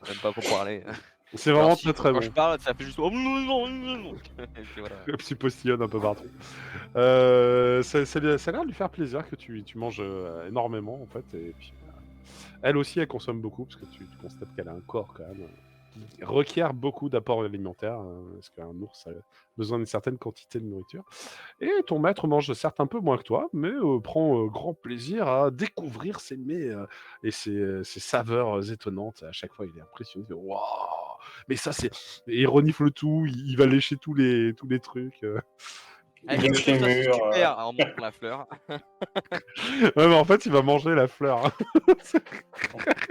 même pas pour parler. C'est Alors vraiment si, très très quand bon. je parle, ça fait juste. Et puis voilà. Le petit postillonne un peu partout. Ça a l'air de lui faire plaisir que tu manges énormément en fait. Et puis, elle aussi, elle consomme beaucoup parce que tu constates qu'elle a un corps quand même qui requiert beaucoup d'apports alimentaires parce qu'un ours a besoin d'une certaine quantité de nourriture. Et ton maître mange certes un peu moins que toi, mais prend grand plaisir à découvrir ces mets et ces saveurs étonnantes. À chaque fois, il est impressionné. Il fait, waouh! Mais ça, c'est. Et il renifle tout, il va lécher tous les trucs. Avec Il un lèche les ça c'est murs. super en montrant la fleur. Ouais, mais en fait, il va manger la fleur.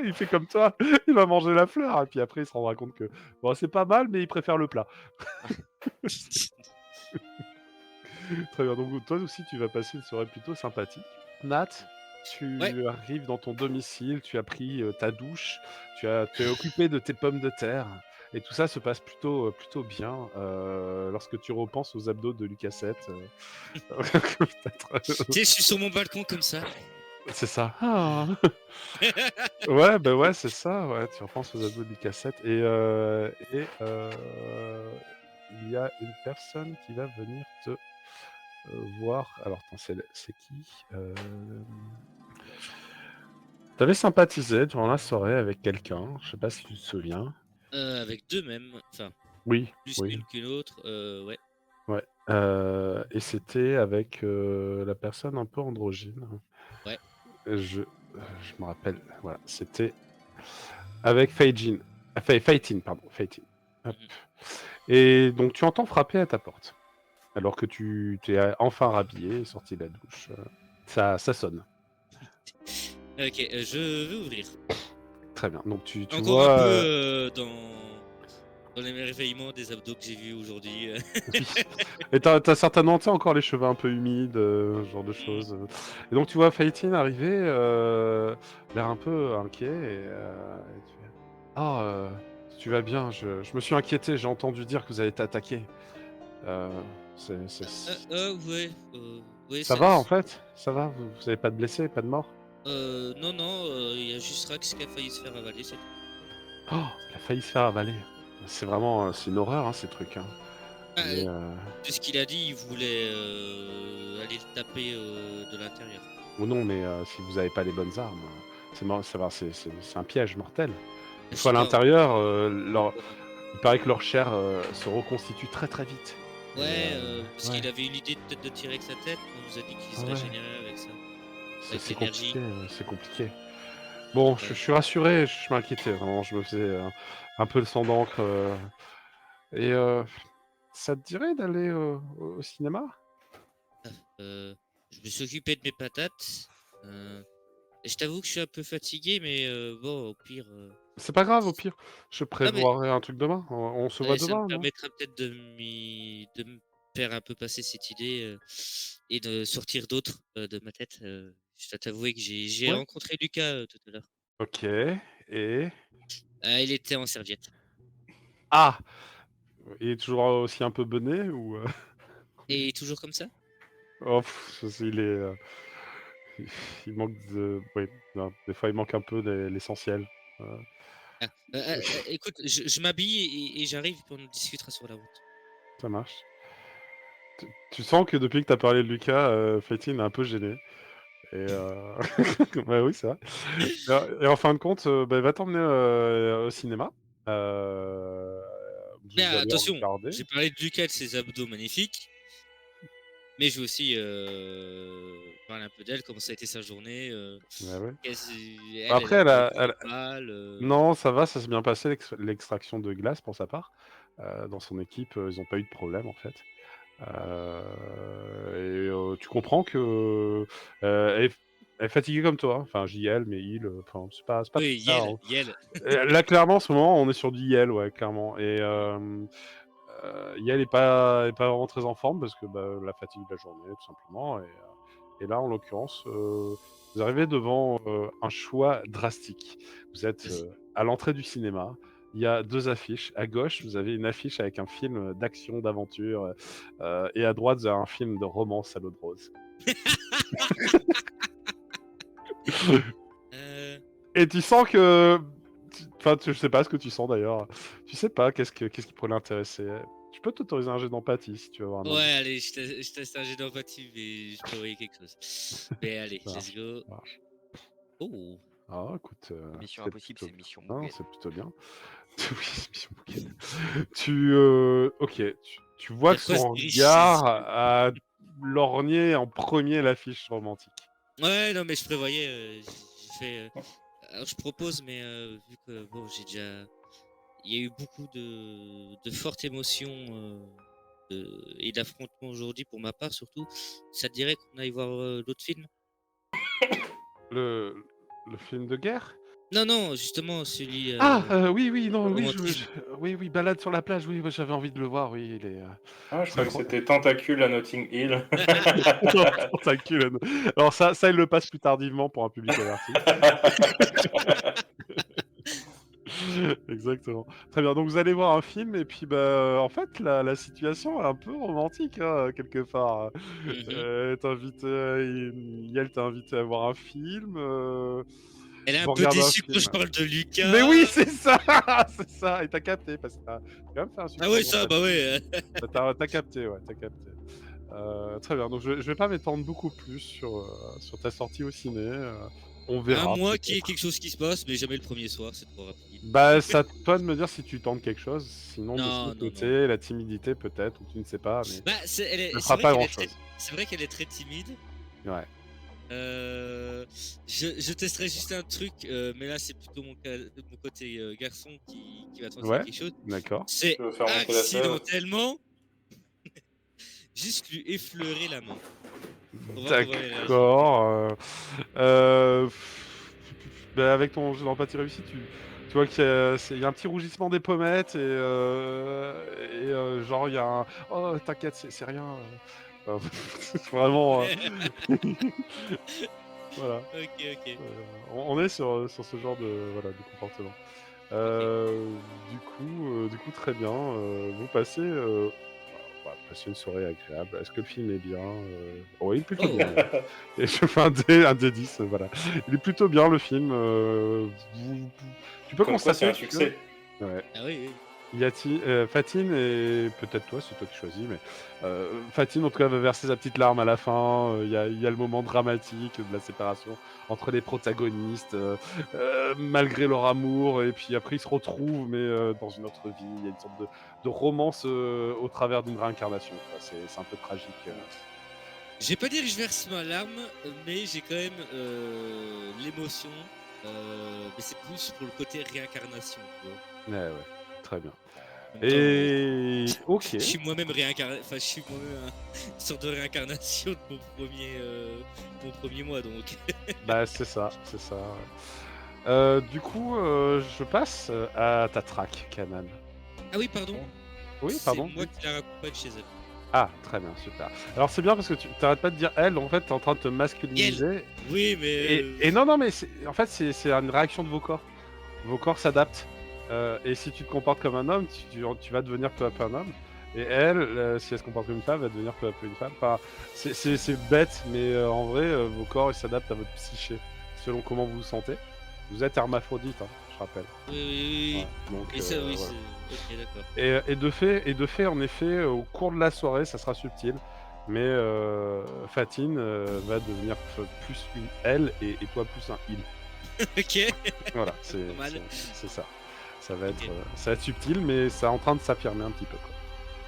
Il fait comme toi, il va manger la fleur. Et puis après, il se rendra compte que bon, c'est pas mal, mais il préfère le plat. Très bien. Donc, toi aussi, tu vas passer une soirée plutôt sympathique. Nat, tu Ouais. arrives dans ton domicile, tu as pris ta douche, tu es occupé de tes pommes de terre. Et tout ça se passe plutôt bien lorsque tu repenses aux abdos de Lucasette. Peut-être. Tu sais, je suis sur mon balcon comme ça. C'est ça. Ah. Ouais, bah ouais, c'est ça. Ouais, tu repenses aux abdos de Lucasette. Il y a une personne qui va venir te voir. Alors, attends, c'est qui T'avais sympathisé durant la soirée avec quelqu'un, je sais pas si tu te souviens. Avec deux même. Enfin, Oui, plus oui, une qu'une autre. Ouais. ouais. Et c'était avec la personne un peu androgyne. Ouais. Je me rappelle, voilà, c'était avec Feijin. Feitin, pardon, Feitin. Hop. Mhm. Et donc tu entends frapper à ta porte, alors que tu t'es enfin rhabillé, sorti de la douche. Ça sonne. Ok, je vais ouvrir. Très bien. Donc tu Encore un vois. peu dans l'émerveillement des abdos que j'ai vus aujourd'hui. Oui. Et t'as certainement tu sais, encore les cheveux un peu humides, ce genre de choses. Et donc tu vois Feitin arriver, l'air un peu inquiet, et tu fais ah, tu vas bien, je me suis inquiété, j'ai entendu dire que vous avez été attaqué. Euh, Ouais. Ouais, Ça va en fait? Ça va? Vous avez pas de blessés, pas de morts? Non, non, il y a juste Rax qui a failli se faire avaler, c'est tout. Oh, il a failli se faire avaler. C'est vraiment, c'est une horreur, hein, ces trucs. Hein. Ah, Mais, de ce qu'il a dit, il voulait aller le taper de l'intérieur. ou non, mais si vous avez pas les bonnes armes, c'est un piège mortel. Je Une fois sais à pas. l'intérieur, il paraît que leur chair se reconstitue très très vite. Et, Ouais, parce ouais, qu'il avait eu l'idée peut-être de tirer avec sa tête, mais on nous a dit qu'il se ouais. régénérait avec ça. Avec C'est l'énergie. compliqué, c'est compliqué. Bon, je Ouais. suis rassuré, je m'inquiétais vraiment, je me faisais un peu le sang d'encre. Et ça te dirait d'aller au cinéma? Euh, je me suis occupé de mes patates. Et je t'avoue que je suis un peu fatigué, mais bon, au pire. C'est pas grave, au pire. Je Ah, mais prévoirai un truc demain. On se voit ça me demain, non? permettra peut-être de me faire un peu passer cette idée et de sortir d'autres de ma tête. Je dois t'avouer que j'ai Ouais. rencontré Lucas tout à l'heure. Ok. Et Il était en serviette. ah, il est toujours aussi un peu bené ou Et toujours comme ça? oh, il est, il manque de, oui, non, des fois il manque un peu l'essentiel. Euh, Ah, écoute, je m'habille et j'arrive, puis on en discutera sur la route. Ça marche. Tu sens que depuis que tu as parlé de Lucas, Fetine est un peu gêné. Ouais, oui, c'est vrai. Et en fin de compte, il va t'emmener au cinéma. Mais Vous allez attention, regarder. j'ai parlé de Lucas de ses abdos magnifiques, mais je vais aussi parler un peu d'elle, comment ça a été sa journée. Ouais, ouais. Elle Après, a elle pas eu a, elle, de mal. Non, ça va, ça s'est bien passé l'extraction de glace pour sa part. Dans son équipe, ils n'ont pas eu de problème en fait. Tu comprends que elle est fatiguée comme toi. Enfin, JL, mais il, enfin, c'est pas Oui, plus tard, Yel, hein. Yel. Là, clairement, en ce moment, on est sur du YEL, ouais, clairement. Et YEL est pas vraiment très en forme parce que la fatigue de la journée, tout simplement. Et là, en l'occurrence, vous arrivez devant un choix drastique. Vous êtes Vas-y. à l'entrée du cinéma. Il y a 2 affiches. À gauche, vous avez une affiche avec un film d'action, d'aventure. Et à droite, vous avez un film de romance à l'eau de rose. Euh, Et tu sens que... Enfin, je sais pas ce que tu sens d'ailleurs. Tu sais pas qu'est-ce qui pourrait l'intéresser. Tu peux t'autoriser un jet d'empathie si tu veux avoir un Ouais, indice. allez, je teste un jet d'empathie, mais je prévoyais quelque chose. Mais allez, Ça let's marche, go. ça marche. Oh. Ah, écoute, Mission c'est impossible, plutôt c'est mission bien. Mugen. C'est plutôt bien. Oui, mission Pokémon. Ok, tu vois La que face son grise chez regard yeux. a lorgné en premier l'affiche romantique. Ouais, non, mais je prévoyais. J'ai fait. Alors, je propose, mais vu que bon, j'ai déjà. Il y a eu beaucoup de fortes émotions et d'affrontements aujourd'hui pour ma part, surtout. Ça te dirait qu'on aille voir l'autre film? Le, le film de guerre? Non, non, justement, celui Ah, oui, oui, non, oui, romantisme. oui, oui, balade sur la plage, oui, ouais, j'avais envie de le voir, oui, il est... Ah, je c'est croyais que incroyable. c'était Tentacule à Notting Hill. Non, tentacule. Alors ça, il le passe plus tardivement pour un public averti. Exactement. Très bien. Donc vous allez voir un film et puis en fait la situation est un peu romantique hein, quelque part. Mhm. Yael t'a invité à voir un film. Elle est un Vous peu regardez un déçue quand film. je parle de Mais oui, Lucas. c'est ça, c'est ça. Et t'as capté parce que t'as quand même fait un Ah succès ouais, en ça, bah empathie. ouais. T'as capté, ouais, t'as capté. Très bien. Donc je vais pas m'étendre beaucoup plus sur ta sortie au ciné. On Un verra mois qu'il y ait peut-être. quelque chose qui se passe, mais jamais le premier soir, c'est trop rapide. Bah, c'est à toi de me dire si tu tentes quelque chose. Sinon, de son Non, non, non. côté, la timidité peut-être, ou tu ne sais pas, mais Bah, ne c'est fera vrai pas qu'elle est très, grand-chose. c'est vrai qu'elle est très timide. Ouais, Je testerai juste un truc, mais là c'est plutôt mon côté garçon qui va tenter ouais, quelque chose. d'accord. C'est Tu veux faire monter la sève? accidentellement juste lui effleurer la main pour voir comment elle réagit. D'accord. Avec ton jeu d'empathie réussi, tu vois qu'il y a un petit rougissement des pommettes et genre il y a un oh t'inquiète c'est rien. Vraiment. Voilà. Ok, ok, On est sur ce genre de comportement. ok. Du coup, très bien. Vous passez, passez une soirée agréable. Est-ce que le film est bien? Oui, il est plutôt bien. Oh, Et je fais un D10, voilà. Il est plutôt bien le film. Tu peux Comme quoi, c'est constater un succès. que... Ouais. ah oui, oui. Fatine et peut-être toi, c'est toi qui choisis, mais Fatine en tout cas va verser sa petite larme à la fin. Il y a le moment dramatique de la séparation entre les protagonistes, malgré leur amour, et puis après ils se retrouvent, mais dans une autre vie. Il y a une sorte de romance au travers d'une réincarnation. C'est un peu tragique. Je vais pas dire que je verse ma larme, mais j'ai quand même l'émotion. Mais c'est plus pour le côté réincarnation, tu vois. Ouais, ouais, très bien. En même temps, Et ok. je suis moi-même réincarné, enfin je suis moi-même une sorte de réincarnation de mon premier mois, donc. Bah c'est ça, c'est ça. Du coup, je passe à ta track, Kanan. Ah oui, pardon. Oui, C'est pardon. moi qui la raccompagne chez elle. Ah, très bien, super. Alors c'est bien parce que tu t'arrêtes pas de dire elle, en fait, t'es en train de te masculiniser. Oui, mais. Et non, non, mais en fait, c'est une réaction de vos corps. Vos corps s'adaptent. Et si tu te comportes comme un homme, tu vas devenir peu à peu un homme. Et elle, si elle se comporte comme une femme, va devenir peu à peu une femme. Enfin, c'est bête, mais en vrai, vos corps ils s'adaptent à votre psyché, selon comment vous vous sentez. Vous êtes hermaphrodite, hein, je rappelle. Oui, oui, oui. Ouais, donc, Et ça, oui, voilà. c'est. Ok, d'accord. Et de fait, en effet, au cours de la soirée, ça sera subtil. mais Fatine va devenir plus une elle et toi plus un il. Ok, Voilà, pas mal. c'est ça. Ça va être, Ok. ça va être subtil, mais c'est en train de s'affirmer un petit peu, quoi.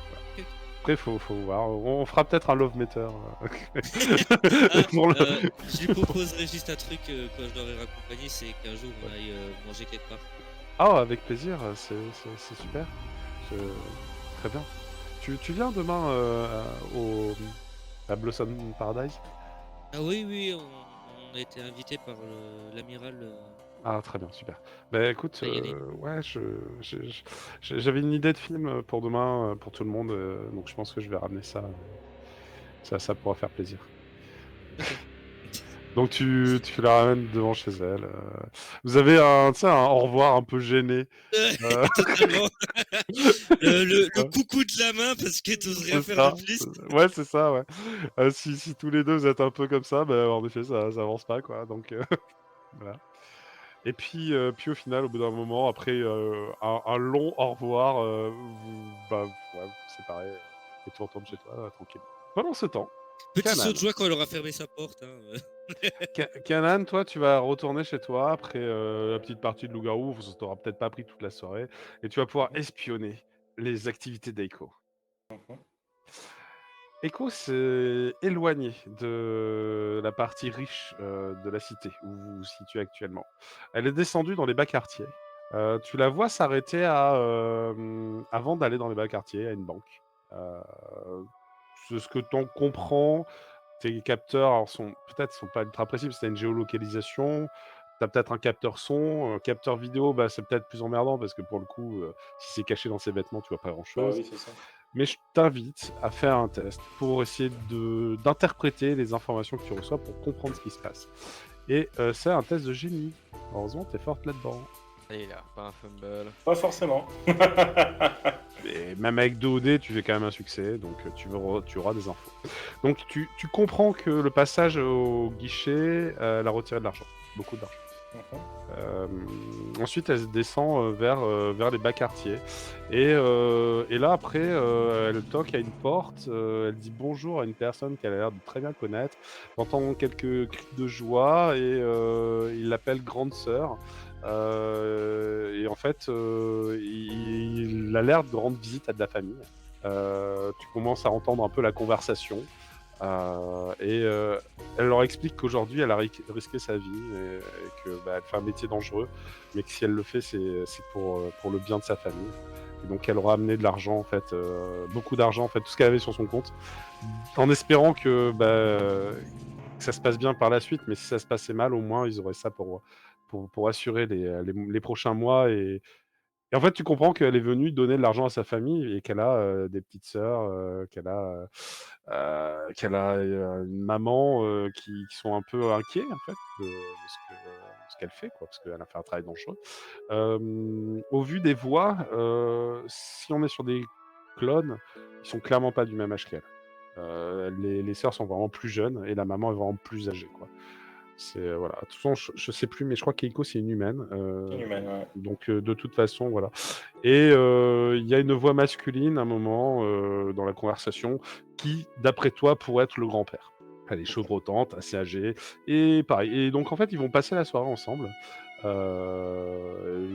Voilà. Ok. Après, faut voir. On fera peut-être un love meter Ah, pour le. je lui proposerai juste un truc quand je l'aurai raccompagné, c'est qu'un jour on aille manger quelque part. Ah, avec plaisir, c'est super. C'est- Très bien. Tu viens demain à Blossom Paradise? Ah oui, oui, on a été invité par l'amiral Ah, très bien, super. Bah écoute, à y aller. ouais, j'avais une idée de film pour demain, pour tout le monde, donc je pense que je vais ramener ça. Ça pourra faire plaisir. D'accord. Donc tu la ramènes devant chez elle. Vous avez tu sais, un au revoir un peu gêné. euh, Totalement. Le coucou de la main parce que t'oses rien c'est faire de ça. plus. Ouais, c'est ça, ouais. Si tous les deux vous êtes un peu comme ça, bah, en effet, ça avance pas, quoi. Donc voilà. Et puis au final, au bout d'un moment, après un long au revoir, bah, ouais, vous vous séparez et tu retournes chez toi, tranquille. Pendant ce temps, Petit saut Canan. de joie quand elle aura fermé sa porte. Hein. Canan, toi, tu vas retourner chez toi après la petite partie de loup-garou. Ça t'aura peut-être pas pris toute la soirée. Et tu vas pouvoir espionner les activités d'Eiko. Mhm. Eiko s'est éloigné de la partie riche de la cité où vous vous situez actuellement. Elle est descendue dans les bas quartiers. Tu la vois s'arrêter avant d'aller dans les bas quartiers à une banque. Euh, ce que tu en comprends, tes capteurs alors, sont pas ultra précis parce que tu as une géolocalisation. Tu as peut-être un capteur son, un capteur vidéo, bah, c'est peut-être plus emmerdant parce que pour le coup, si c'est caché dans ses vêtements, tu vois pas Bah grand-chose. oui, c'est ça. Mais je t'invite à faire un test pour essayer d'interpréter les informations que tu reçois pour comprendre ce qui se passe. Et c'est un test de génie. Heureusement, t'es forte là-dedans. Allez là, pas un fumble. Pas forcément. Et même avec 2 OD, tu fais quand même un succès, donc tu auras des infos. Donc tu comprends que le passage au guichet, elle a retiré de l'argent, beaucoup d'argent. Ensuite, elle se descend vers les bas quartiers. Et là, après, elle toque à une porte. Elle dit bonjour à une personne qu'elle a l'air de très bien connaître. T'entends quelques cris de joie et il l'appelle grande sœur. Et en fait, il a l'air de rendre visite à de la famille. Tu commences à entendre un peu la conversation. Elle leur explique qu'aujourd'hui, elle a risqué sa vie et que bah, elle fait un métier dangereux, mais que si elle le fait, c'est pour le bien de sa famille. Et donc, elle aura amené de l'argent, en fait, beaucoup d'argent, en fait, tout ce qu'elle avait sur son compte, en espérant que ça se passe bien par la suite. Mais si ça se passait mal, au moins, ils auraient ça pour assurer les prochains mois. Et en fait, tu comprends qu'elle est venue donner de l'argent à sa famille et qu'elle a des petites sœurs, qu'elle a une maman qui sont un peu inquiets en fait de ce qu'elle fait, quoi, parce qu'elle a fait un travail dangereux. Au vu des voix, si on est sur des clones, ils sont clairement pas du même âge qu'elle. Les sœurs sont vraiment plus jeunes et la maman est vraiment plus âgée, quoi. C'est voilà. De toute façon, je sais plus, mais je crois qu'Eiko c'est une humaine. Inhumaine, ouais. Donc de toute façon, voilà. Et il y a une voix masculine à un moment dans la conversation qui, d'après toi, pourrait être le grand-père. Elle est chevrotante, assez âgée, et pareil. Et donc en fait, ils vont passer la soirée ensemble. Euh,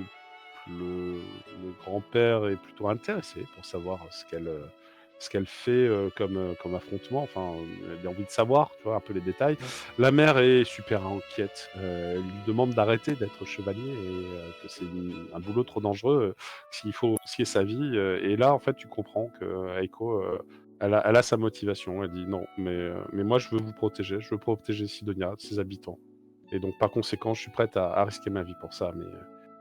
le grand-père est plutôt intéressé pour savoir ce qu'elle fait comme affrontement. Enfin, il a envie de savoir, tu vois, un peu les détails. La mère est super inquiète. Elle lui demande d'arrêter d'être chevalier et que c'est un boulot trop dangereux s'il faut risquer sa vie. Et là, en fait, tu comprends que Aiko, elle a sa motivation. Elle dit non, mais moi, je veux vous protéger. Je veux protéger Sidonia, ses habitants. Et donc, par conséquent, je suis prête à risquer ma vie pour ça.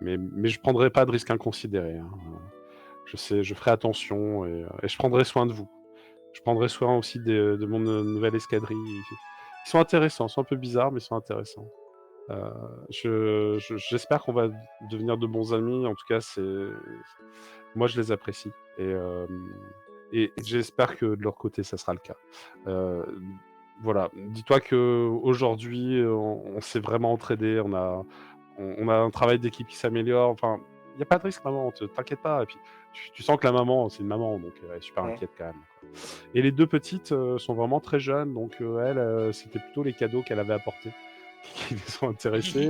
Mais je prendrai pas de risque inconsidéré. Hein. Je ferai attention et je prendrai soin de vous. Je prendrai soin aussi de mon nouvelle escadrille. Ils sont intéressants, ils sont un peu bizarres, mais ils sont intéressants. J'espère qu'on va devenir de bons amis. En tout cas, moi, je les apprécie. Et j'espère que de leur côté, ça sera le cas. Voilà. Dis-toi qu'aujourd'hui, on s'est vraiment entraidé. On a un travail d'équipe qui s'améliore. Enfin, y a pas de risque, maman, t'inquiète pas. Et puis, tu sens que la maman, c'est une maman, donc elle est super Ouais. inquiète quand même. Quoi. Et les deux petites sont vraiment très jeunes, donc elles, c'était plutôt les cadeaux qu'elle avait apportés qui les ont intéressés.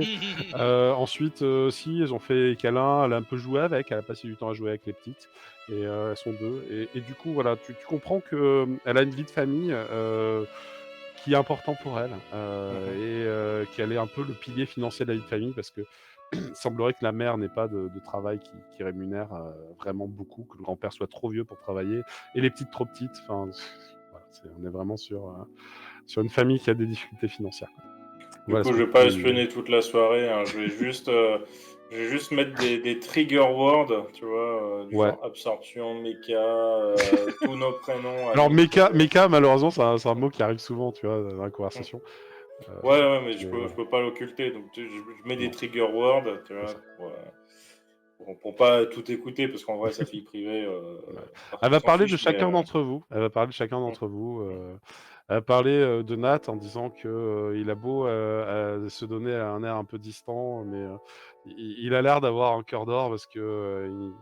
Ensuite, si, elles ont fait des câlins, elle a un peu joué avec, elle a passé du temps à jouer avec les petites, et elles sont deux. Et du coup, voilà, tu comprends qu'elle a une vie de famille qui est important pour elle, et qu'elle est un peu le pilier financier de la vie de famille, parce que il semblerait que la mère n'ait pas de travail qui rémunère vraiment beaucoup, que le grand-père soit trop vieux pour travailler, et les petites trop petites. Enfin, voilà, on est vraiment sur une famille qui a des difficultés financières. Quoi. Du Voilà coup, ce je que vais pas tu- espionner toute la soirée. Hein. Je vais juste mettre des trigger words, tu vois, du Ouais. genre absorption, méca, tous nos prénoms. Alors, Alix, méca, malheureusement, c'est un mot qui arrive souvent, tu vois, dans la conversation. Ouais, mais je Mais peux, voilà. je peux pas l'occulter. Donc, je mets des Non. trigger words, tu vois, C'est ça. pour pas tout écouter, parce qu'en vrai, sa fille privée, Ouais. personne Elle va s'en parler de fiche. Mais chacun d'entre vous. Elle va parler de chacun d'entre vous. Elle va parler de Nat en disant que il a beau se donner un air un peu distant, mais il a l'air d'avoir un cœur d'or parce que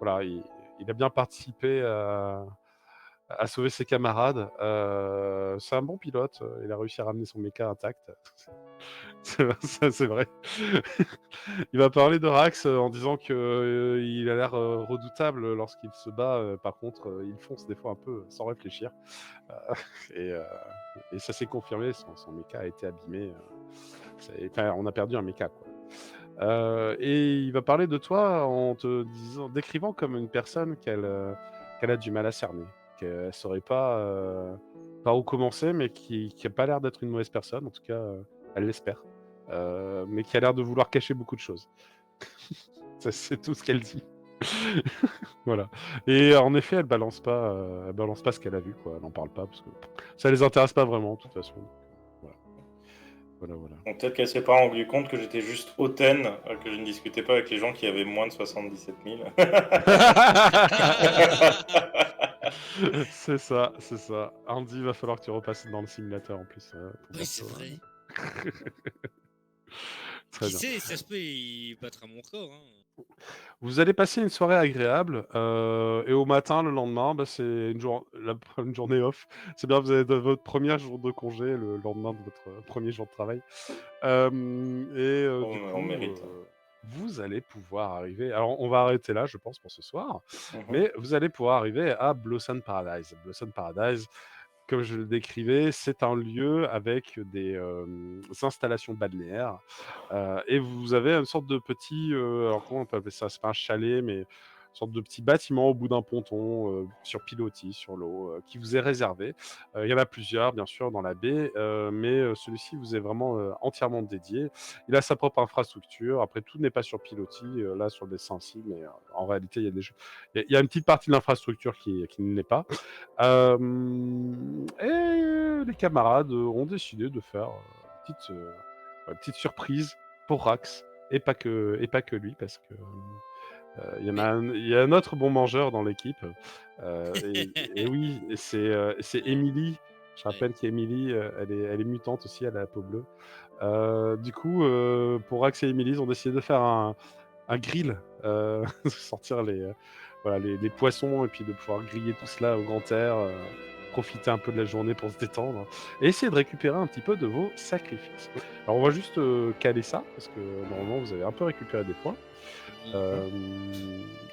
voilà, il a bien participé à sauver ses camarades. C'est un bon pilote. Il a réussi à ramener son méca intact. C'est vrai. Il va parler de Rax en disant que il a l'air redoutable lorsqu'il se bat. Par contre, il fonce des fois un peu sans réfléchir. Euh, et, euh, et ça s'est confirmé. Son méca a été abîmé. Enfin, on a perdu un méca, quoi. Et il va parler de toi en décrivant comme une personne qu'elle a du mal à cerner, qu'elle saurait pas où commencer, mais qui a pas l'air d'être une mauvaise personne. En tout cas, elle l'espère. Mais qui a l'air de vouloir cacher beaucoup de choses. C'est tout ce qu'elle dit. Voilà. Et en effet, elle balance pas ce qu'elle a vu, quoi. Elle en parle pas parce que ça les intéresse pas vraiment, de toute façon. Voilà. Voilà. Bon, peut-être qu'elle s'est pas rendue compte que j'étais juste hautaine, que je ne discutais pas avec les gens qui avaient moins de 77 000. C'est ça, c'est ça. Andy, il va falloir que tu repasses dans le simulateur en plus. Ton Oui, c'est perso, vrai. Très Qui bien. sait, ça se peut, il battra mon record. Hein. Vous allez passer une soirée agréable et au matin, le lendemain, bah, c'est une journée off. C'est bien, vous avez votre premier jour de congé le lendemain de votre premier jour de travail. Du On coup, mérite. vous allez pouvoir arriver. Alors, on va arrêter là, je pense, pour ce soir. Mhm. Mais vous allez pouvoir arriver à Blossom Paradise. Blossom Paradise, comme je le décrivais, c'est un lieu avec des installations balnéaires. Et vous avez une sorte de petit... alors, comment on peut appeler ça? C'est pas un chalet, mais une sorte de petit bâtiment au bout d'un ponton, sur pilotis, sur l'eau, qui vous est réservé. Il y en a plusieurs, bien sûr, dans la baie, mais celui-ci vous est vraiment entièrement dédié. Il a sa propre infrastructure. Après, tout n'est pas sur pilotis, là, sur le dessin ci, mais en réalité, il y a une petite partie de l'infrastructure qui ne l'est pas. Et les camarades ont décidé de faire une petite surprise pour Rax, et pas que lui, parce que il y a un autre bon mangeur dans l'équipe. Et oui, et c'est Emily. Je rappelle qu'Emily, elle est mutante aussi, elle a la peau bleue. Du coup, pour Rax et Emily, ils ont décidé de faire un grill, sortir les poissons et puis de pouvoir griller tout cela au grand air, profiter un peu de la journée pour se détendre et essayer de récupérer un petit peu de vos sacrifices. Alors on va juste caler ça parce que normalement vous avez un peu récupéré des points.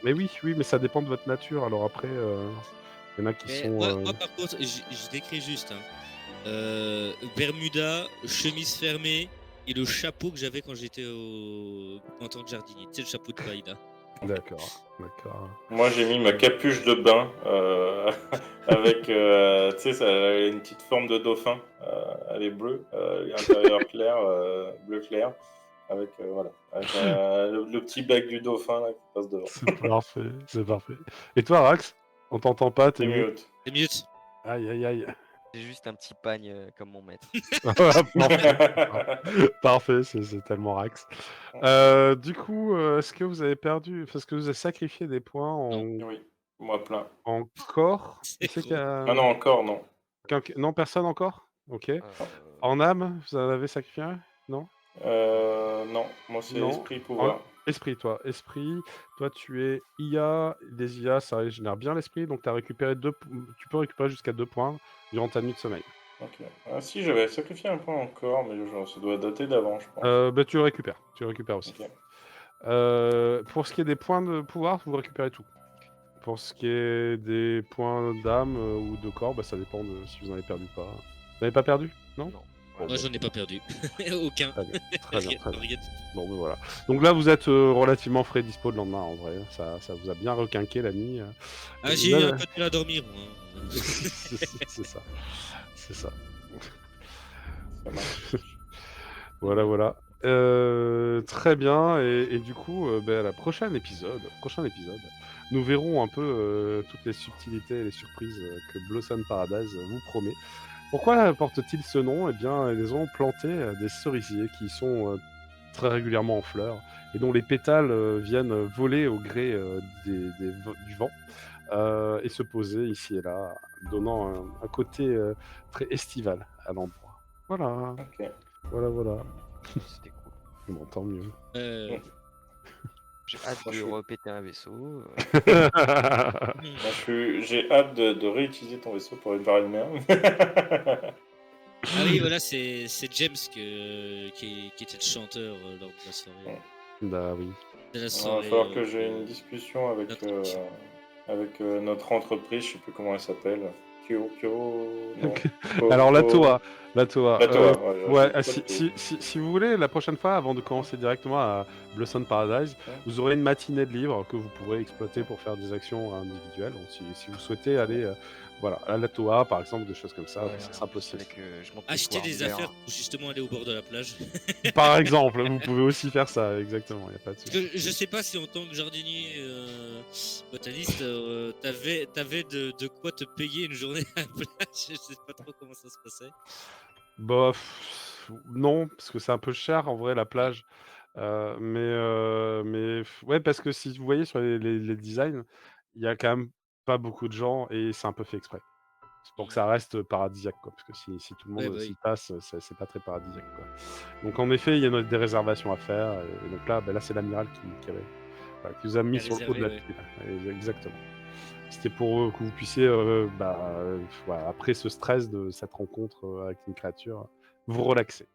Mais oui, mais ça dépend de votre nature. Alors après, il y en a qui Mais sont. moi, par contre, je décris juste. Bermuda, chemise fermée et le chapeau que j'avais quand j'étais en tant que jardinier. Tu sais, le chapeau de paille là. D'accord. Moi, j'ai mis ma capuche de bain avec, tu sais, ça a une petite forme de dauphin. Elle est bleue, l'intérieur clair, bleu clair, avec, voilà, avec le petit bec du dauphin là, qui passe devant. C'est parfait. Et toi, Rax? On t'entend pas, t'es C'est mieux. mute. C'est mute. Aïe. J'ai juste un petit pagne comme mon maître. Parfait, c'est tellement Rax. Du coup, est-ce que vous avez perdu, est-ce que vous avez sacrifié des points Oui, moi plein. en corps? C'est Qui c'est gros. Ah non, encore non. Non, personne encore? Ok. En âme, vous en avez sacrifié un? Non? Non, moi c'est Non. esprit pouvoir. Esprit, toi. Esprit, toi, tu es IA. Les IA, ça régénère bien l'esprit, donc tu peux récupérer jusqu'à 2 points durant ta nuit de sommeil. Ok. Ah si, j'avais sacrifié un point encore, mais ça doit dater d'avant, je pense. Bah, tu le récupères. Tu le récupères aussi. Ok. Pour ce qui est des points de pouvoir, vous récupérez tout. Pour ce qui est des points d'âme ou de corps, bah, ça dépend de si vous en avez perdu ou pas. Vous n'avez pas perdu? Non? Non. Bon, Moi, bah, j'en ai pas perdu. Aucun. très bien, très bien, Rien, très bien. rien du tout. Bon, ben voilà. Donc là, vous êtes relativement frais dispo le lendemain, en vrai. Ça vous a bien requinqué la nuit. Ah, Et j'ai eu un là- peu de mal à dormir, moi. c'est ça. C'est ça. Ça marche. Voilà, voilà. Très bien. Et du coup, ben, prochain épisode, nous verrons un peu toutes les subtilités et les surprises que Blossom Paradise vous promet. Pourquoi porte-t-il ce nom? Eh bien, ils ont planté des cerisiers qui sont très régulièrement en fleurs et dont les pétales viennent voler au gré du vent et se poser ici et là, donnant un côté très estival à l'endroit. Voilà, Ok. voilà, voilà. C'était cool. Bon, tant mieux. J'ai hâte Moi, de je suis- repéter un vaisseau. J'ai hâte de réutiliser ton vaisseau pour une variété de merde. Ah oui, voilà, c'est James qui était le chanteur lors de la soirée. Bah oui. De la Il va soirée. falloir que j'ai une discussion avec, d'introduction. notre entreprise, je sais plus comment elle s'appelle. Non. Alors la Toa, La Toa, ouais, ouais, j'ai pas si vous voulez, la prochaine fois, avant de commencer directement à Blossom Paradise, vous aurez une matinée de livres que vous pourrez exploiter pour faire des actions individuelles. Donc, si vous souhaitez aller voilà, à la Toa, par exemple, des choses comme ça, Ouais, ça sera c'est possible. vrai que je monte mes Acheter pouvoirs des mineurs. affaires pour justement aller au bord de la plage. Par exemple, vous pouvez aussi faire ça, exactement, il n'y a pas de Parce souci. que je sais pas si en tant que jardinier botaniste, t'avais de quoi te payer une journée à la plage. Je sais pas trop comment ça se passait. Bah, non, parce que c'est un peu cher en vrai la plage. Ouais, parce que si vous voyez sur les designs, il y a quand même pas beaucoup de gens et c'est un peu fait exprès. C'est pour que ça reste paradisiaque, quoi. Parce que si tout le Ouais, monde bah s'y oui. passe, c'est pas très paradisiaque, quoi. Donc en effet, il y a des réservations à faire. Et donc là, là c'est l'amiral voilà, qui vous a mis À sur le haut de réserver, la ouais. pile. Exactement. C'était pour que vous puissiez, voilà, après ce stress de cette rencontre avec une créature, vous relaxer.